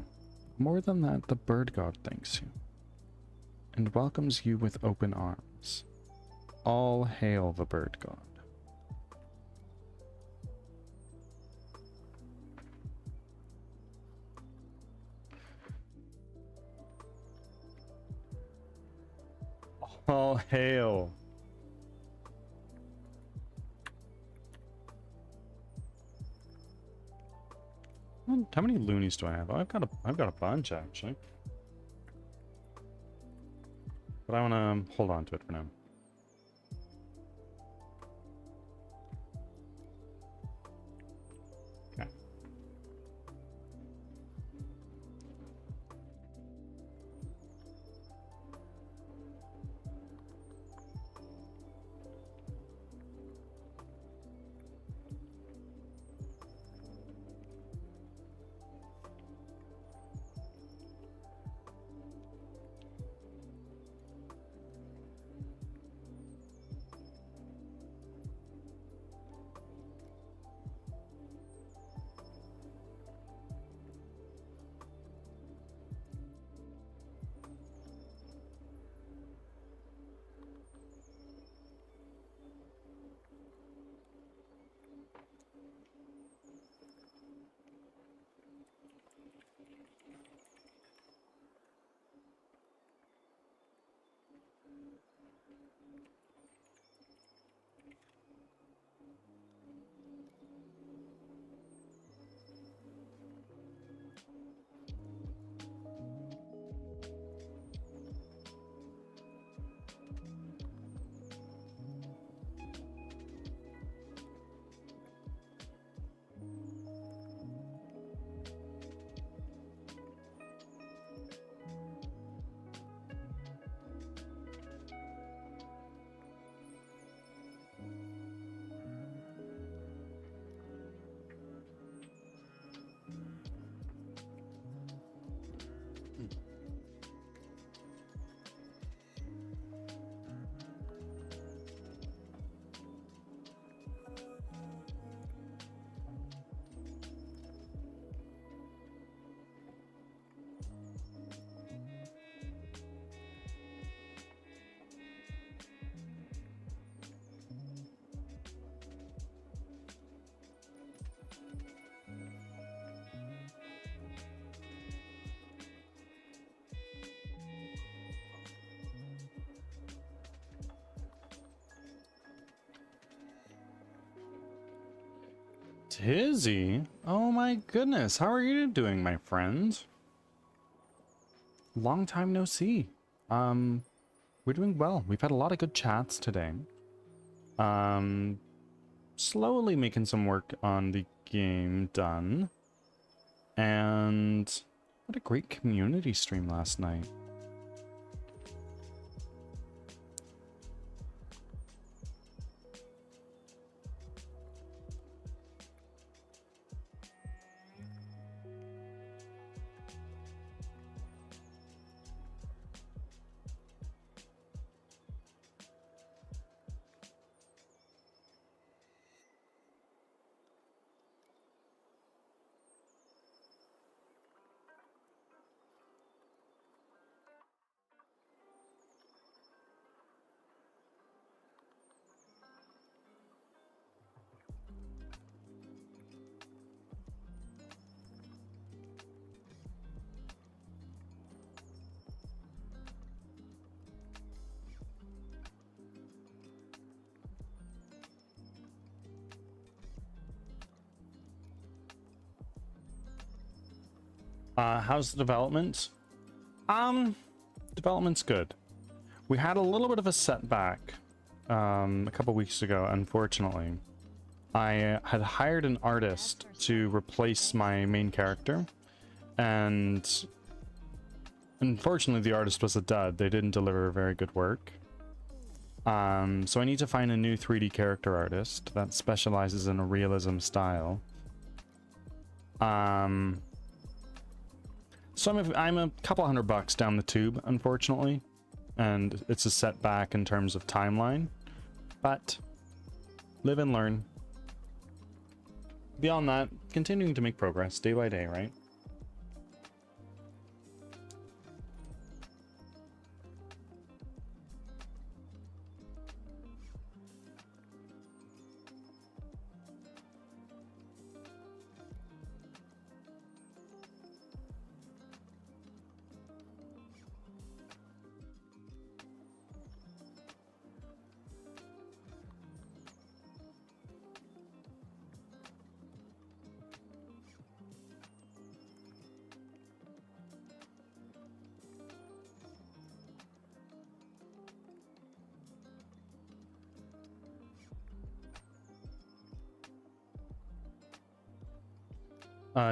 More than that, the bird god thanks you and welcomes you with open arms. All hail the bird god. All hail. How many loonies do I have? I've got a bunch actually. But I want to hold on to it for now. Okay. Tizzy? Oh my goodness, how are you doing, my friend? Long time no see. We're doing well. We've had a lot of good chats today. Slowly making some work on the game done. And what a great community stream last night. How's the development? Development's good. We had a little bit of a setback a couple weeks ago, unfortunately. I had hired an artist to replace my main character, and unfortunately the artist was a dud. They didn't deliver very good work. So I need to find a new 3D character artist that specializes in a realism style. So I'm a couple $100 down the tube, unfortunately. and it's a setback in terms of timeline, but live and learn. Beyond that, continuing to make progress day by day, right?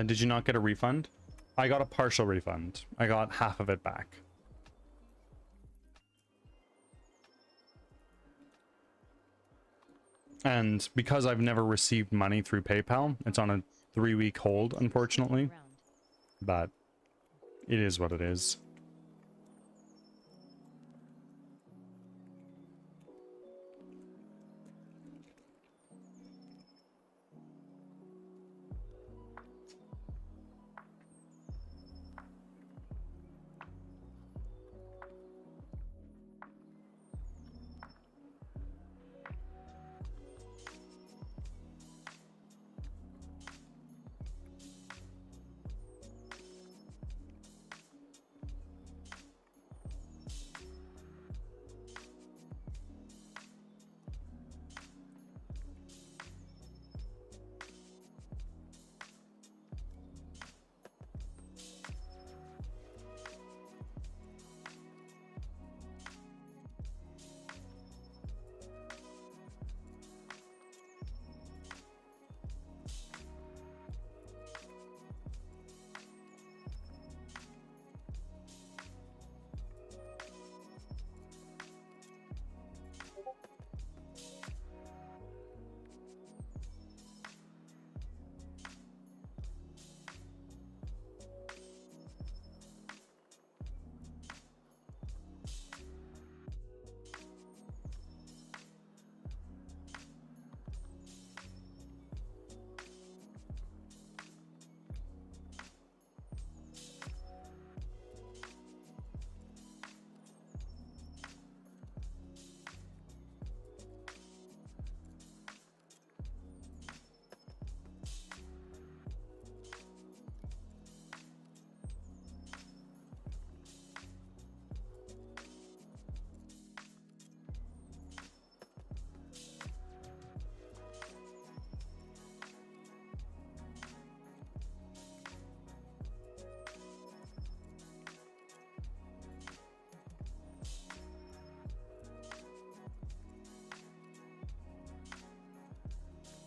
Did you not get a refund? I got a partial refund. I got half of it back. And because I've never received money through PayPal, it's on a 3-week hold, unfortunately. But it is what it is.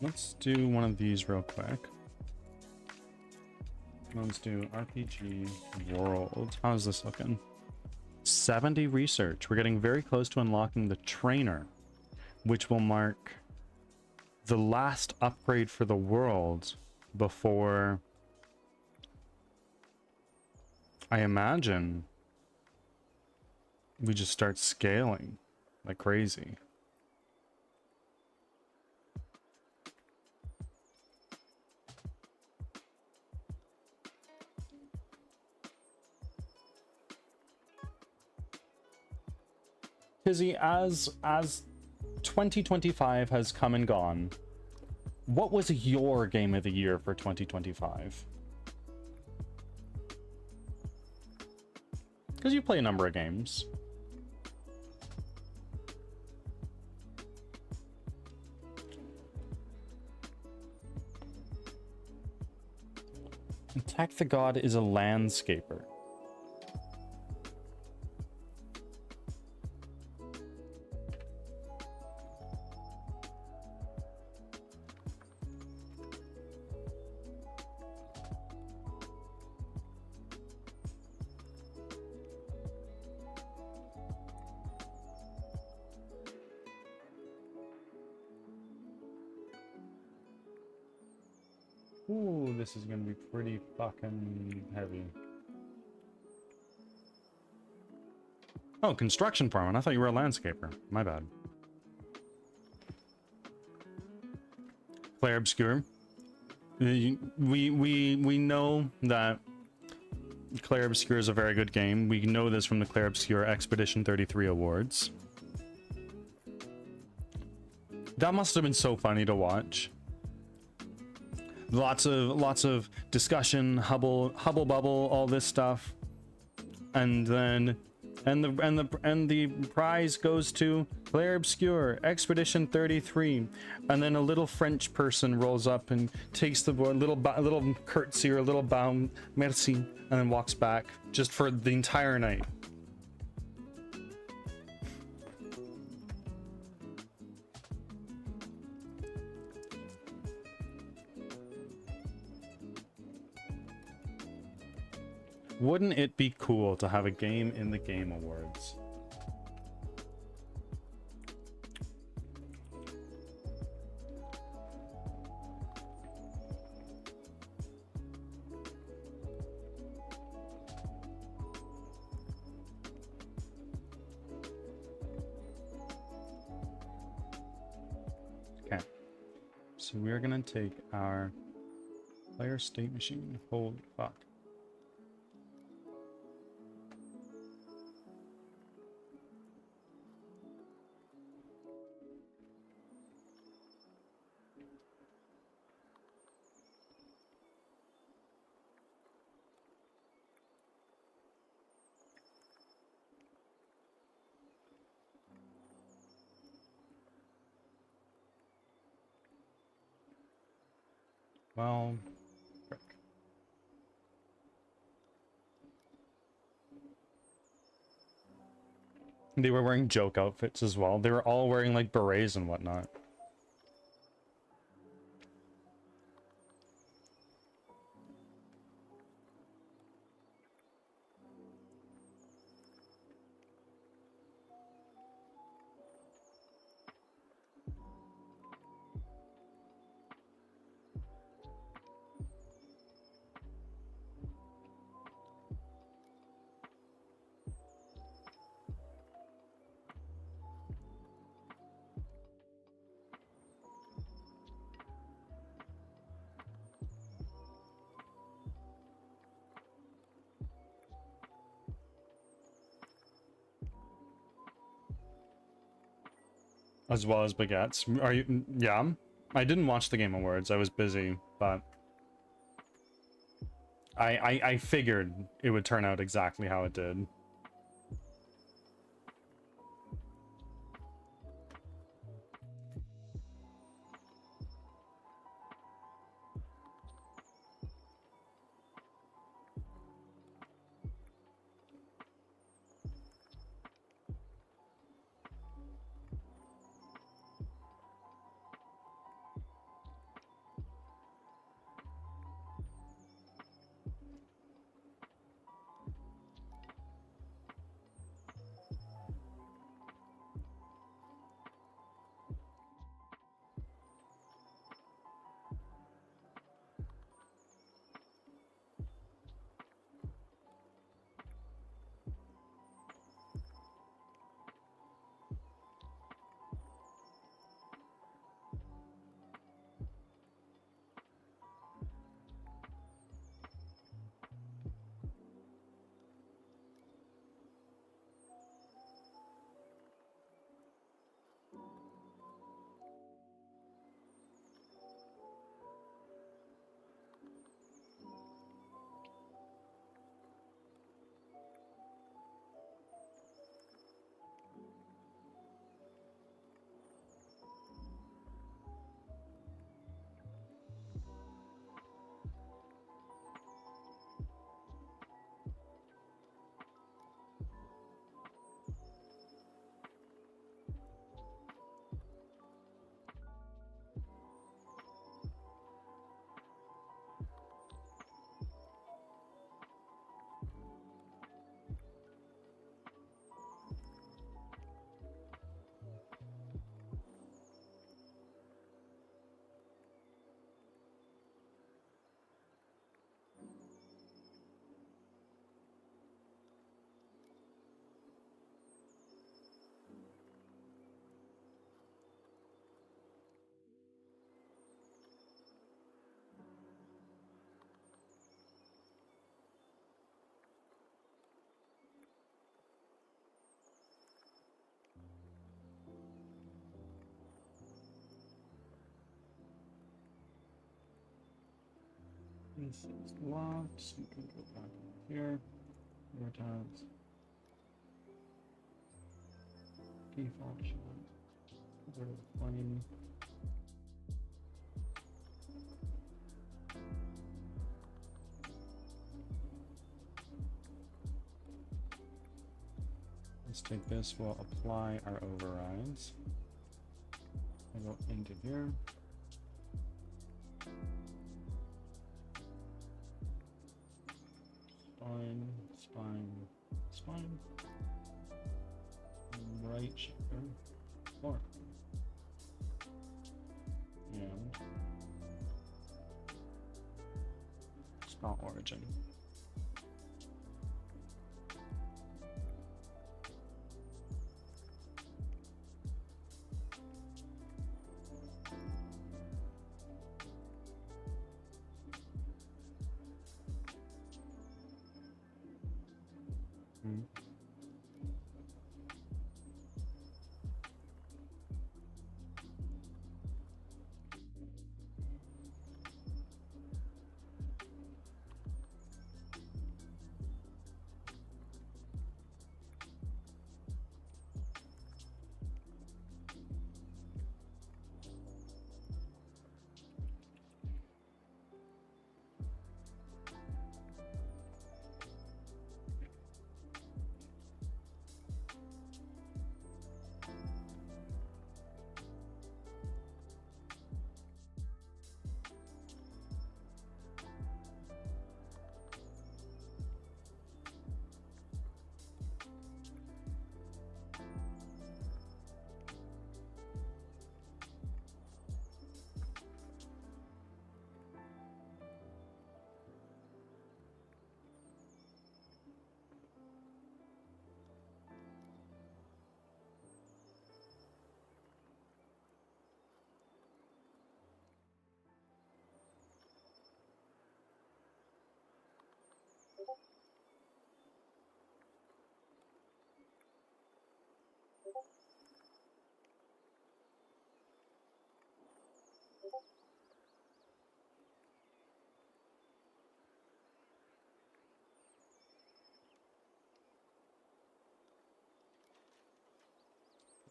Let's do one of these real quick. Let's do RPG World. How's this looking? 70 research. We're getting very close to unlocking the trainer, which will mark the last upgrade for the world before, I imagine, we just start scaling like crazy. Kizzy, as 2025 has come and gone, what was your game of the year for 2025? Because you play a number of games. Attack the God is a landscaper. Ooh, this is gonna be pretty fucking heavy. Oh, construction foreman. I thought you were a landscaper. My bad. Claire Obscure. We know that Claire Obscure is a very good game. We know this from the Claire Obscure Expedition 33 awards. That must have been so funny to watch. Lots of discussion, hubble bubble, all this stuff, and then the prize goes to Claire Obscure Expedition 33, and then a little French person rolls up and takes the board, little curtsy or a little bow, merci, and then walks back just for the entire night. Wouldn't it be cool to have a game in the Game Awards? Okay. So we're gonna take our player state machine. Holy fuck. Well, frick. They were wearing joke outfits as well. They were all wearing like berets and whatnot. As well as baguettes. Are you? Yeah. I didn't watch the Game Awards. I was busy, but I figured it would turn out exactly how it did. This is locked, so you can go back in here. More tabs. Default shot. Go to the flame. Let's take this, we'll apply our overrides. I'll go into here. Spine, spine, spine. Right shifter. Floor. And spot origin.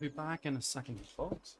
Be back in a second, folks.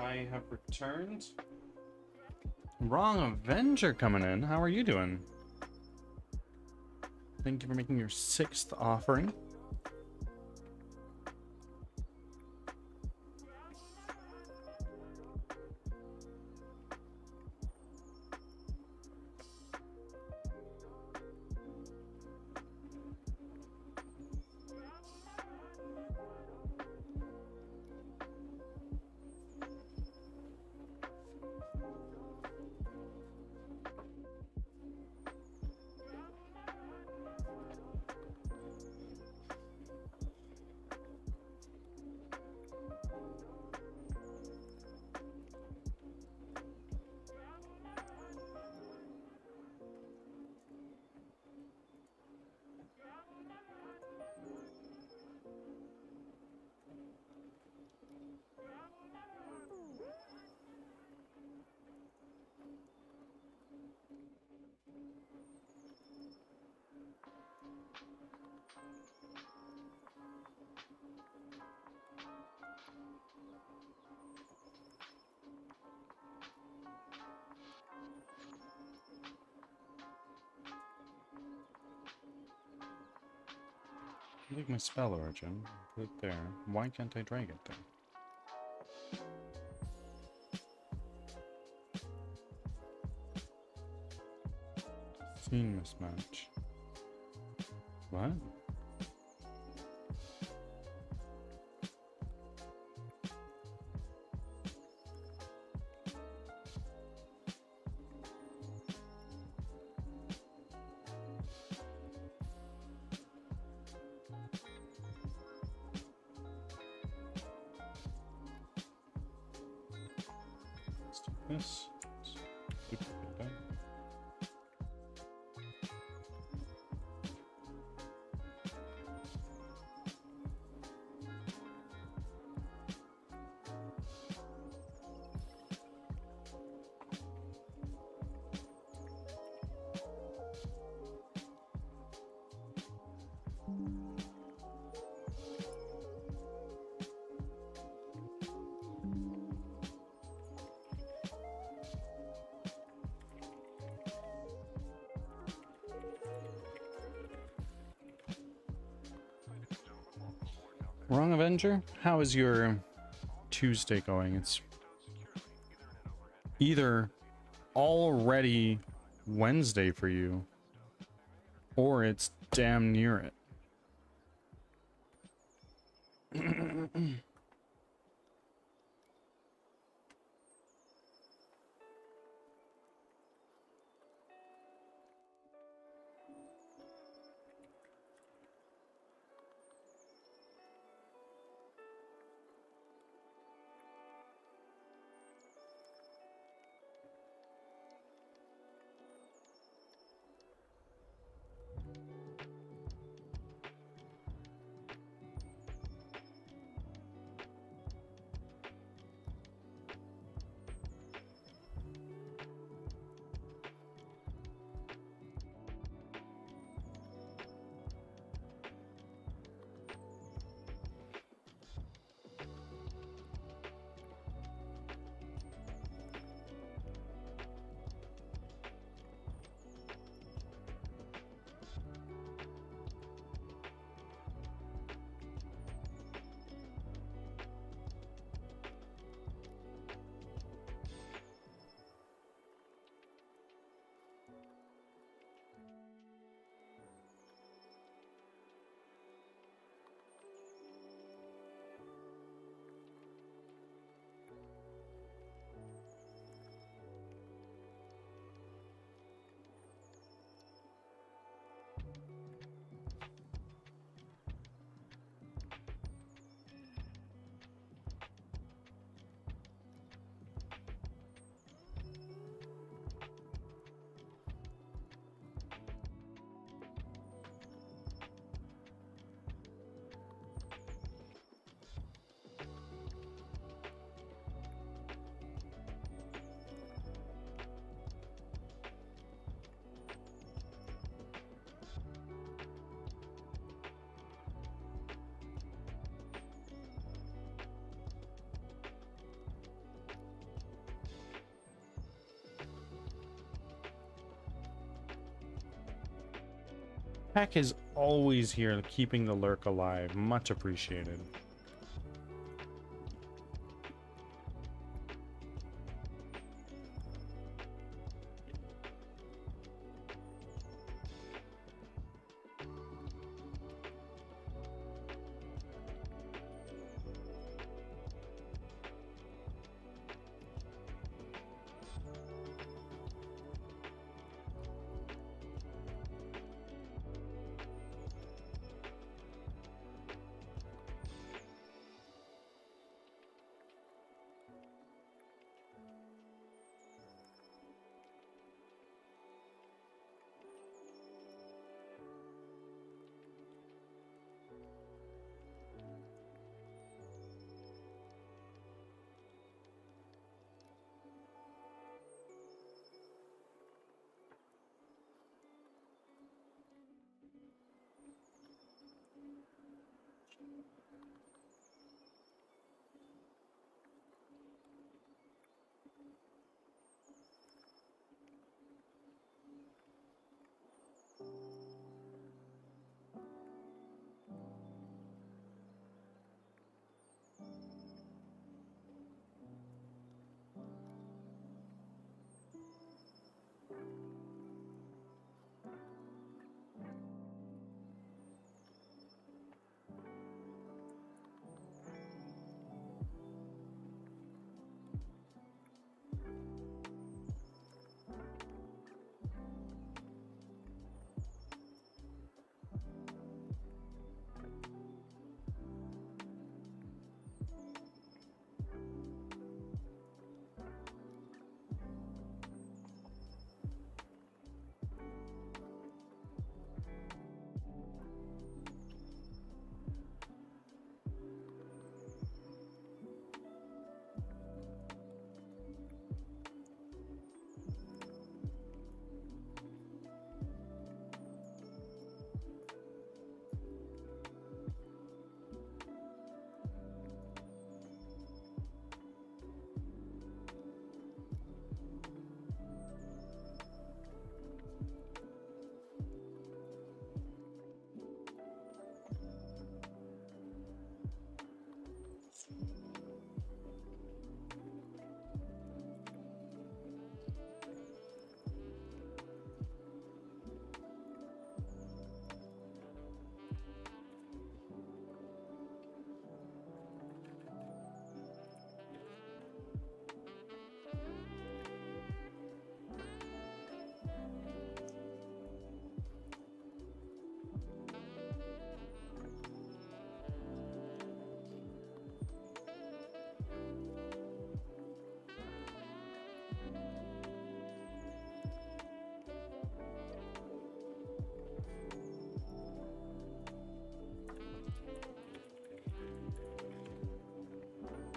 I have returned. Wrong Avenger coming in. How are you doing? Thank you for making your 6th offering. Leave my spell origin. Put it there. Why can't I drag it there? Scene mismatch. What? Let's do this. Let's duplicate that. Wrong Avenger? How is your Tuesday going? It's either already Wednesday for you, or it's damn near it. Heck is always here, keeping the lurk alive. Much appreciated.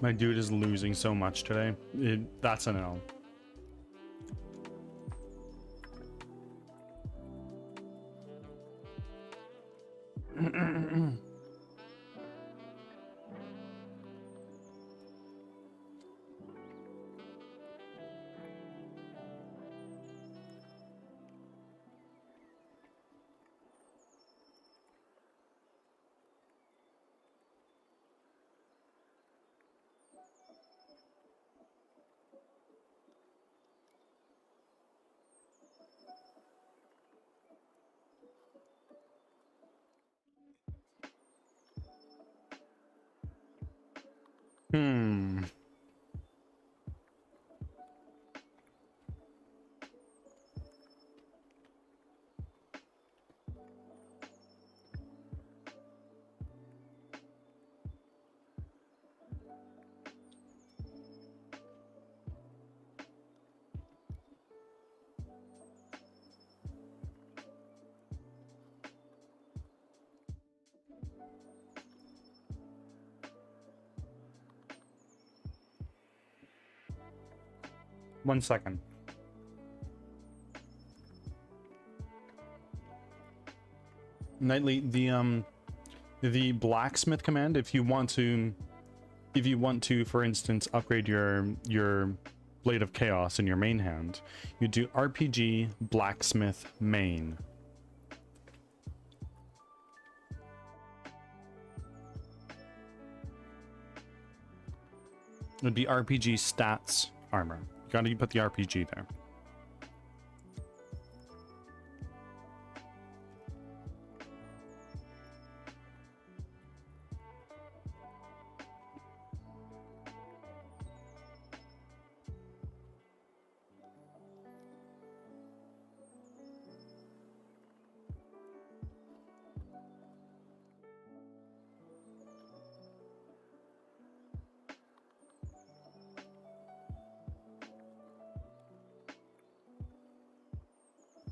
My dude is losing so much today. That's an L. Hmm. One second. Nightly, the blacksmith command, if you want to, for instance, upgrade your blade of chaos in your main hand, you do RPG blacksmith main. It'd be RPG stats armor. You gotta put the RPG there.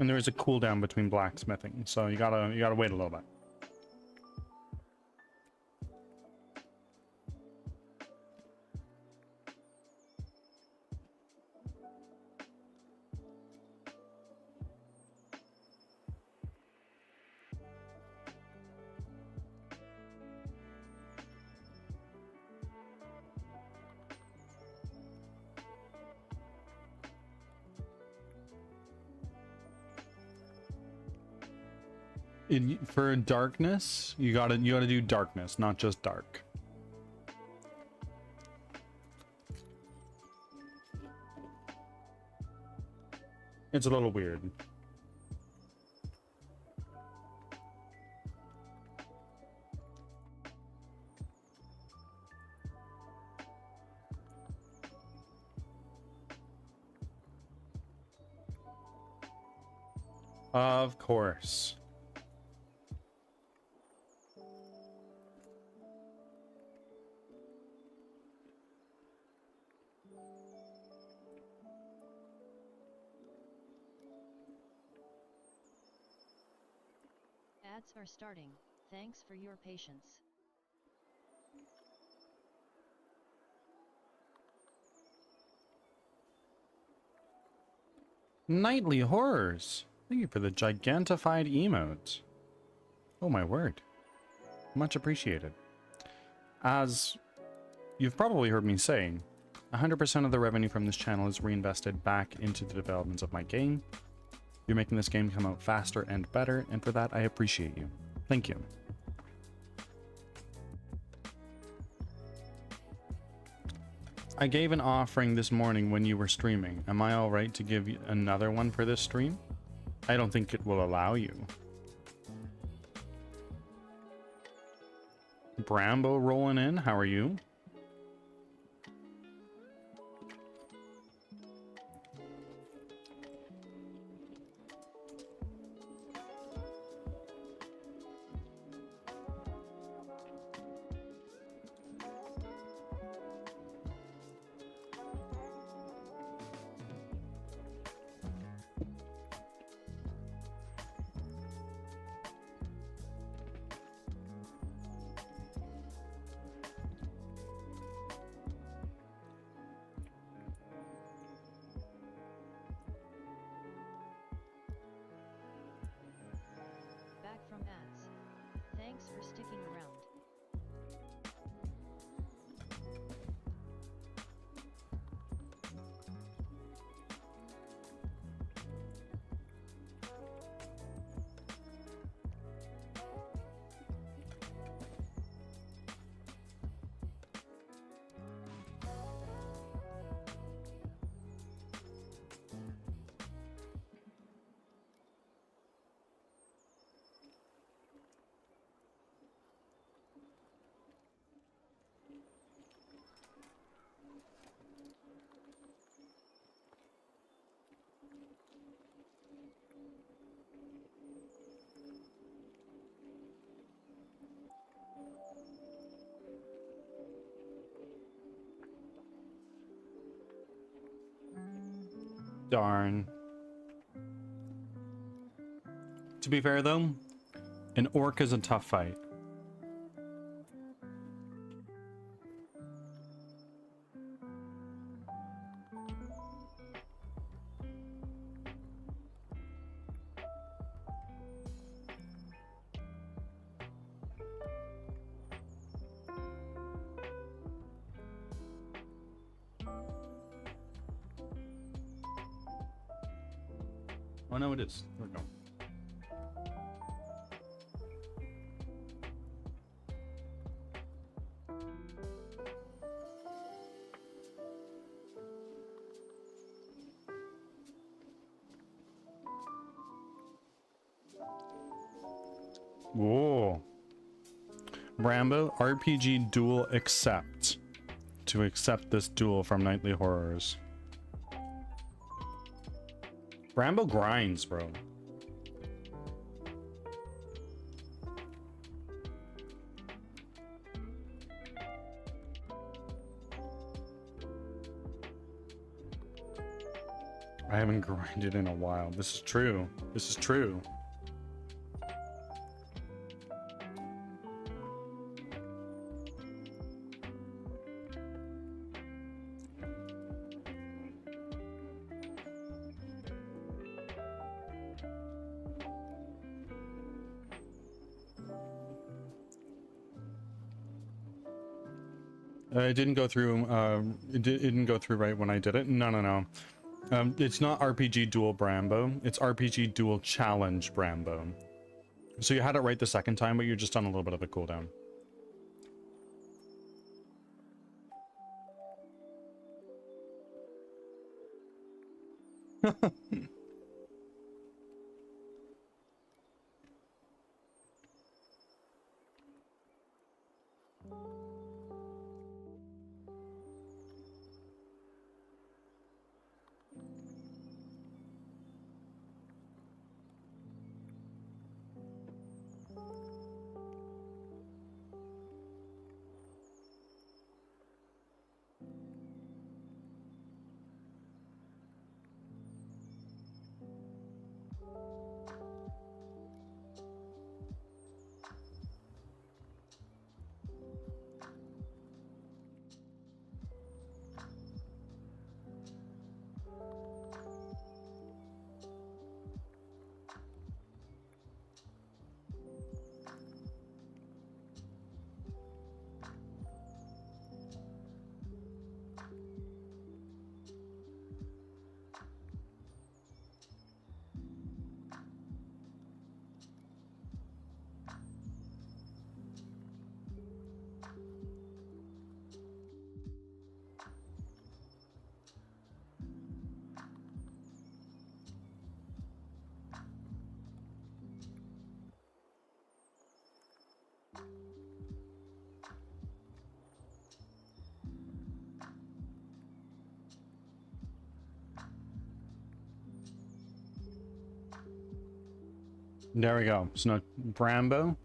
And there is a cooldown between blacksmithing, so you gotta wait a little bit. For darkness, you gotta do darkness, not just dark. It's a little weird. Of course. Ads are starting. Thanks for your patience. Nightly horrors. Thank you for the gigantified emote. Oh my word. Much appreciated. As you've probably heard me say, 100% of the revenue from this channel is reinvested back into the developments of my game. You're making this game come out faster and better, and for that I appreciate you. Thank you. I gave an offering this morning when you were streaming. Am I alright to give you another one for this stream? I don't think it will allow you. Brambo rolling in, how are you? Back from ads. Thanks for sticking around. Darn. To be fair though, an orc is a tough fight. Oh no, it is. There we go. Ooh. Brambo, RPG duel accept. To accept this duel from Nightly Horrors. Brambo grinds, bro. I haven't grinded in a while. This is true. This is true. It didn't go through. It didn't go through right when I did it. No, no, no. It's not RPG Duel Brambo. It's RPG Duel Challenge Brambo. So you had it right the second time, but you're just on a little bit of a cooldown. There we go. So now Brambo,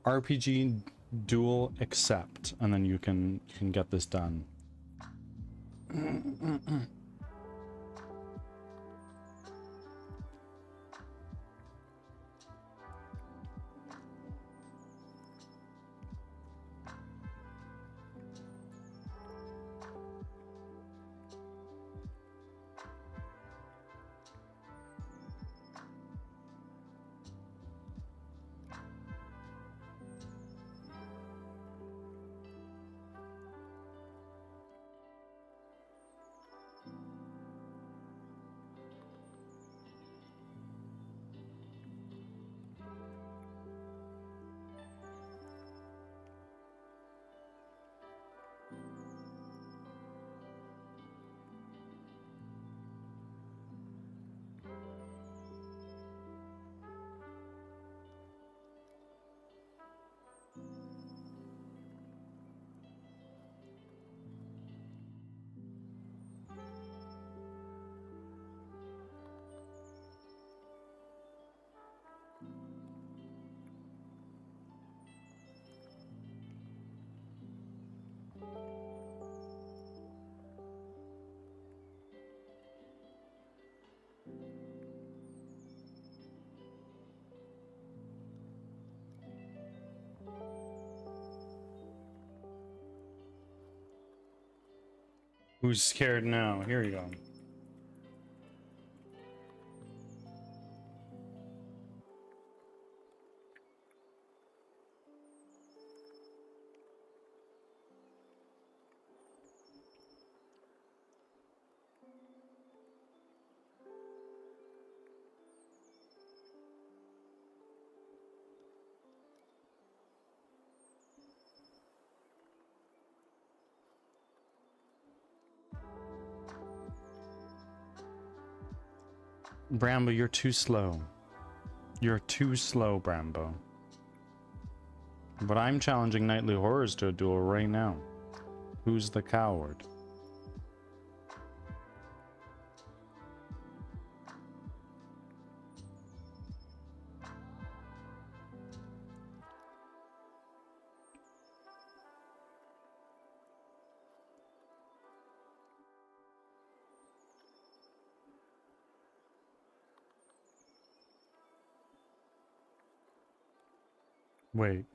RPG Duel Accept, and then you can get this done. Who's scared now? Here you go. Brambo, you're too slow. You're too slow, Brambo. But I'm challenging Nightly Horrors to a duel right now. Who's the coward? Wait.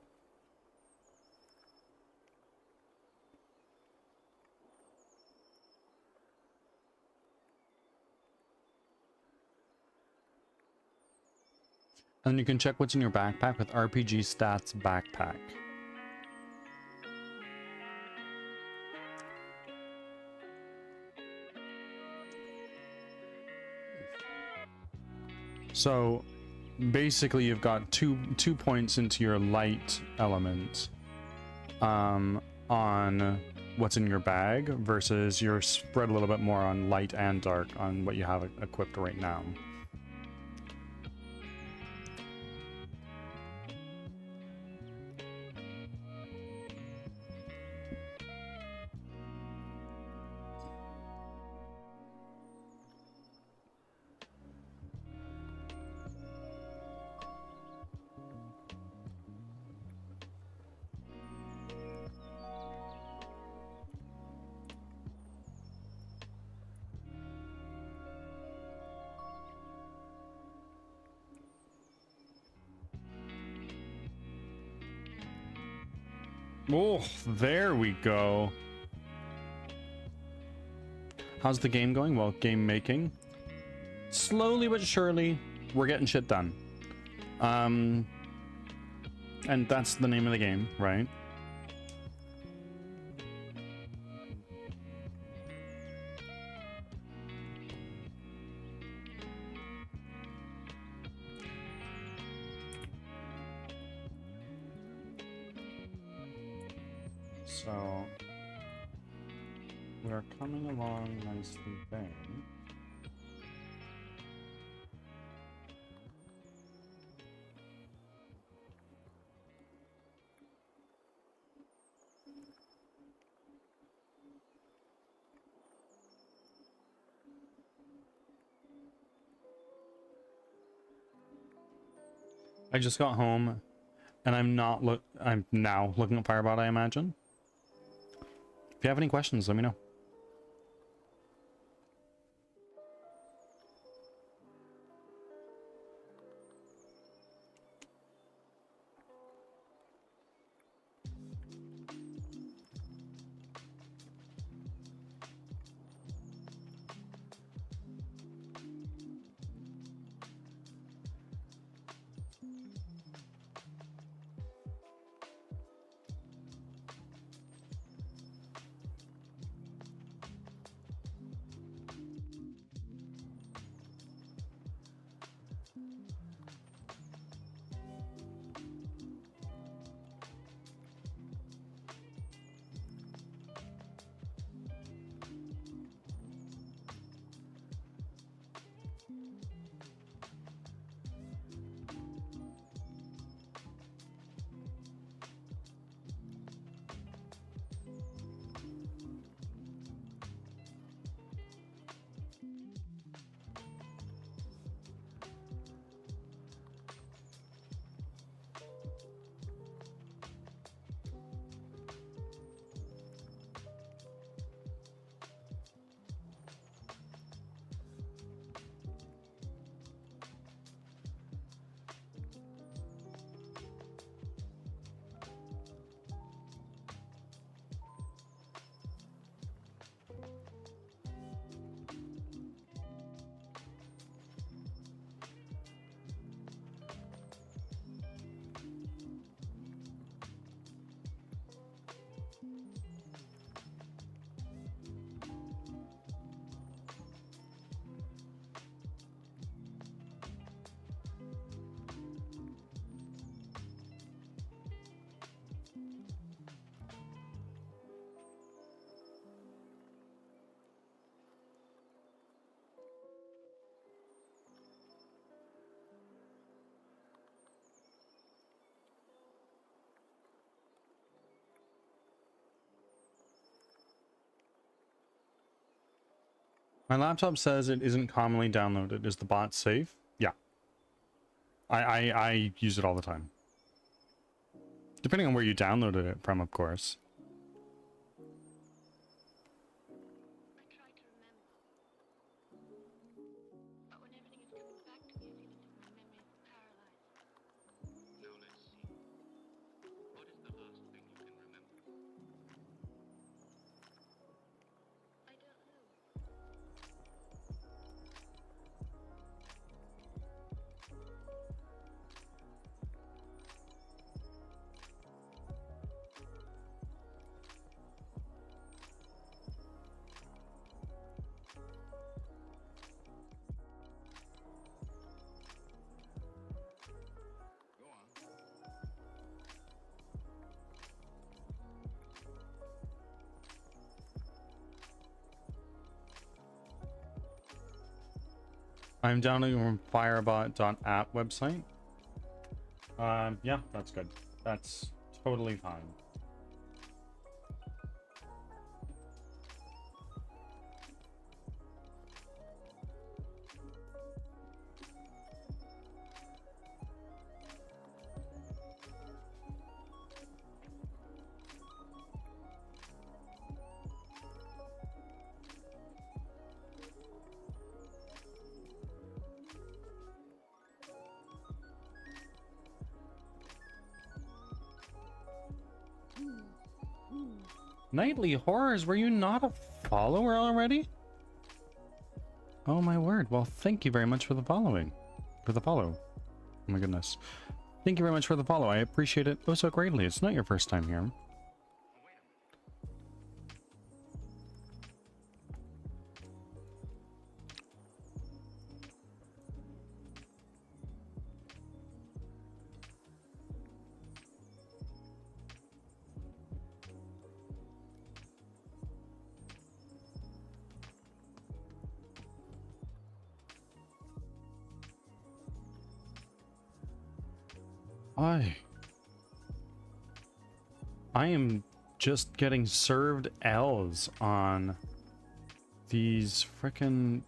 And you can check what's in your backpack with RPG Stats Backpack. So basically you've got two points into your light element on what's in your bag versus you're spread a little bit more on light and dark on what you have equipped right now. Oh, there we go. How's the game going? Well, game making. Slowly but surely, we're getting shit done. And that's the name of the game, right? So we're coming along nicely there. I just got home and I'm now looking at Firebot, I imagine. If you have any questions, let me know. My laptop says it isn't commonly downloaded. Is the bot safe? Yeah. I use it all the time. Depending on where you downloaded it from, of course. I try to remember. But when everything is coming back to me, I feel as if my memory is paralyzed. Now let's see. What is the last thing you can remember? I don't know. Go on. I'm downloading from firebot.app website. Yeah, that's good. That's totally fine. Nightly Horrors, were you not a follower already? Oh my word. Well, thank you very much for the following. For the follow. Oh my goodness. Thank you very much for the follow. I appreciate it oh so greatly. It's not your first time here. I am just getting served L's on these frickin'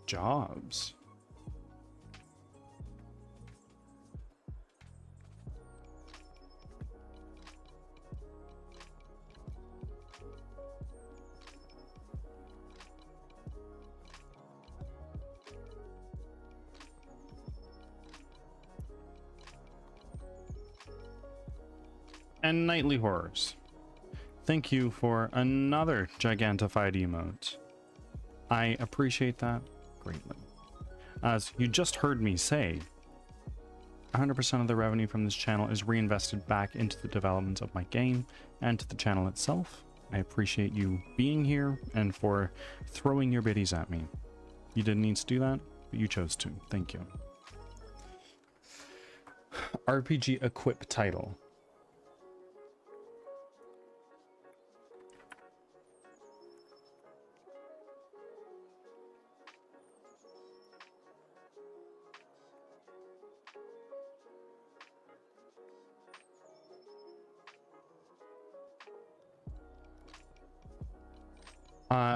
jobs. And Nightly Horrors. Thank you for another gigantified emote. I appreciate that greatly. As you just heard me say, 100% of the revenue from this channel is reinvested back into the development of my game and to the channel itself. I appreciate you being here and for throwing your biddies at me. You didn't need to do that, but you chose to. Thank you. RPG equip title.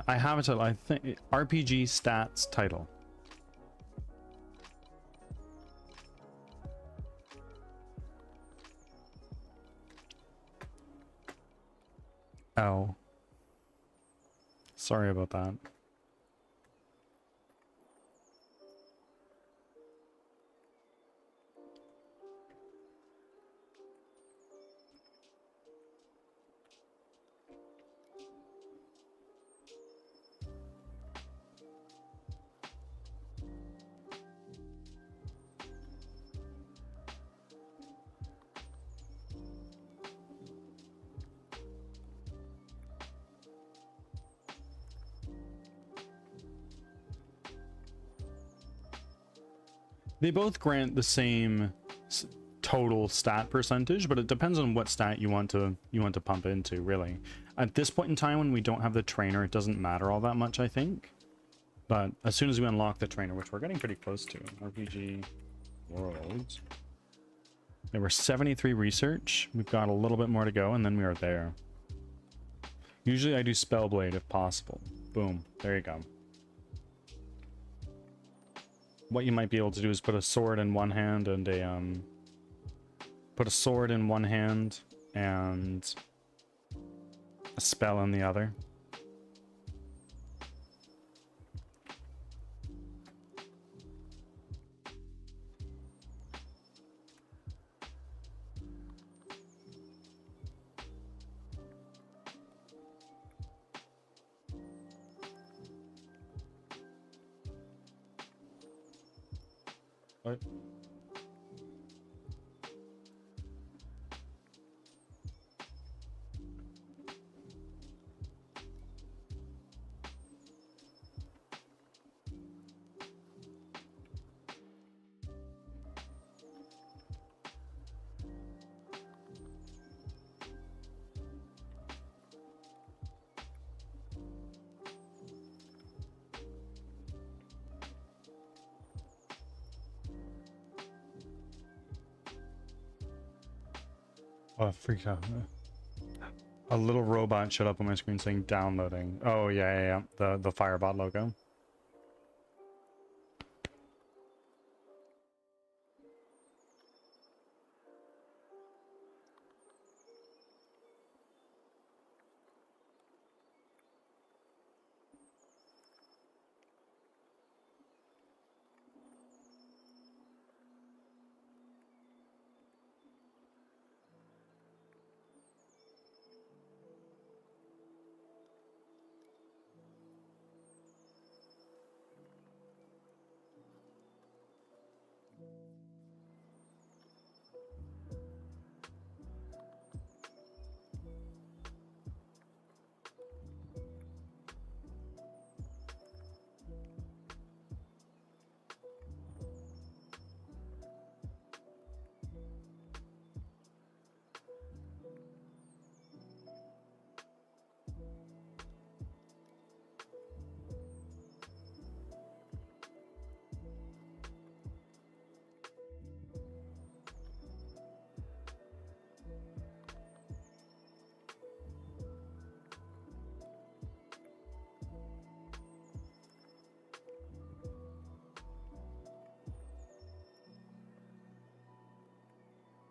I have a title. I think RPG stats title. Oh. Sorry about that. They both grant the same total stat percentage, but it depends on what stat you want to pump into, really. At this point in time, when we don't have the trainer, it doesn't matter all that much, I think. But as soon as we unlock the trainer, which we're getting pretty close to, RPG Worlds. There were 73 research. We've got a little bit more to go, and then we are there. Usually I do Spellblade if possible. Boom. There you go. What you might be able to do is put a sword in one hand and a put a sword in one hand and a spell in the other. What? Oh, I freaked out. A little robot showed up on my screen saying downloading. Oh, yeah. The Firebot logo.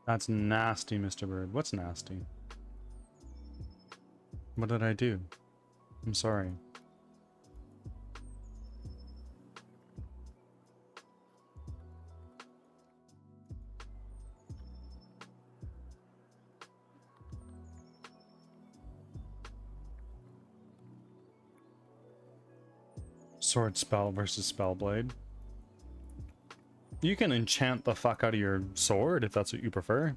That's nasty, Mr. Bird. What's nasty? What did I do? I'm sorry. Sword spell versus Spellblade. You can enchant the fuck out of your sword if that's what you prefer.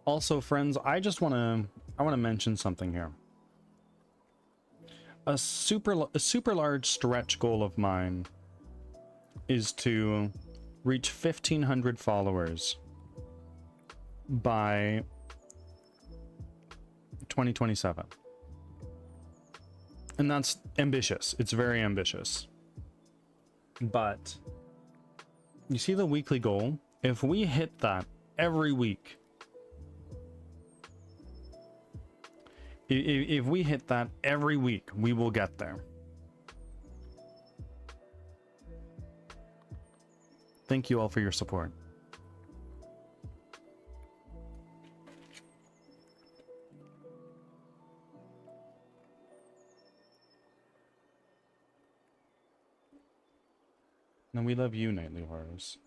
Also, friends, I want to mention something here. A super large stretch goal of mine is to reach 1,500 followers by 2027. And that's ambitious. It's very ambitious. But you see the weekly goal? If we hit that every week, if we hit that every week, we will get there. Thank you all for your support. And we love you, Nightly Horrors.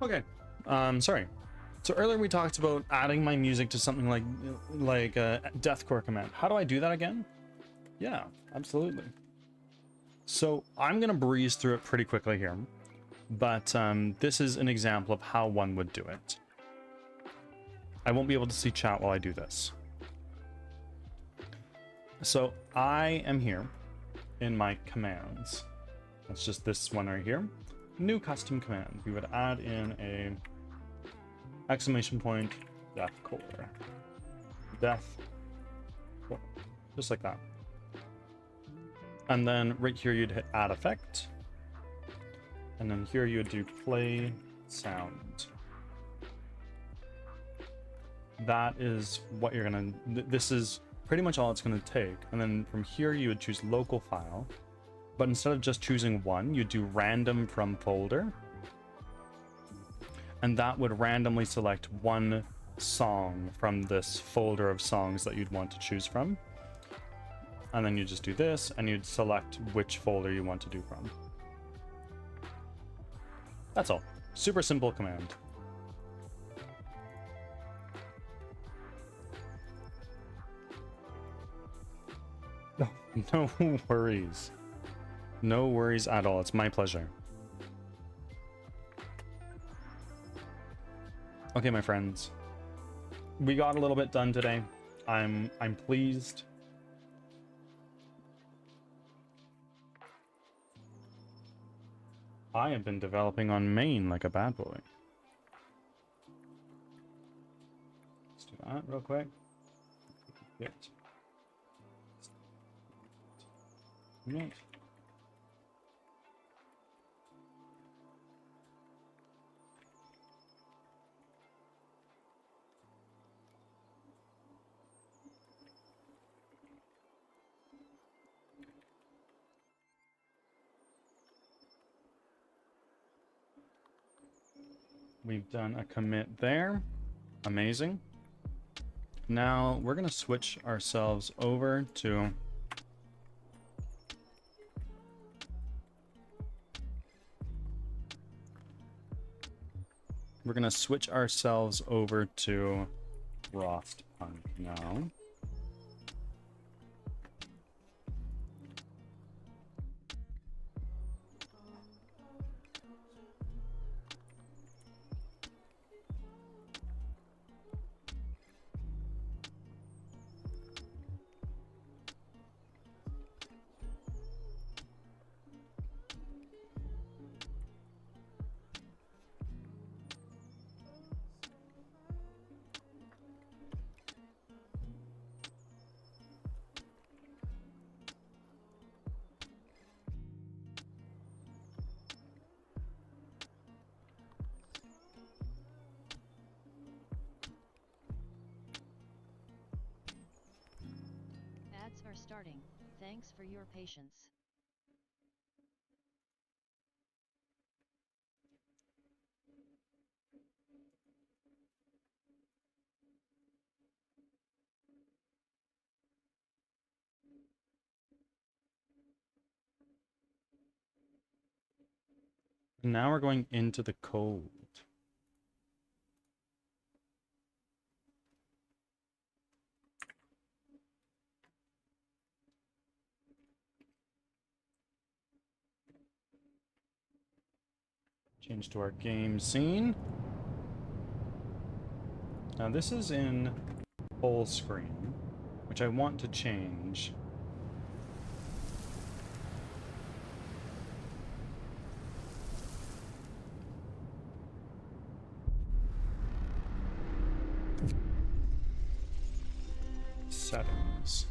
Okay. Sorry. So earlier we talked about adding my music to something like a deathcore command. How do I do that again? Yeah, absolutely. So I'm gonna breeze through it pretty quickly here, but this is an example of how one would do it. I won't be able to see chat while I do this. So I am here in my commands. That's just this one right here. New custom command. We would add in a exclamation point deathcore. Death core. Just like that. And then right here you'd hit add effect. And then here you would do play sound. That is what you're gonna, this is pretty much all it's gonna take. And then from here you would choose local file, but instead of just choosing one, you do random from folder. And that would randomly select one song from this folder of songs that you'd want to choose from. And then you just do this and you'd select which folder you want to do from. That's all. Super simple command. No worries. No worries at all. It's my pleasure. Okay, my friends. We got a little bit done today. I'm pleased. I have been developing on main like a bad boy. Let's do that real quick. Get. Right. We've done a commit there. Amazing. Now we're going to switch ourselves over to Frostpunk now. are starting. Thanks for your patience. Now we're going into the cold. Change to our game scene. Now this is in full screen, which I want to change. Settings.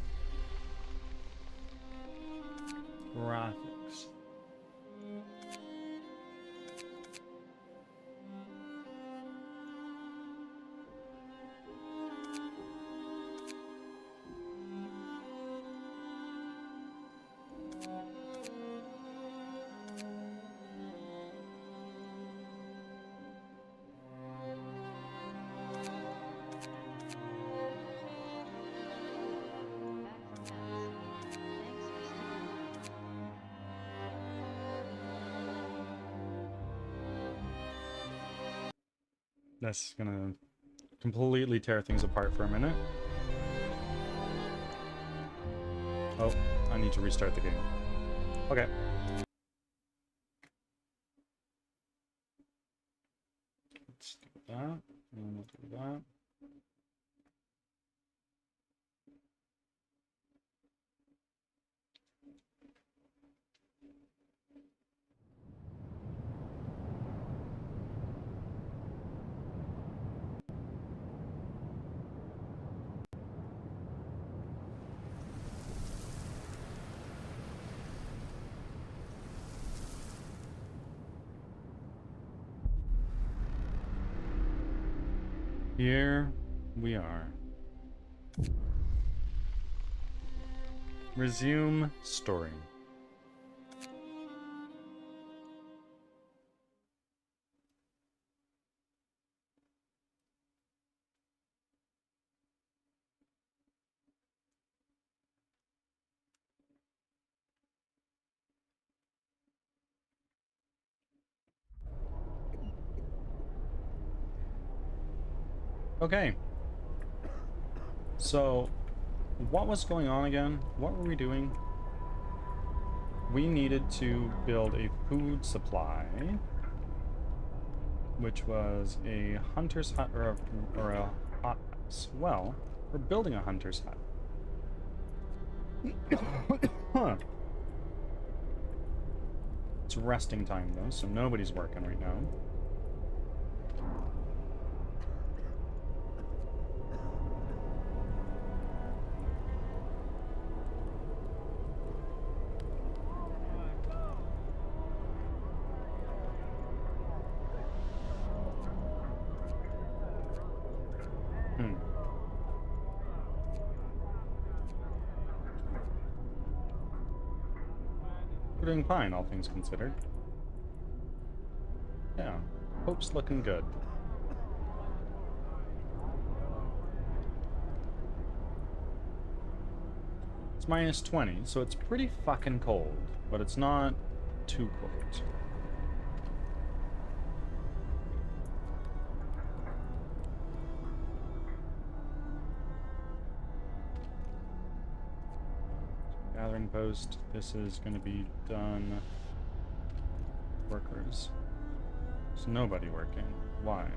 Graphics. Back from Max. Thanks for sticking around. That's gonna completely tear things apart for a minute. Oh, I need to restart the game. Okay. Let's do that, and we'll do that. Here we are. Resume story. Okay. So, what was going on again? What were we doing? We needed to build a food supply, which was a hunter's hut or a hot house. Well, we're building a hunter's hut. Huh. It's resting time though, so nobody's working right now. We're doing fine, all things considered. Yeah, hope's looking good. It's minus 20, so it's pretty fucking cold, but it's not too cold. Gathering post, this is going to be done. Workers. There's nobody working. Why?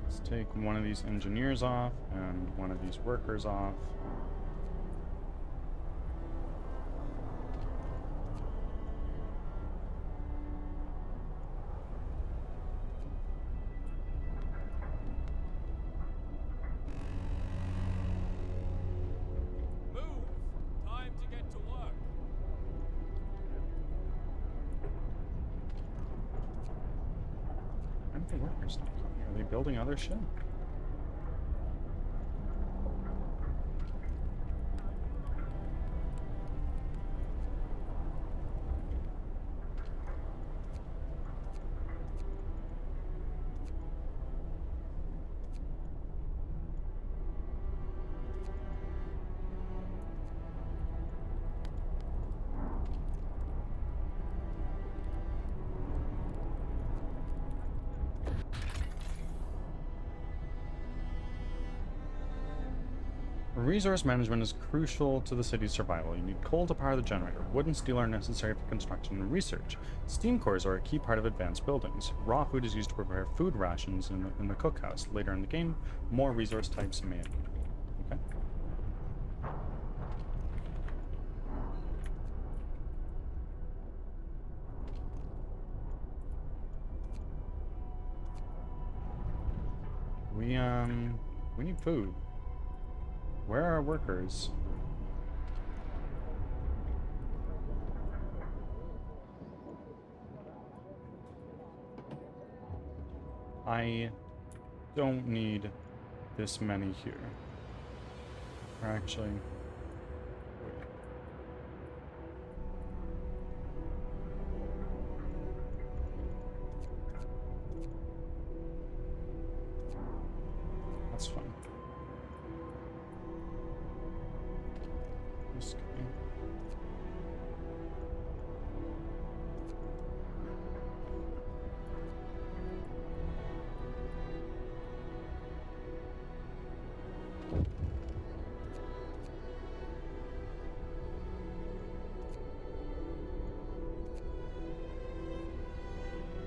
Let's take one of these engineers off and one of these workers off. Move! Time to get to work. Why are the workers not coming? Are they building other shit? Resource management is crucial to the city's survival. You need coal to power the generator. Wood and steel are necessary for construction and research. Steam cores are a key part of advanced buildings. Raw food is used to prepare food rations in the cookhouse. Later in the game, more resource types may appear. Okay. We need food. Where are our workers? I don't need this many here. Or actually, wait. That's fine. Just kidding.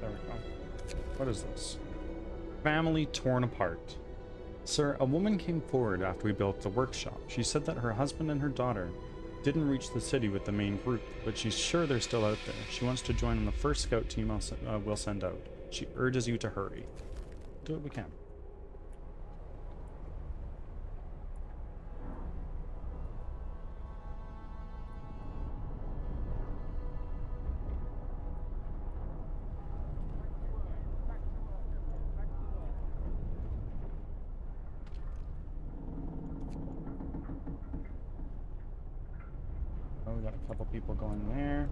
There we go. What is this? Family torn apart. Sir, a woman came forward after we built the workshop. She said that her husband and her daughter didn't reach the city with the main group, but she's sure they're still out there. She wants to join in the first scout team we'll send out. She urges you to hurry. Do what we can. Oh, we got a couple people going there.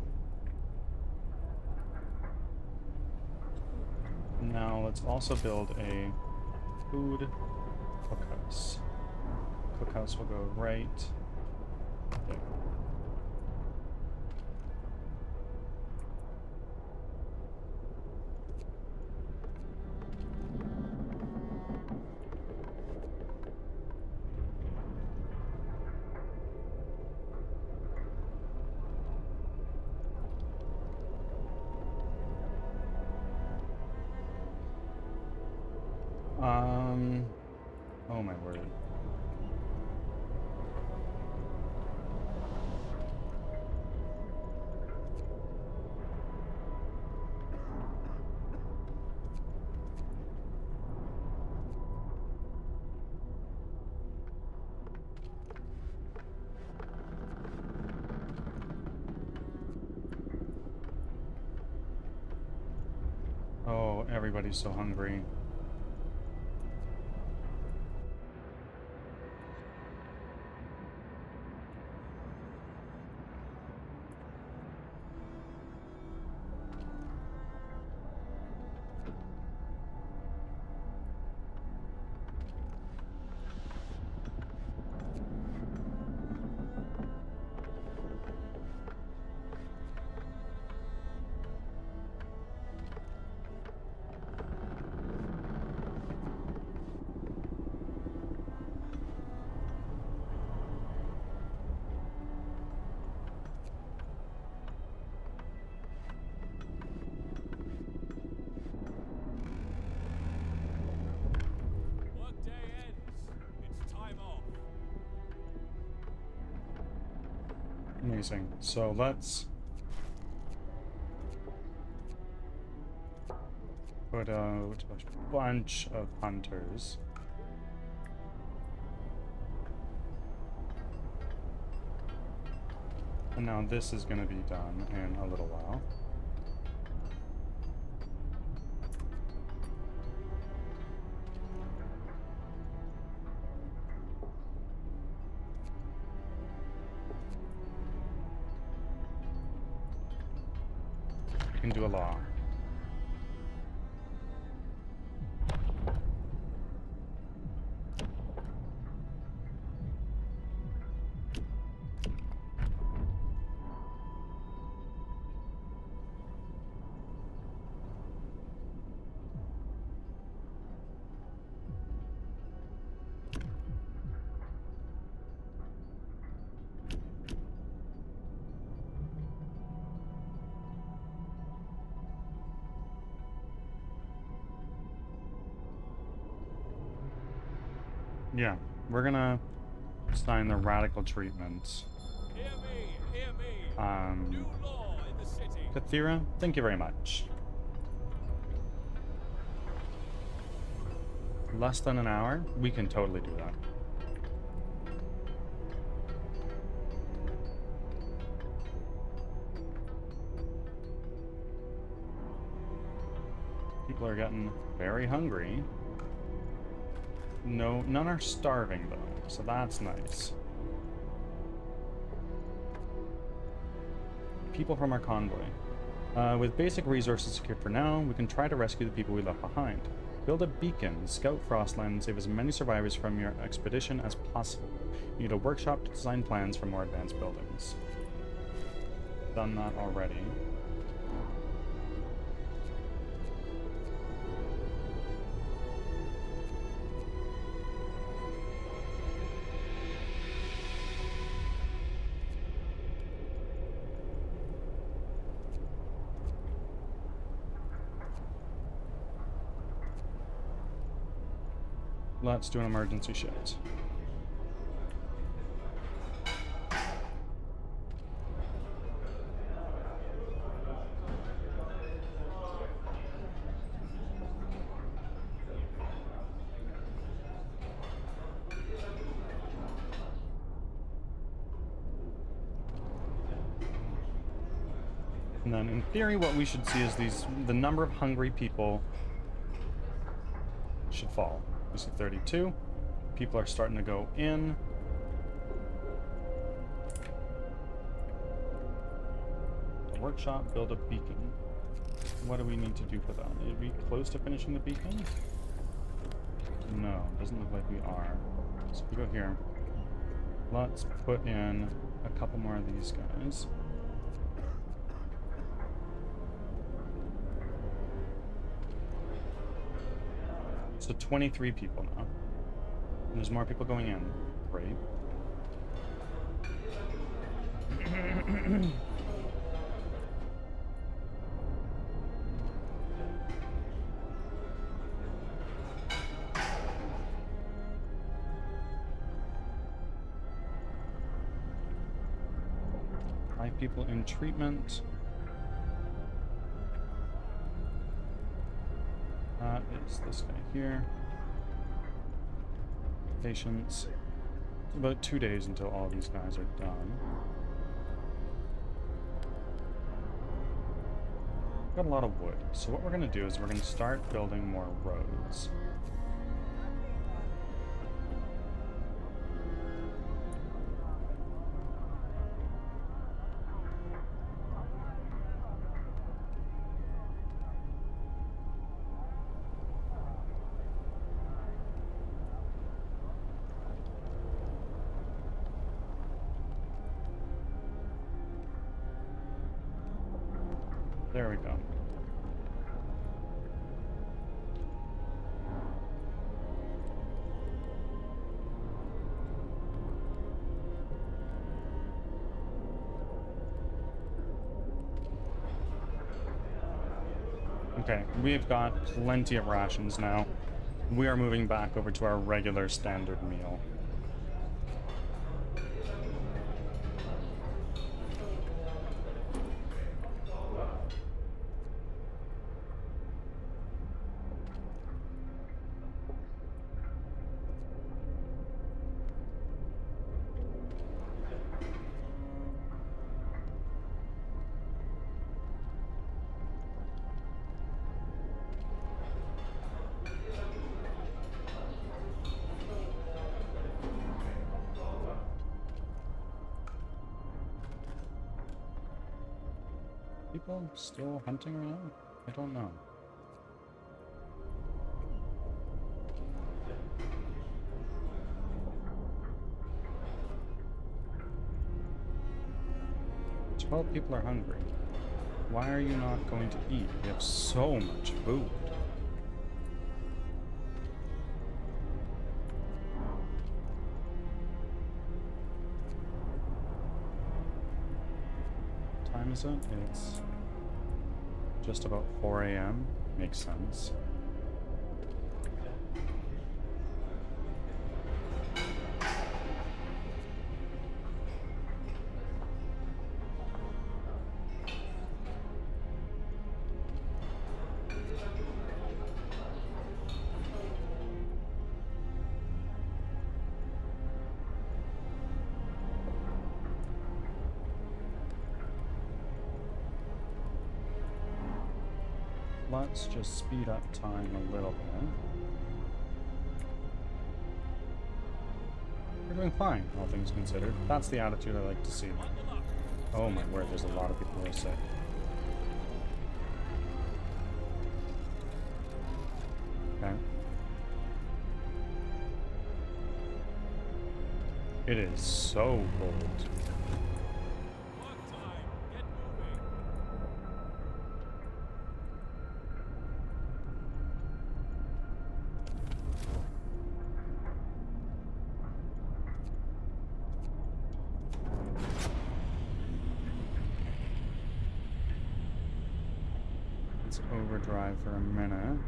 Now let's also build a food cookhouse. Cookhouse will go right there. Oh my word. Oh, everybody's so hungry. Workday ends. It's time off. Amazing. So let's put out a bunch of hunters. And now this is going to be done in a little while. You can do a law. Yeah, we're gonna sign the radical treatment. Hear me, hear me. New law in the city. Kathira, thank you very much. Less than an hour? We can totally do that. People are getting very hungry. No, none are starving though, so that's nice. People from our convoy. With basic resources secured for now, we can try to rescue the people we left behind. Build a beacon, scout Frostland, and save as many survivors from your expedition as possible. You need a workshop to design plans for more advanced buildings. Done that already. Let's do an emergency shift. And then in theory what we should see is the number of hungry people should fall. We see 32. People are starting to go in. The workshop, build a beacon. What do we need to do for that? Are we close to finishing the beacon? No, doesn't look like we are. So if we go here, let's put in a couple more of these guys. So 23 people now. And there's more people going in. Great. Five people in treatment. That is this guy here. Patience. It's about 2 days until all these guys are done. Got a lot of wood. So what we're going to do is we're going to start building more roads. There we go. Okay, we've got plenty of rations now. We are moving back over to our regular standard meal. People still hunting around? I don't know. Twelve people are hungry. Why are you not going to eat? We have so much food. What time is it? It's just about 4 a.m. Makes sense. Let's just speed up time a little bit. We're doing fine, all things considered. That's the attitude I like to see. Oh my word, there's a lot of people who are sick. Okay. It is so cold. Work time. Get moving. Let's overdrive for a minute.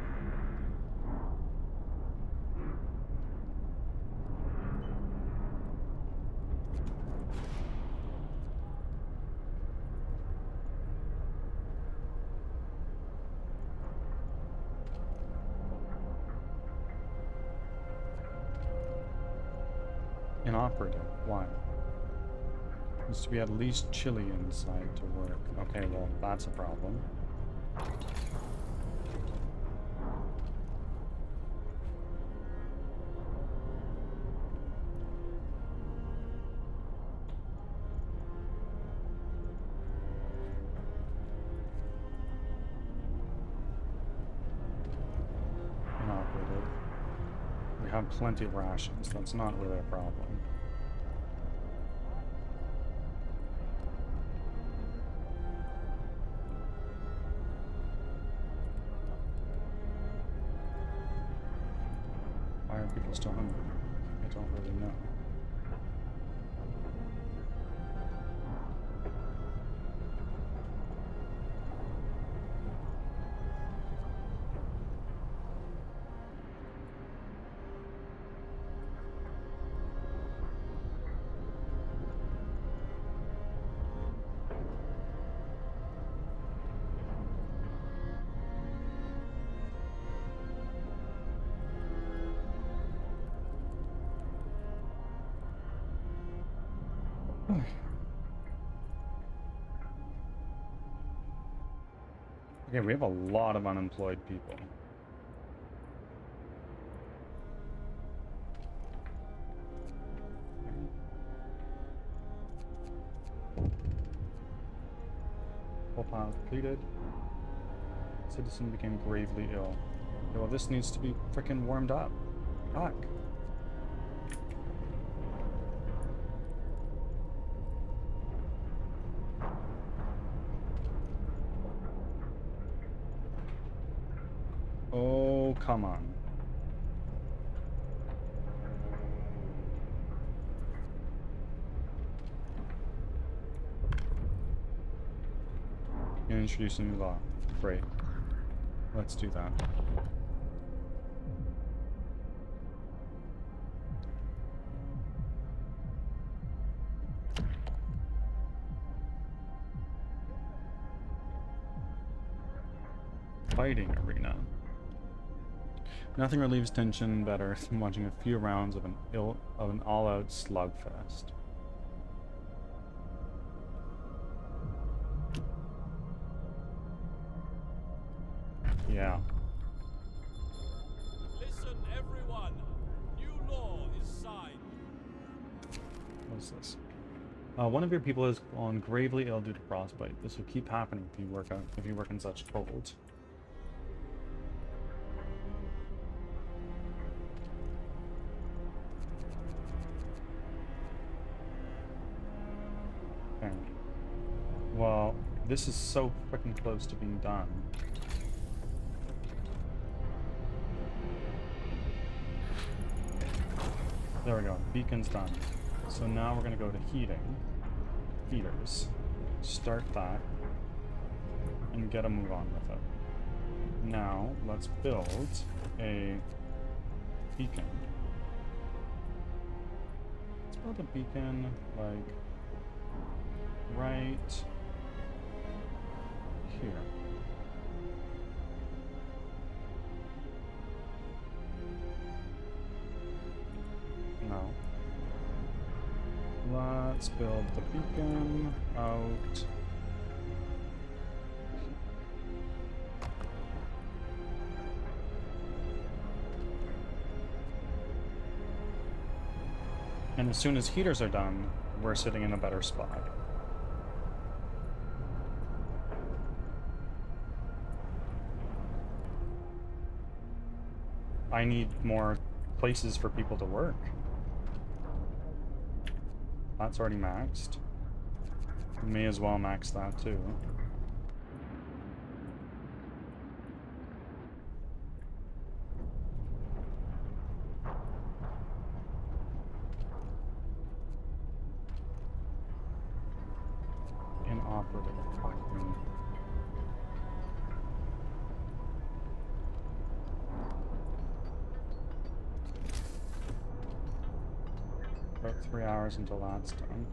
Inoperative. Why? Needs to be at least chilly inside to work. Okay, well, that's a problem. Inoperative. We have plenty of rations. That's not really a problem. Why are people still hungry? I don't really know. Okay, we have a lot of unemployed people. Full pile completed. Citizen became gravely ill. Okay, well, this needs to be frickin' warmed up. Fuck. Oh, come on. And introduce a new law. Great. Let's do that. Fighting arena. Nothing relieves tension better than watching a few rounds of an all-out slugfest. Yeah. Listen, everyone. New law is signed. What's this? One of your people has gone gravely ill due to frostbite. This will keep happening if you work in such cold. Okay. Well, this is so freaking close to being done. There we go. Beacon's done. So now we're gonna go to heating. Heaters. Start that. And get a move on with it. Now, let's build a beacon. Let's build a beacon, like, right here. Let's build the beacon out. And as soon as heaters are done, we're sitting in a better spot. I need more places for people to work. That's already maxed. May as well max that too. Inoperative. Fuck me. About 3 hours until that's done.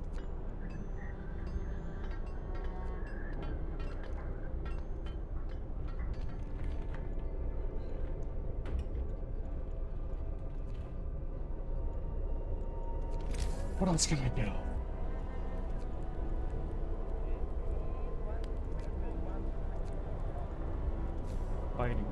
What else can I do? Fighting.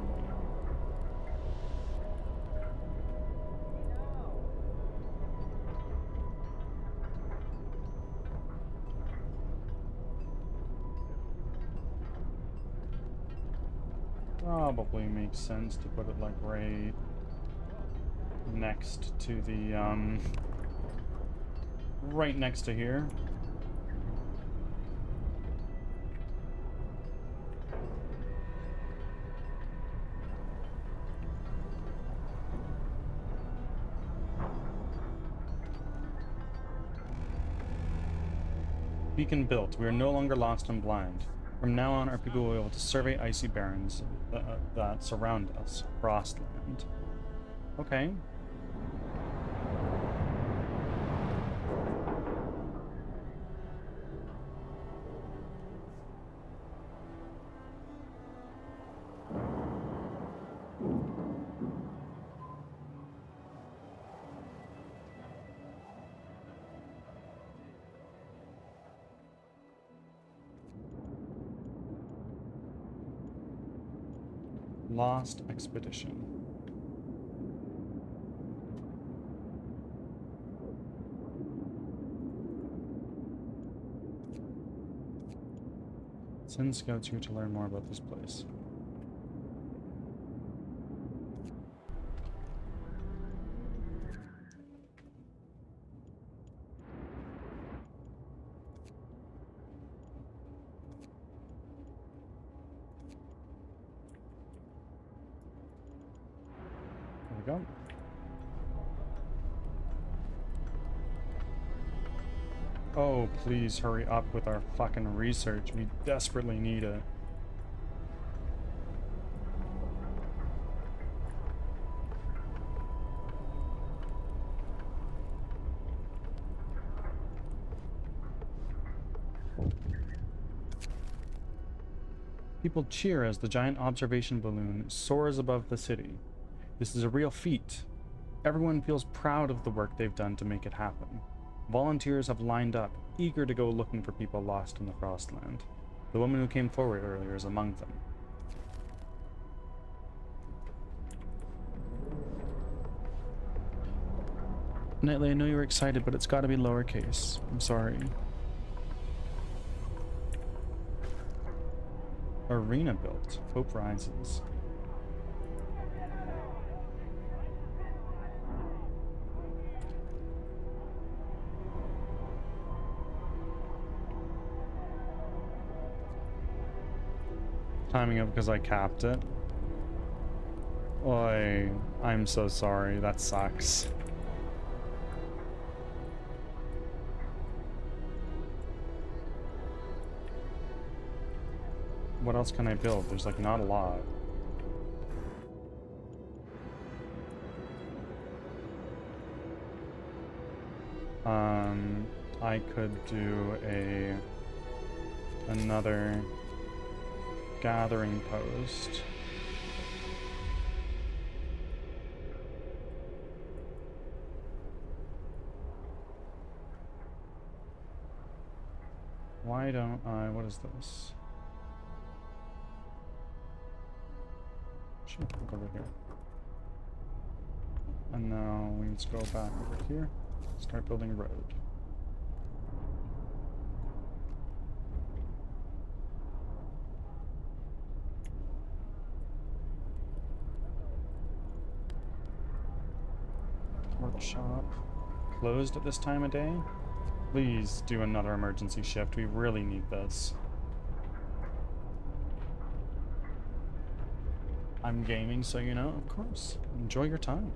Probably makes sense to put it like right next to the right next to here. Beacon built. We are no longer lost and blind. From now on, our people will be able to survey icy barrens that surround us. Frostland. Okay. Lost Expedition. Send scouts here to learn more about this place. There we go. Oh, please hurry up with our fucking research. We desperately need it. People cheer as the giant observation balloon soars above the city. This is a real feat. Everyone feels proud of the work they've done to make it happen. Volunteers have lined up, eager to go looking for people lost in the Frostland. The woman who came forward earlier is among them. Nightly, I know you were excited, but it's gotta be lowercase. I'm sorry. Arena built. Hope rises. Timing up because I capped it. Oi, I'm so sorry. That sucks. What else can I build? There's like not a lot. I could do another gathering post. why don't I... What is this? Sure, look over here. And now we need to go back over here. Start building a road. Workshop. Closed at this time of day? Please do another emergency shift. We really need this. I'm gaming, so you know, of course. Enjoy your time.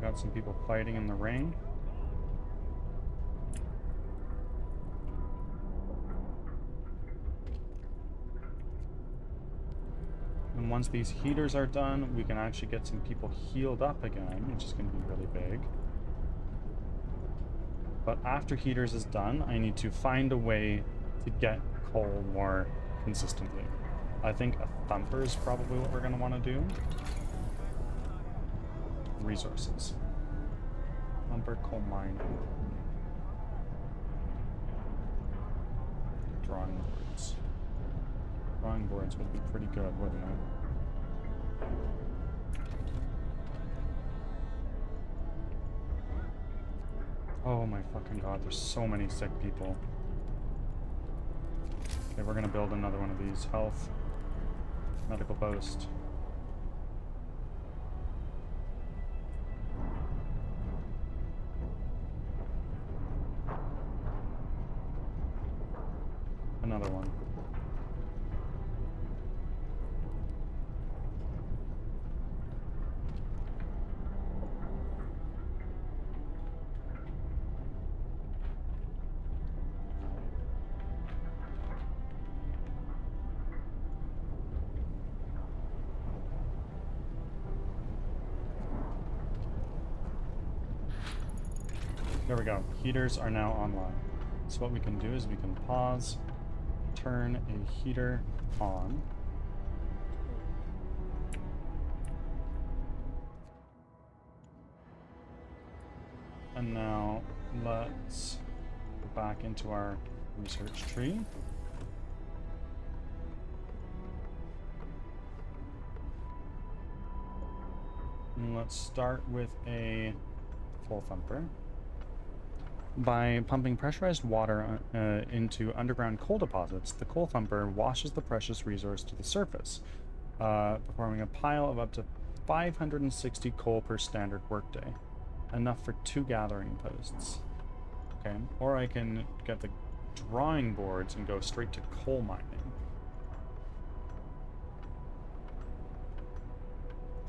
Got some people fighting in the rain. And once these heaters are done, we can actually get some people healed up again, which is going to be really big. But after heaters is done, I need to find a way to get coal more consistently. I think a thumper is probably what we're going to want to do. Resources. Lumber, coal mining. Drawing boards. Drawing boards would be pretty good, wouldn't it? Oh my fucking god, there's so many sick people. Okay, we're gonna build another one of these. Health. Medical post. Another one. There we go. Heaters are now online. So what we can do is we can pause, turn a heater on. And now let's go back into our research tree. And let's start with a coal thumper. By pumping pressurized water into underground coal deposits, the coal thumper washes the precious resource to the surface, performing a pile of up to 560 coal per standard workday, enough for 2 gathering posts. Okay, or I can get the drawing boards and go straight to coal mining.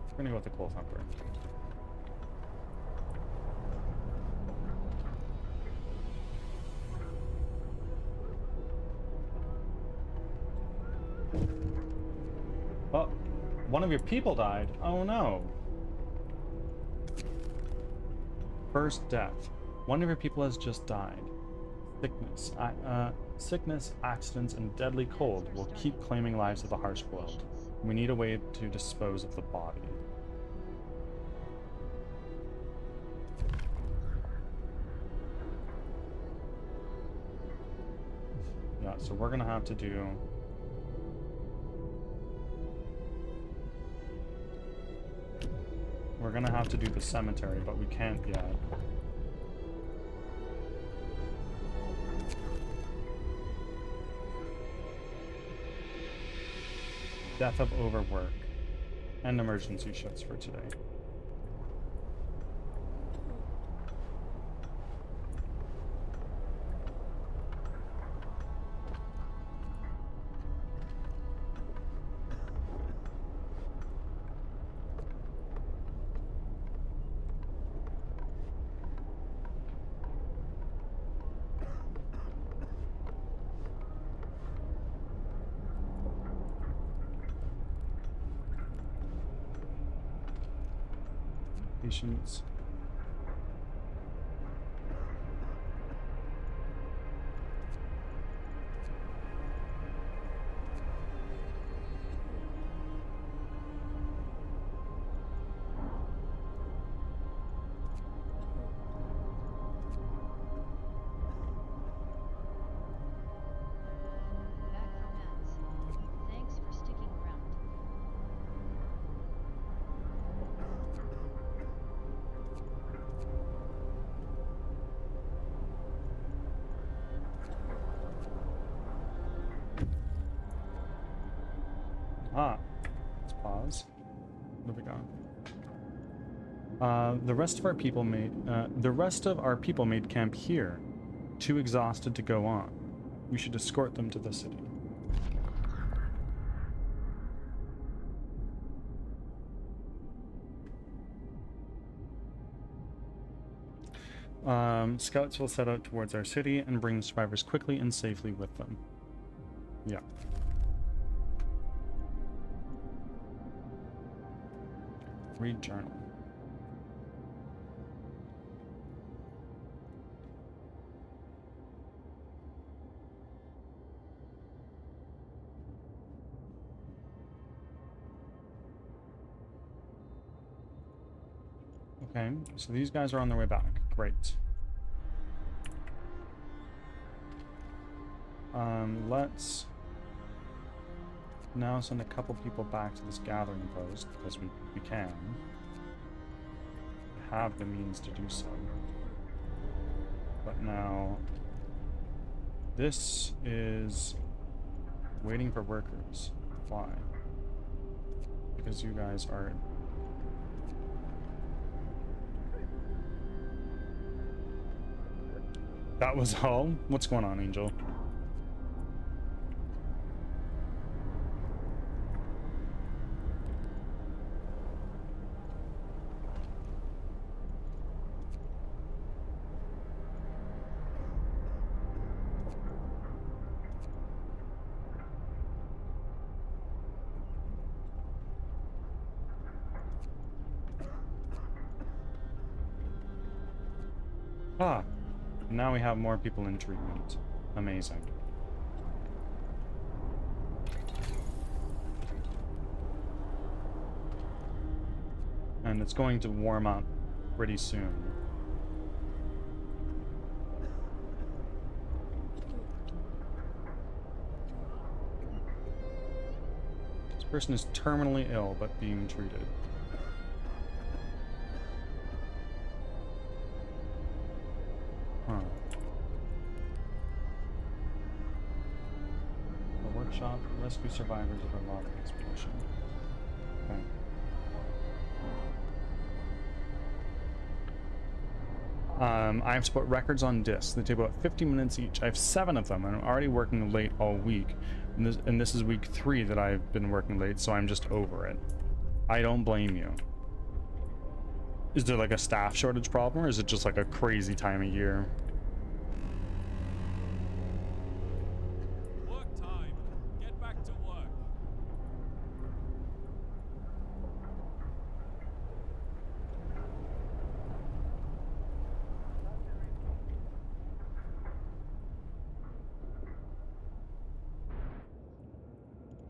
We're gonna go with the coal thumper. Oh, one of your people died. Oh no. First death. One of your people has just died. Sickness. Sickness, accidents, and deadly cold will keep claiming lives of the harsh world. We need a way to dispose of the body. Yeah, so we're gonna have to do... We're gonna have to do the cemetery, but we can't yet. Death of overwork. And emergency shifts for today. Patience. Back from ads. Thanks for sticking around. Ah, let's pause. Where we go? The rest of our people made camp here, too exhausted to go on. We should escort them to the city. Scouts will set out towards our city and bring the survivors quickly and safely with them. Yeah. Read journal. Okay, so these guys are on their way back. Great. Let's now send a couple people back to this gathering post because we can. We have the means to do so. But now this is waiting for workers. Why? Because you guys are that was all? What's going on, Angel? Ah, now we have more people in treatment. Amazing. And it's going to warm up pretty soon. This person is terminally ill but being treated. Huh. The workshop, rescue survivors of a lava expedition. Okay. I have to put records on discs. They take about 50 minutes each. I have 7 of them, and I'm already working late all week. And this is week 3 that I've been working late, so I'm just over it. I don't blame you. Is there like a staff shortage problem, or is it just like a crazy time of year? Work time. Get back to work.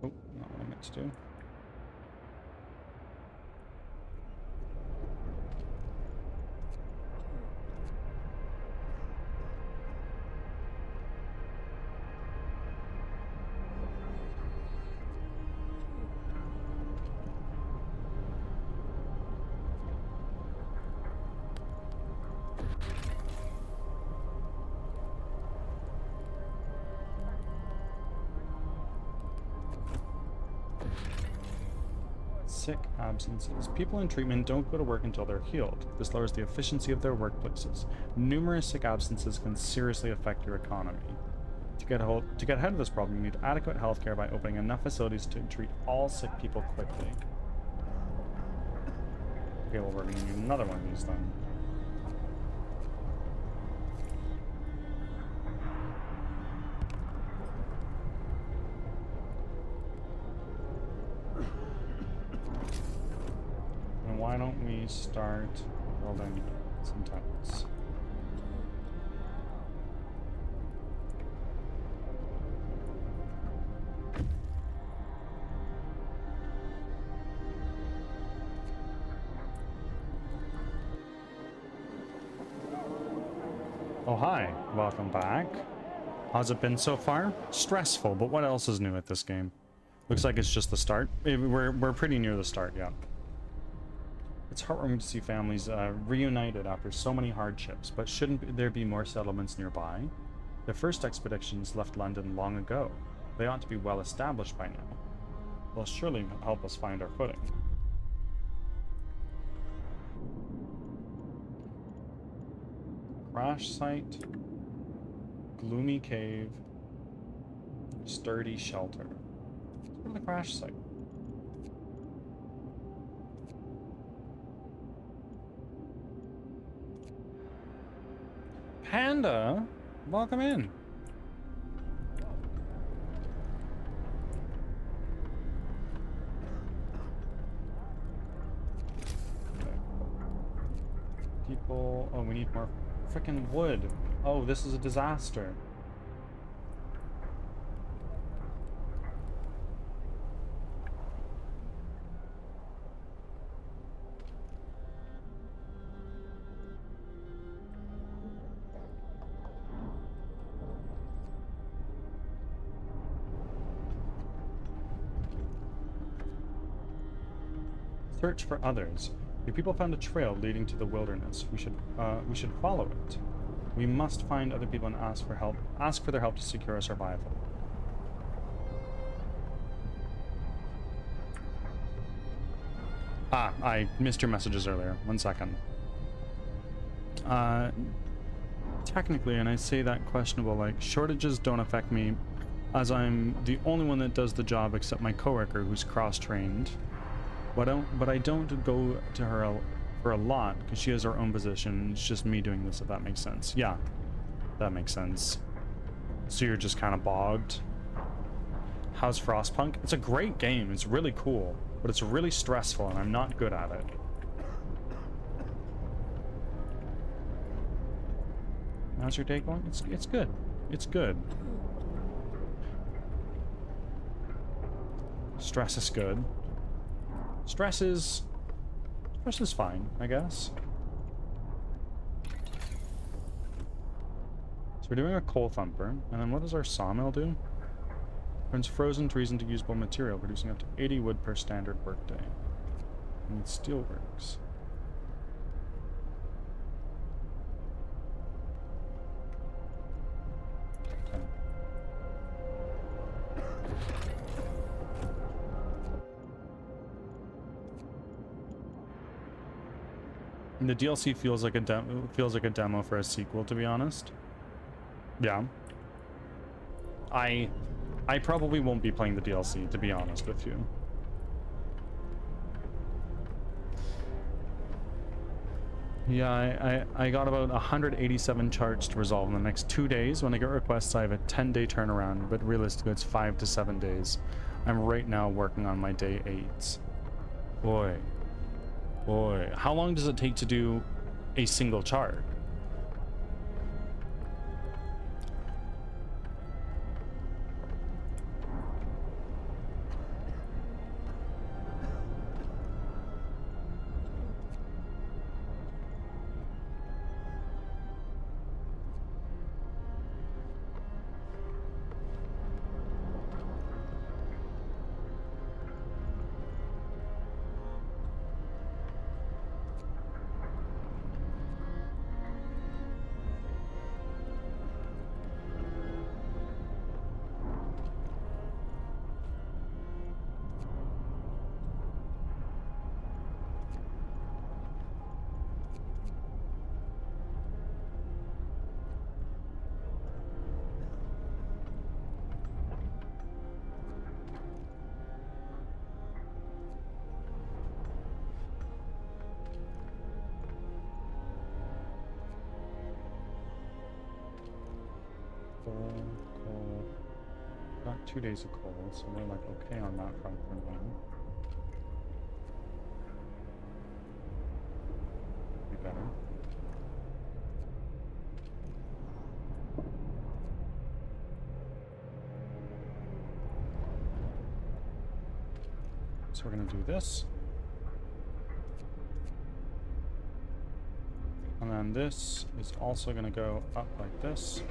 Oh, not what I meant to do. Sick absences. People in treatment don't go to work until they're healed. This lowers the efficiency of their workplaces. Numerous sick absences can seriously affect your economy. To get ahead of this problem, you need adequate healthcare by opening enough facilities to treat all sick people quickly. Okay, well, we're going to need another one of these then. why don't we start building some tents? Oh, hi. Welcome back. How's it been so far? Stressful, but what else is new at this game? Looks like it's just the start. We're pretty near the start, yeah. It's heartwarming to see families reunited after so many hardships, but shouldn't there be more settlements nearby? The first expeditions left London long ago. They ought to be well established by now. They'll surely help us find our footing. Crash site, gloomy cave, sturdy shelter. Let's go to the crash site. Panda, welcome in. People, oh, we need more freaking wood. Oh, this is a disaster. Search for others. Your people found a trail leading to the wilderness. We should follow it. We must find other people and ask for help. Ask for their help to secure our survival. Ah, I missed your messages earlier. 1 second. Technically, and I say that questionable, like, shortages don't affect me, as I'm the only one that does the job except my coworker who's cross-trained. But I don't go to her for a lot because she has her own position. It's just me doing this, if that makes sense. Yeah, that makes sense. So you're just kind of bogged. How's Frostpunk? It's a great game. It's really cool, but it's really stressful, and I'm not good at it. How's your day going? It's good. It's good. Stress is good. Stress is fine, I guess. So we're doing a coal thumper, and then what does our sawmill do? Turns frozen trees into usable material, producing up to 80 wood per standard workday. We need steelworks. Okay. And the DLC feels like a demo for a sequel, to be honest. Yeah. I probably won't be playing the DLC, to be honest with you. Yeah, I got about 187 charts to resolve in the next 2 days. When I get requests, I have a 10-day turnaround, but realistically it's 5 to 7 days. I'm right now working on my day 8s. Boy. Boy, how long does it take to do a single chart? Coal. Got 2 days of coal, so we're like okay on that front for now. So we're going to do this. And then this is also going to go up like this.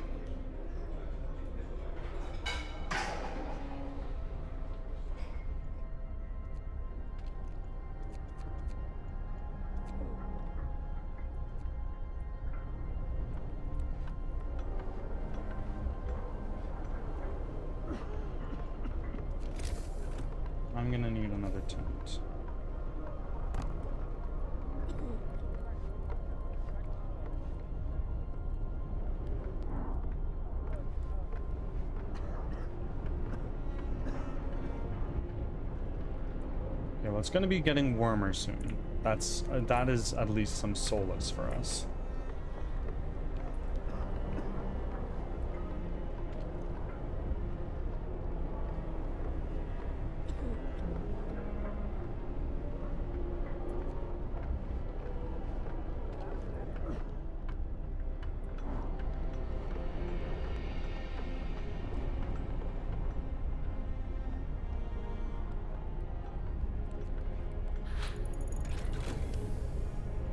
I'm going to need another tent. Yeah, well, it's going to be getting warmer soon. That is at least some solace for us.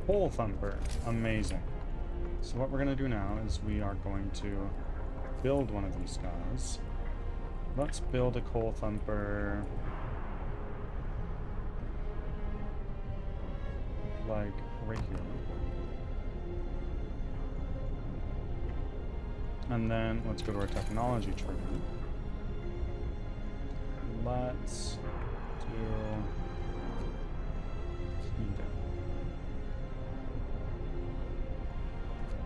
Pole thumper, amazing. So what we're gonna do now is we are going to build one of these guys. Let's build a coal thumper like right here. And then let's go to our technology tree. Let's do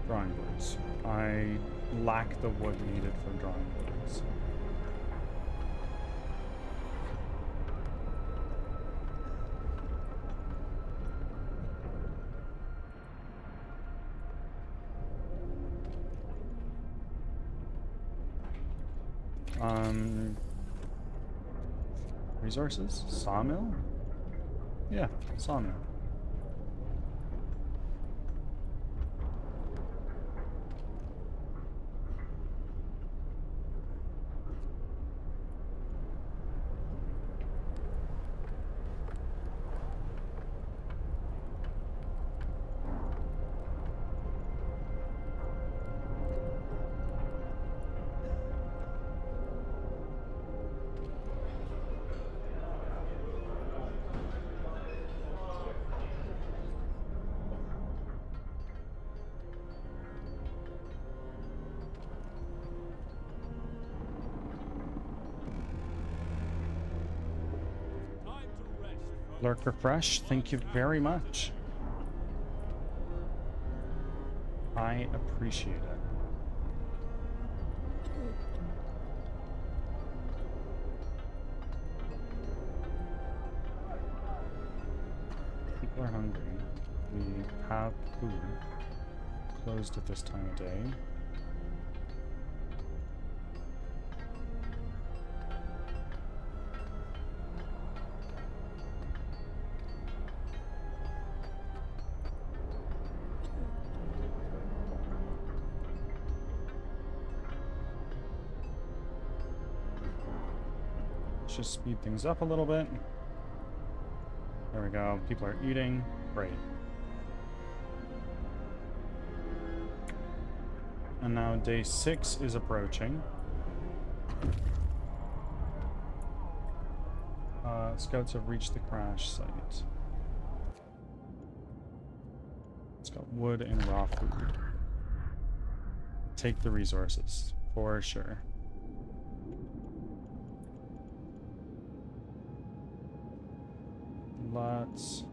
drawing boards. I lack the wood needed for drawing boards. Resources? Sawmill? Yeah, sawmill. Time to rest, folks. Lurk refresh, thank you very much. I appreciate it. People are hungry. We have food. Closed at this time of day. Let's just speed things up a little bit. There we go. People are eating. Great. And now day 6 is approaching. Scouts have reached the crash site. It's got wood and raw food. Take the resources, for sure. Let's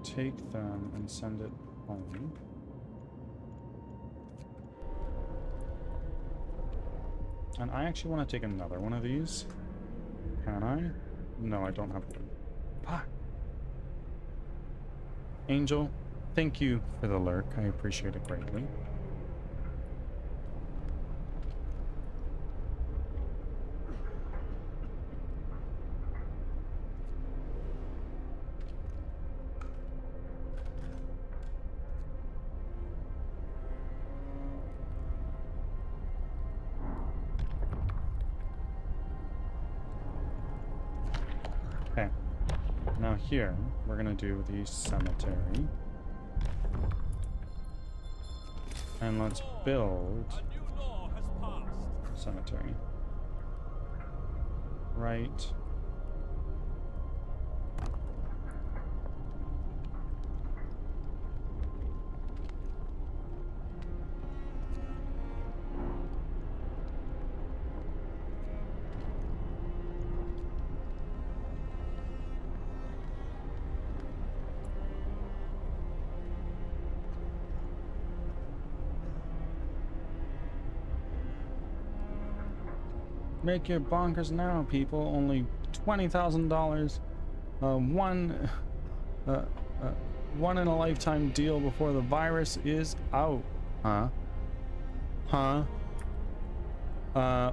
take them and send it home. And I actually want to take another one of these. Can I? No, I don't have wood. Fuck. Angel, thank you for the lurk. I appreciate it greatly. Now here, we're gonna do the cemetery. And let's build A new law has passed. cemetery. Right. Make your bonkers now, people. Only $20,000. One in a lifetime deal before the virus is out. Huh? Huh?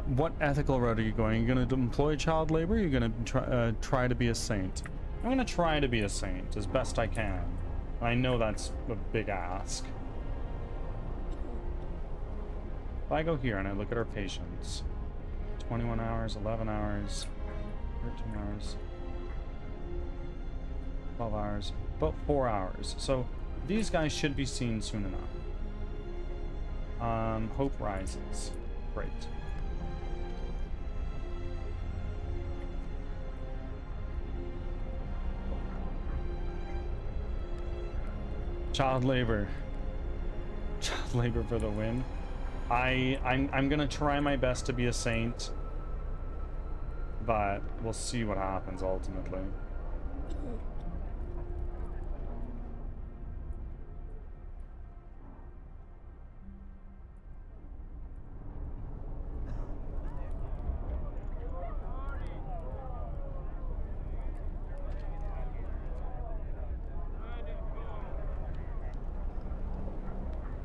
What ethical road are you going? Are you gonna employ child labor? Or are you gonna try to be a saint? I'm gonna try to be a saint as best I can. I know that's a big ask. If I go here and I look at our patients, 21 hours, 11 hours, 13 hours, 12 hours, about 4 hours. So these guys should be seen soon enough. Hope rises. Great. Child labor. Child labor for the win. I'm gonna try my best to be a saint, but we'll see what happens ultimately.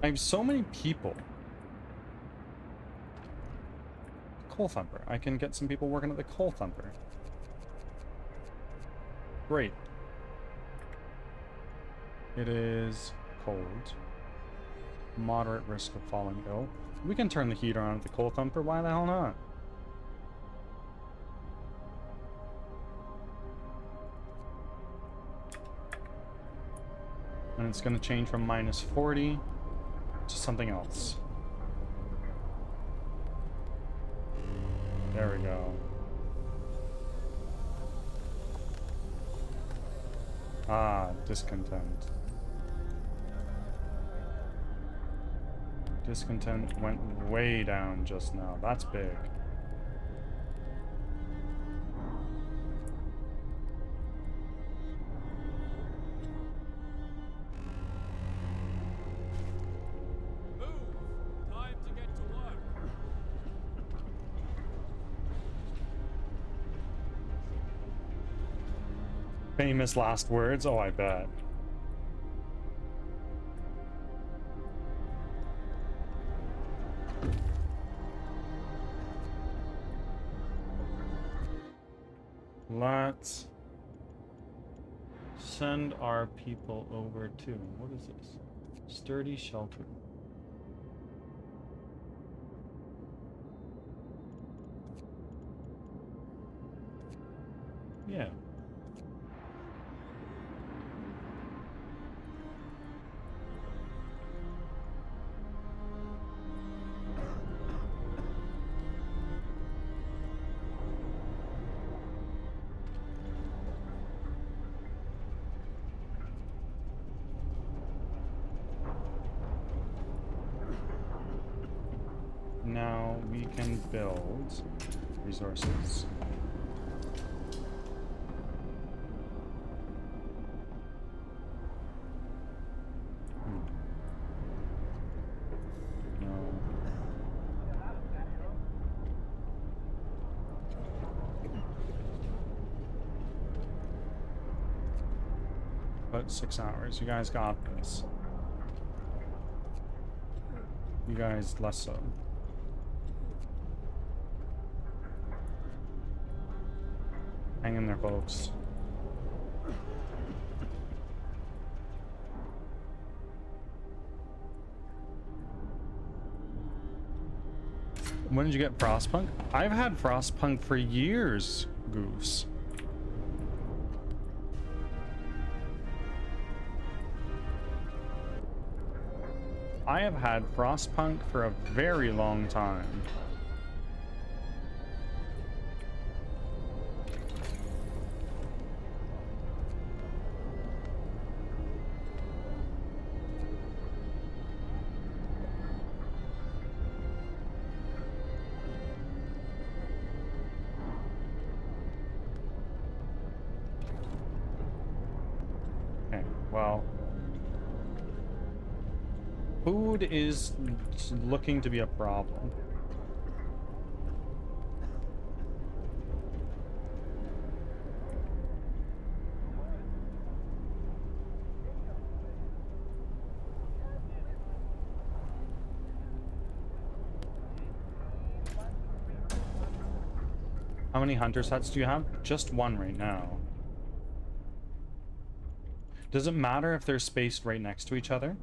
I have so many people. Coal Thumper. I can get some people working at the Coal Thumper. Great. It is cold. Moderate risk of falling ill. We can turn the heater on at the Coal Thumper. Why the hell not? And it's going to change from -40 to something else. There we go. Ah, discontent. Discontent went way down just now. That's big. Move. Time to get to work. Famous last words? Oh, I bet. Let's send our people over to, what is this? Sturdy shelter. Yeah. Now we can build resources. No. About 6 hours. You guys got this. You guys less so. Hang in there, folks. When did you get Frostpunk? I've had Frostpunk for years, Goose. I have had Frostpunk for a very long time. Okay, well, food is looking to be a problem. How many hunter sets do you have? Just one right now. Does it matter if they're spaced right next to each other?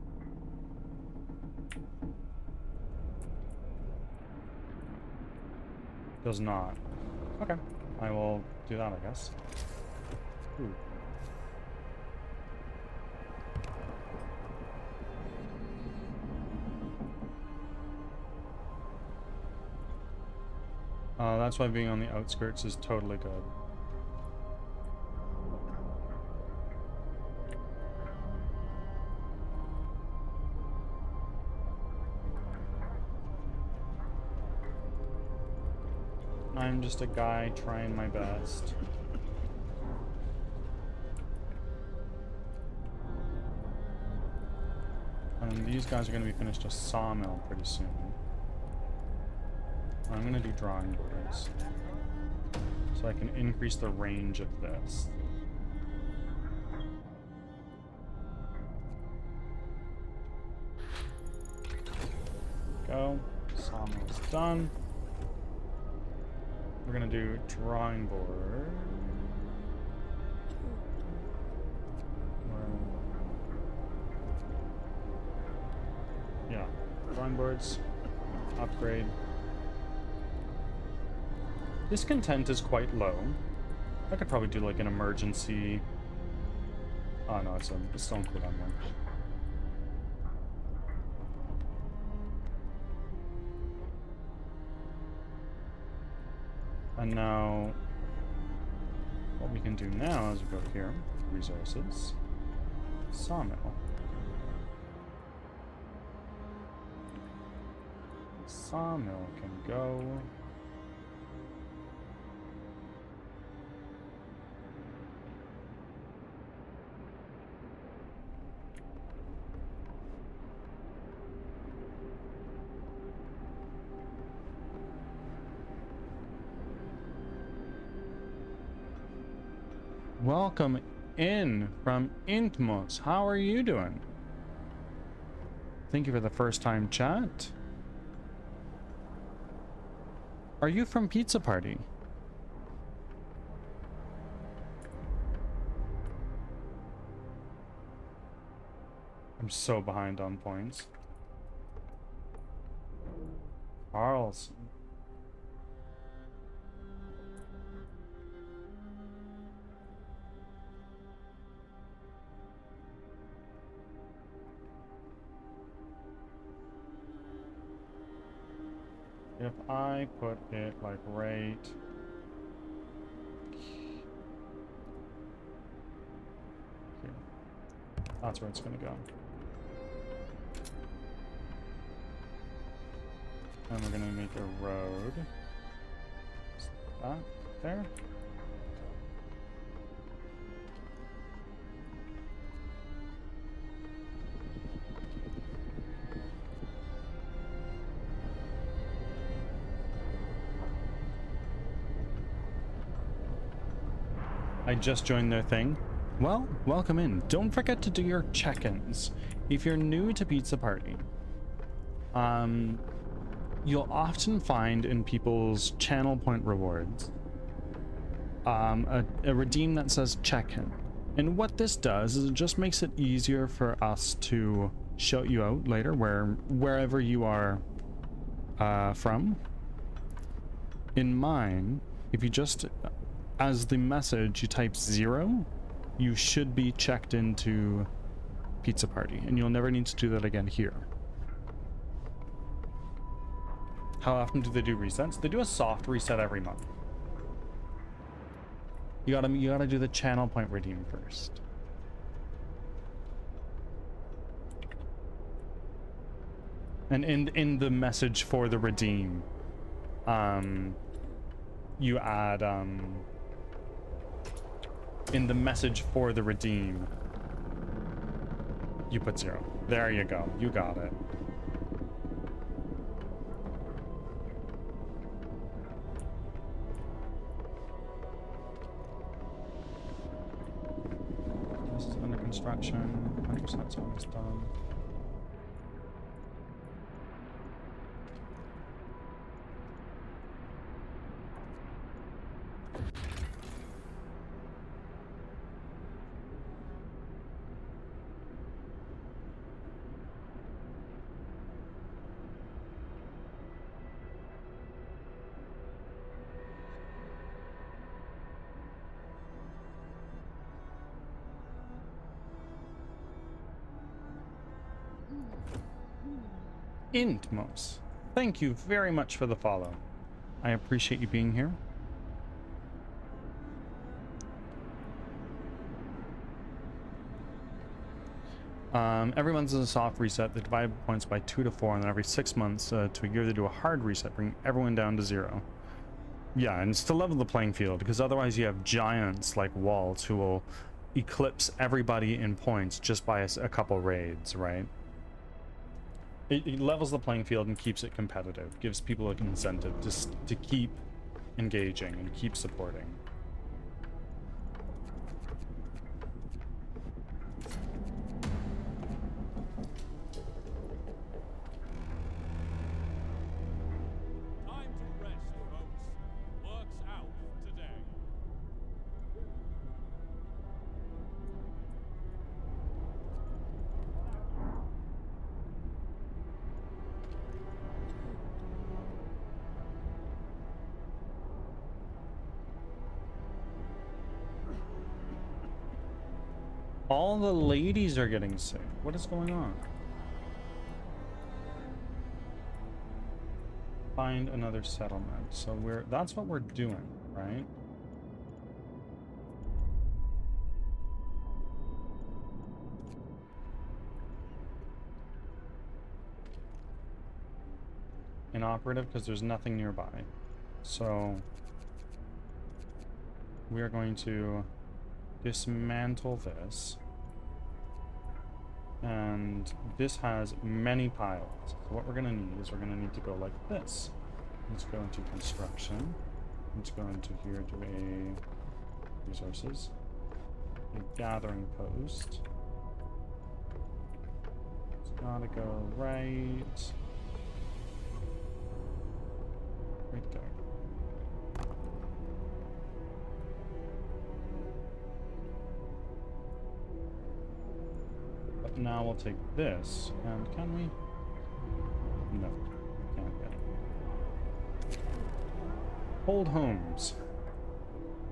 Does not. Okay. I will do that, I guess. Ooh. That's why being on the outskirts is totally good. I'm just a guy trying my best. And these guys are going to be finished a sawmill pretty soon. I'm going to do drawing boards, so I can increase the range of this. Go. Sawmill's done. We're going to do drawing board. Yeah, drawing boards. Upgrade. Discontent is quite low. I could probably do like an emergency. Oh no, it's still on cooldown one. And now, what we can do now is we go here, resources, sawmill. Sawmill can go. Welcome in from Intmos. How are you doing? Thank you for the first time chat. Are you from Pizza Party? I'm so behind on points. Carlson. If I put it like right here, that's where it's gonna go. And we're gonna make a road. That there. I just joined their thing. Well, welcome in. Don't forget to do your check-ins. If you're new to Pizza Party, you'll often find in people's channel point rewards a redeem that says check-in. And what this does is it just makes it easier for us to shout you out later wherever you are from. In mine, if you just as the message you type 0, you should be checked into Pizza Party, and you'll never need to do that again here. How often do they do resets? They do a soft reset every month. You gotta do the channel point redeem first. And in the message for the redeem, you add in the message for the redeem, you put 0. There you go. You got it. This is under construction. 100% almost done. Intmos, thank you very much for the follow. I appreciate you being here. Every month is a soft reset. They divide points by 2 to 4, and then every 6 months to a year they do a hard reset, bring everyone down to 0. Yeah, and it's to level the playing field, because otherwise you have giants like Walt who will eclipse everybody in points just by a couple raids, right? It levels the playing field and keeps it competitive, gives people an incentive to keep engaging and keep supporting. Time to rest, folks. Work's out today. All the ladies are getting sick. What is going on? Find another settlement. So that's what we're doing, right? Inoperative because there's nothing nearby. So we are going to dismantle this, and this has many piles. So what we're gonna need is we're gonna need to go like this. Let's go into construction. Let's go into here to a resources, a gathering post. It's gotta go right there. Now we'll take this, and can we? No, can't get it. Hold homes.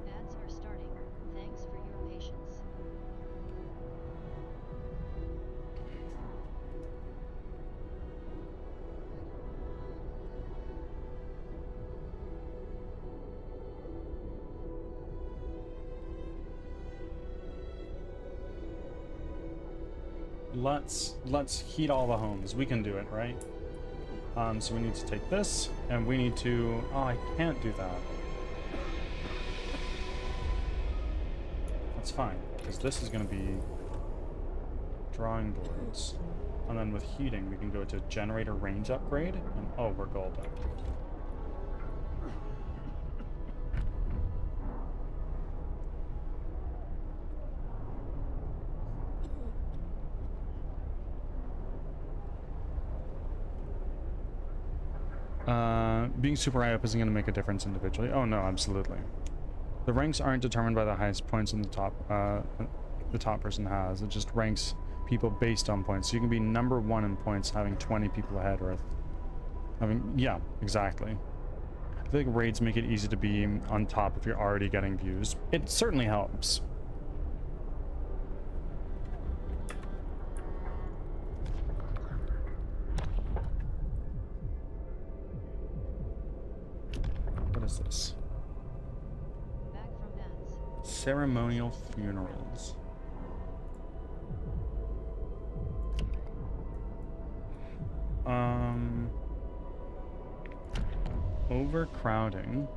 Ads are starting. Thanks for your patience. Let's heat all the homes. We can do it, right? So we need to take this, and we need to... Oh, I can't do that. That's fine, because this is going to be drawing boards. And then with heating, we can go to generator range upgrade, and oh, we're golden. Being super high up isn't going to make a difference individually. Oh no, absolutely. The ranks aren't determined by the highest points in the top person has. It just ranks people based on points. So you can be number 1 in points having 20 people ahead, or yeah, exactly. I feel like raids make it easy to be on top if you're already getting views. It certainly helps. Ceremonial funerals. Overcrowding.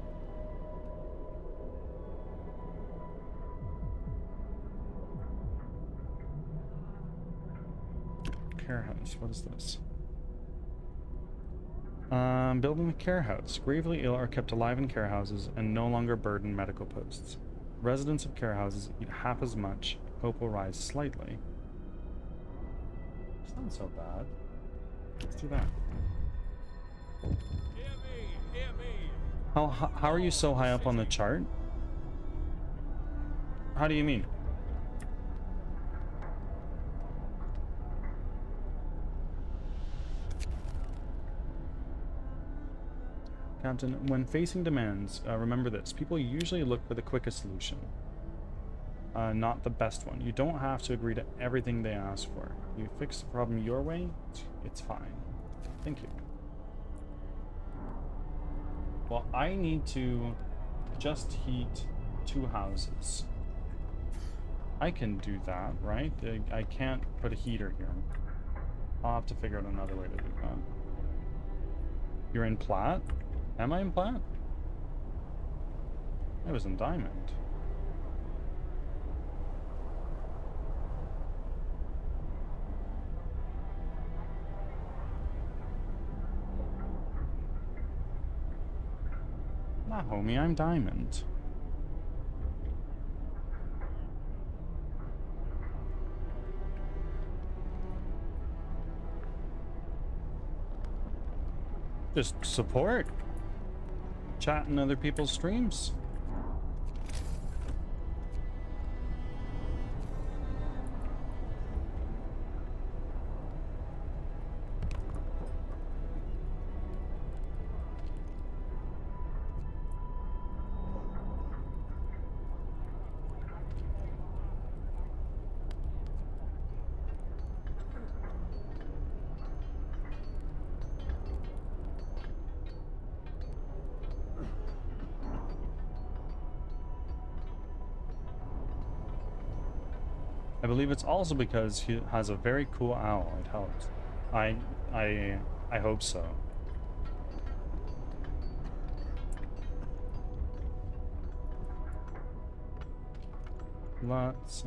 Care house. What is this? Building a care house. Gravely ill are kept alive in care houses and no longer burden medical posts. Residents of care houses eat half as much. Hope will rise slightly. It's not so bad. Let's do that. Hear me, hear me. How are you so high up on the chart? How do you mean? Captain, when facing demands, remember this. People usually look for the quickest solution, not the best one. You don't have to agree to everything they ask for. You fix the problem your way, it's fine. Thank you. Well, I need to just heat 2 houses. I can do that, right? I can't put a heater here. I'll have to figure out another way to do that. You're in plat? Am I in plat? I was in diamond. Nah, homie, I'm diamond. Just support. Chat in other people's streams. I believe it's also because he has a very cool owl. It helps. I hope so. Let's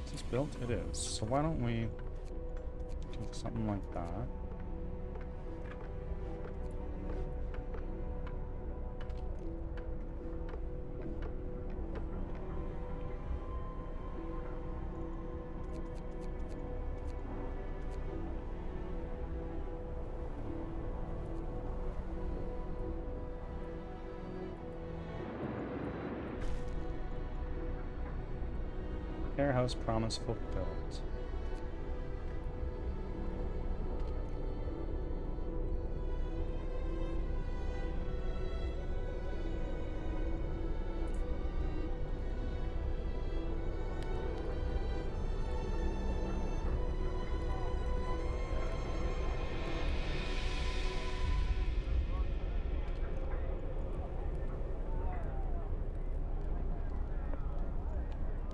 is this built? It is. So why don't we do something like that? Care house promise fulfilled.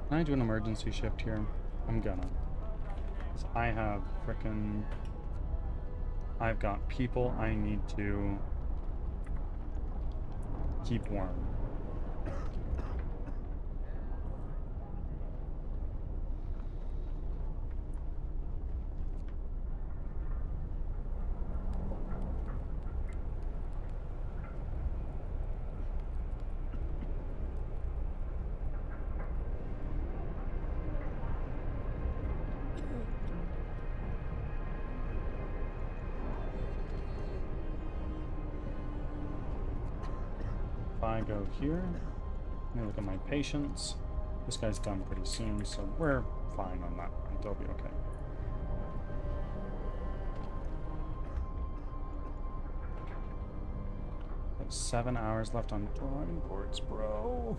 Can I do an emergency shift here? I'm gonna. 'Cause I have frickin'... I've got people I need to keep warm. I go here. Let me look at my patients. This guy's done pretty soon, so we're fine on that front. They'll be okay. Got 7 hours left on driving boards, bro.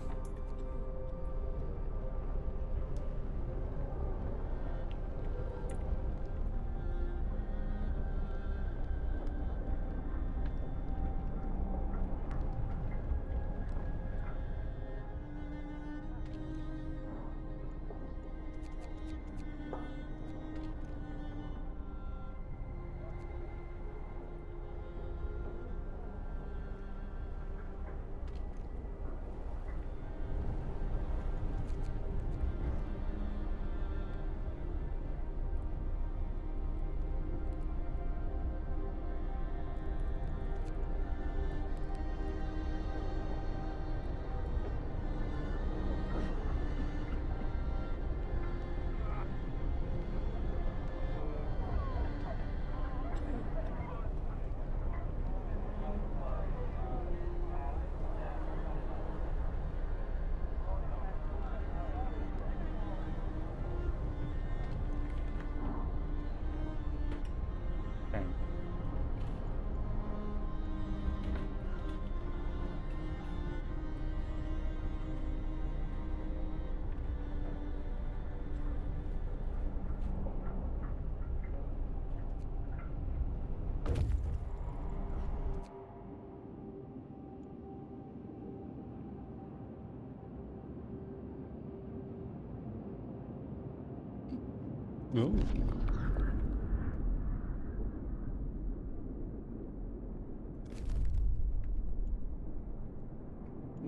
Ooh.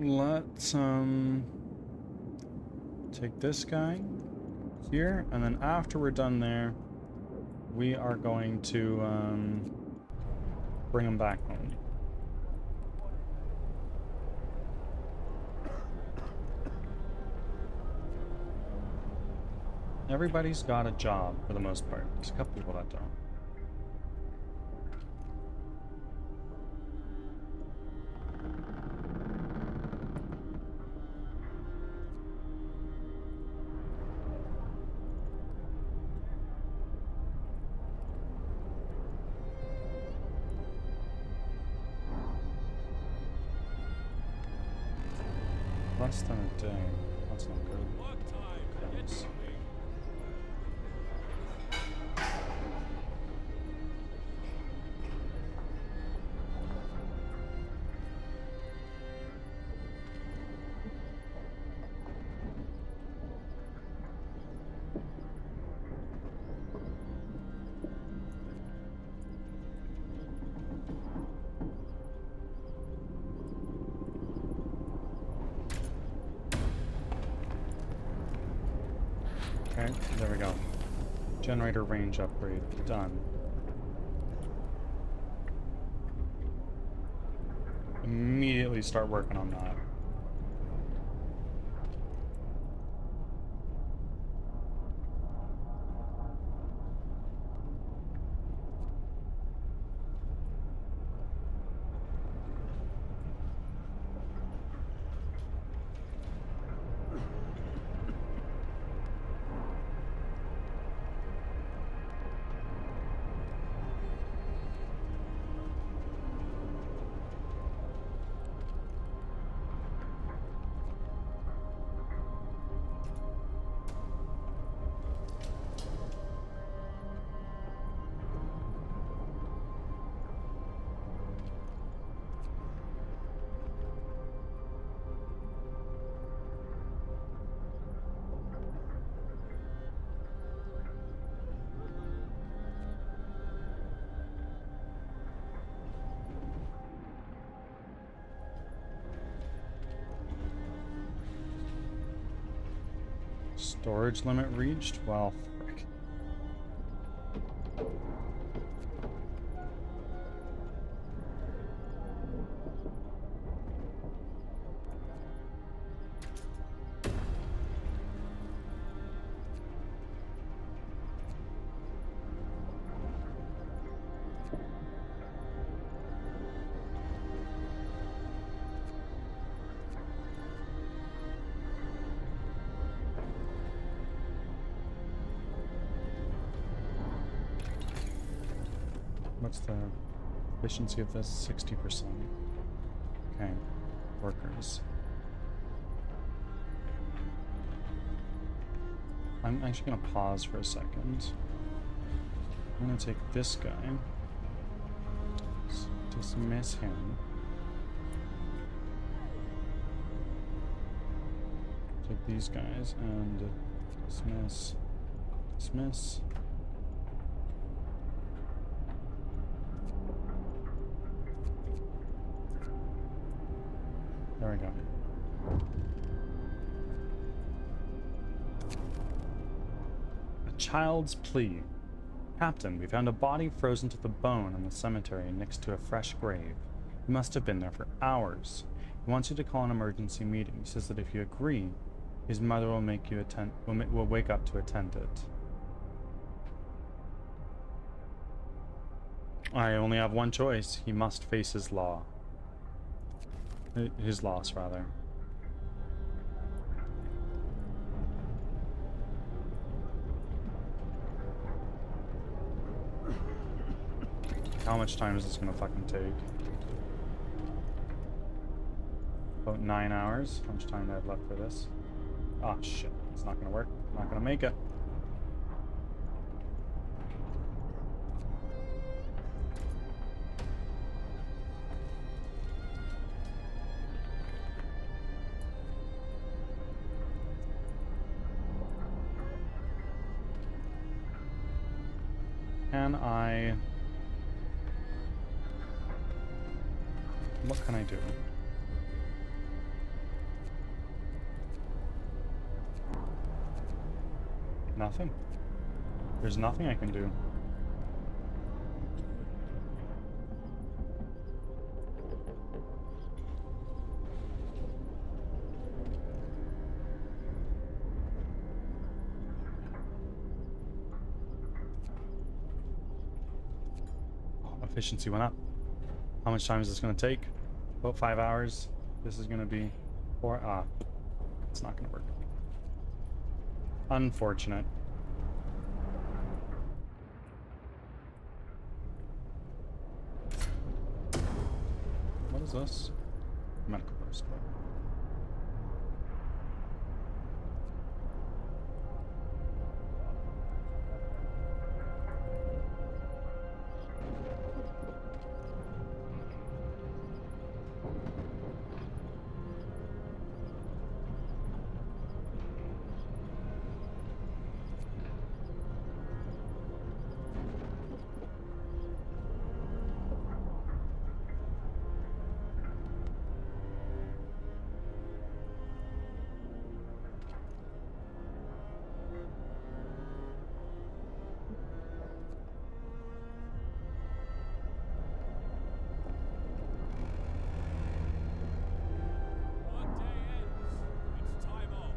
Let's take this guy here, and then after we're done there, we are going to bring him back home. Everybody's got a job for the most part. There's a couple people that don't. Less than a day. That's not good. Work time. Get Yes. moving. Okay, there we go. Generator range upgrade done. Immediately start working on that. Storage limit reached? Well, frick. What's the efficiency of this? 60%. Okay. Workers. I'm actually gonna pause for a second. I'm gonna take this guy. Dismiss him. Take these guys and dismiss. Dismiss. There we go. A child's plea. Captain, we found a body frozen to the bone in the cemetery next to a fresh grave. He must have been there for hours. He wants you to call an emergency meeting. He says that if you agree, his mother will make you attend. Will wake up to attend it. I only have one choice. He must face his law. His loss, rather. How much time is this gonna fucking take? About 9 hours. How much time do I have left for this? Oh shit, it's not gonna work. Not gonna make it. Can I... What can I do? Nothing. There's nothing I can do. Oh, efficiency went up. How much time is this going to take? About 5 hours. This is going to be 4. Ah, it's not going to work. Unfortunate. What is this? Medical post. Workday ends. It's time off.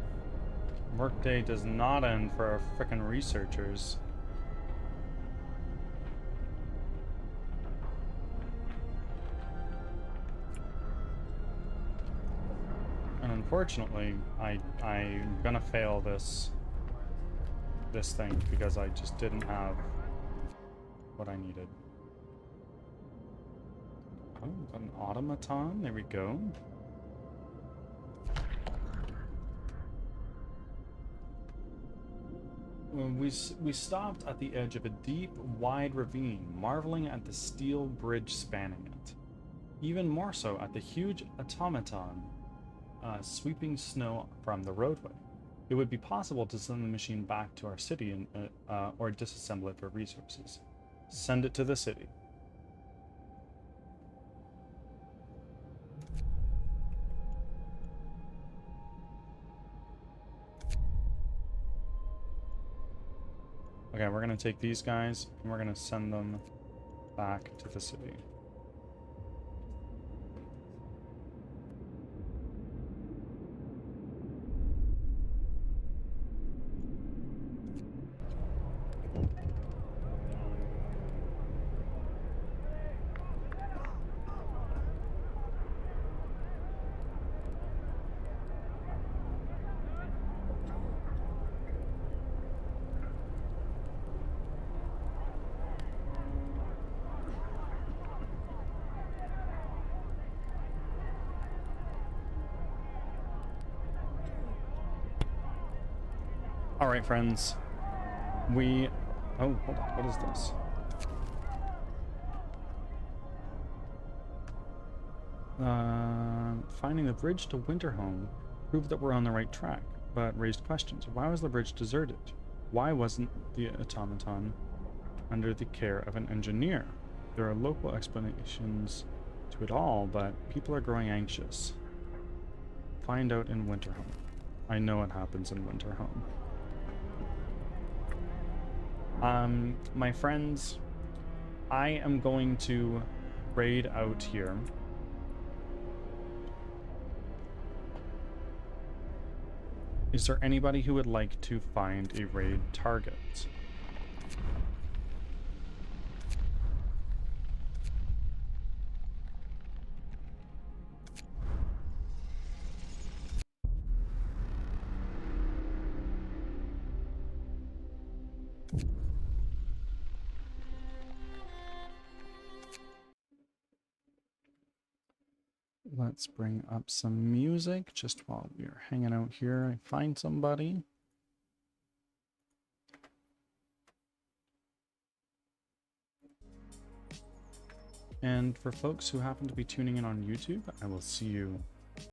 Workday does not end for our frickin' researchers. And unfortunately, I'm gonna fail this thing because I just didn't have what I needed. Oh, got an automaton. There we go. We stopped at the edge of a deep, wide ravine, marveling at the steel bridge spanning it. Even more so at the huge automaton sweeping snow from the roadway. It would be possible to send the machine back to our city and, or disassemble it for resources. Send it to the city. Okay, we're gonna take these guys and we're gonna send them back to the city. Alright, friends. Oh, hold on. What is this? Finding the bridge to Winterhome proved that we're on the right track, but raised questions. Why was the bridge deserted? Why wasn't the automaton under the care of an engineer? There are local explanations to it all, but people are growing anxious. Find out in Winterhome. I know what happens in Winterhome. My friends, I am going to raid out here. Is there anybody who would like to find a raid target? Let's bring up some music just while we're hanging out here. I find somebody. And for folks who happen to be tuning in on YouTube, I will see you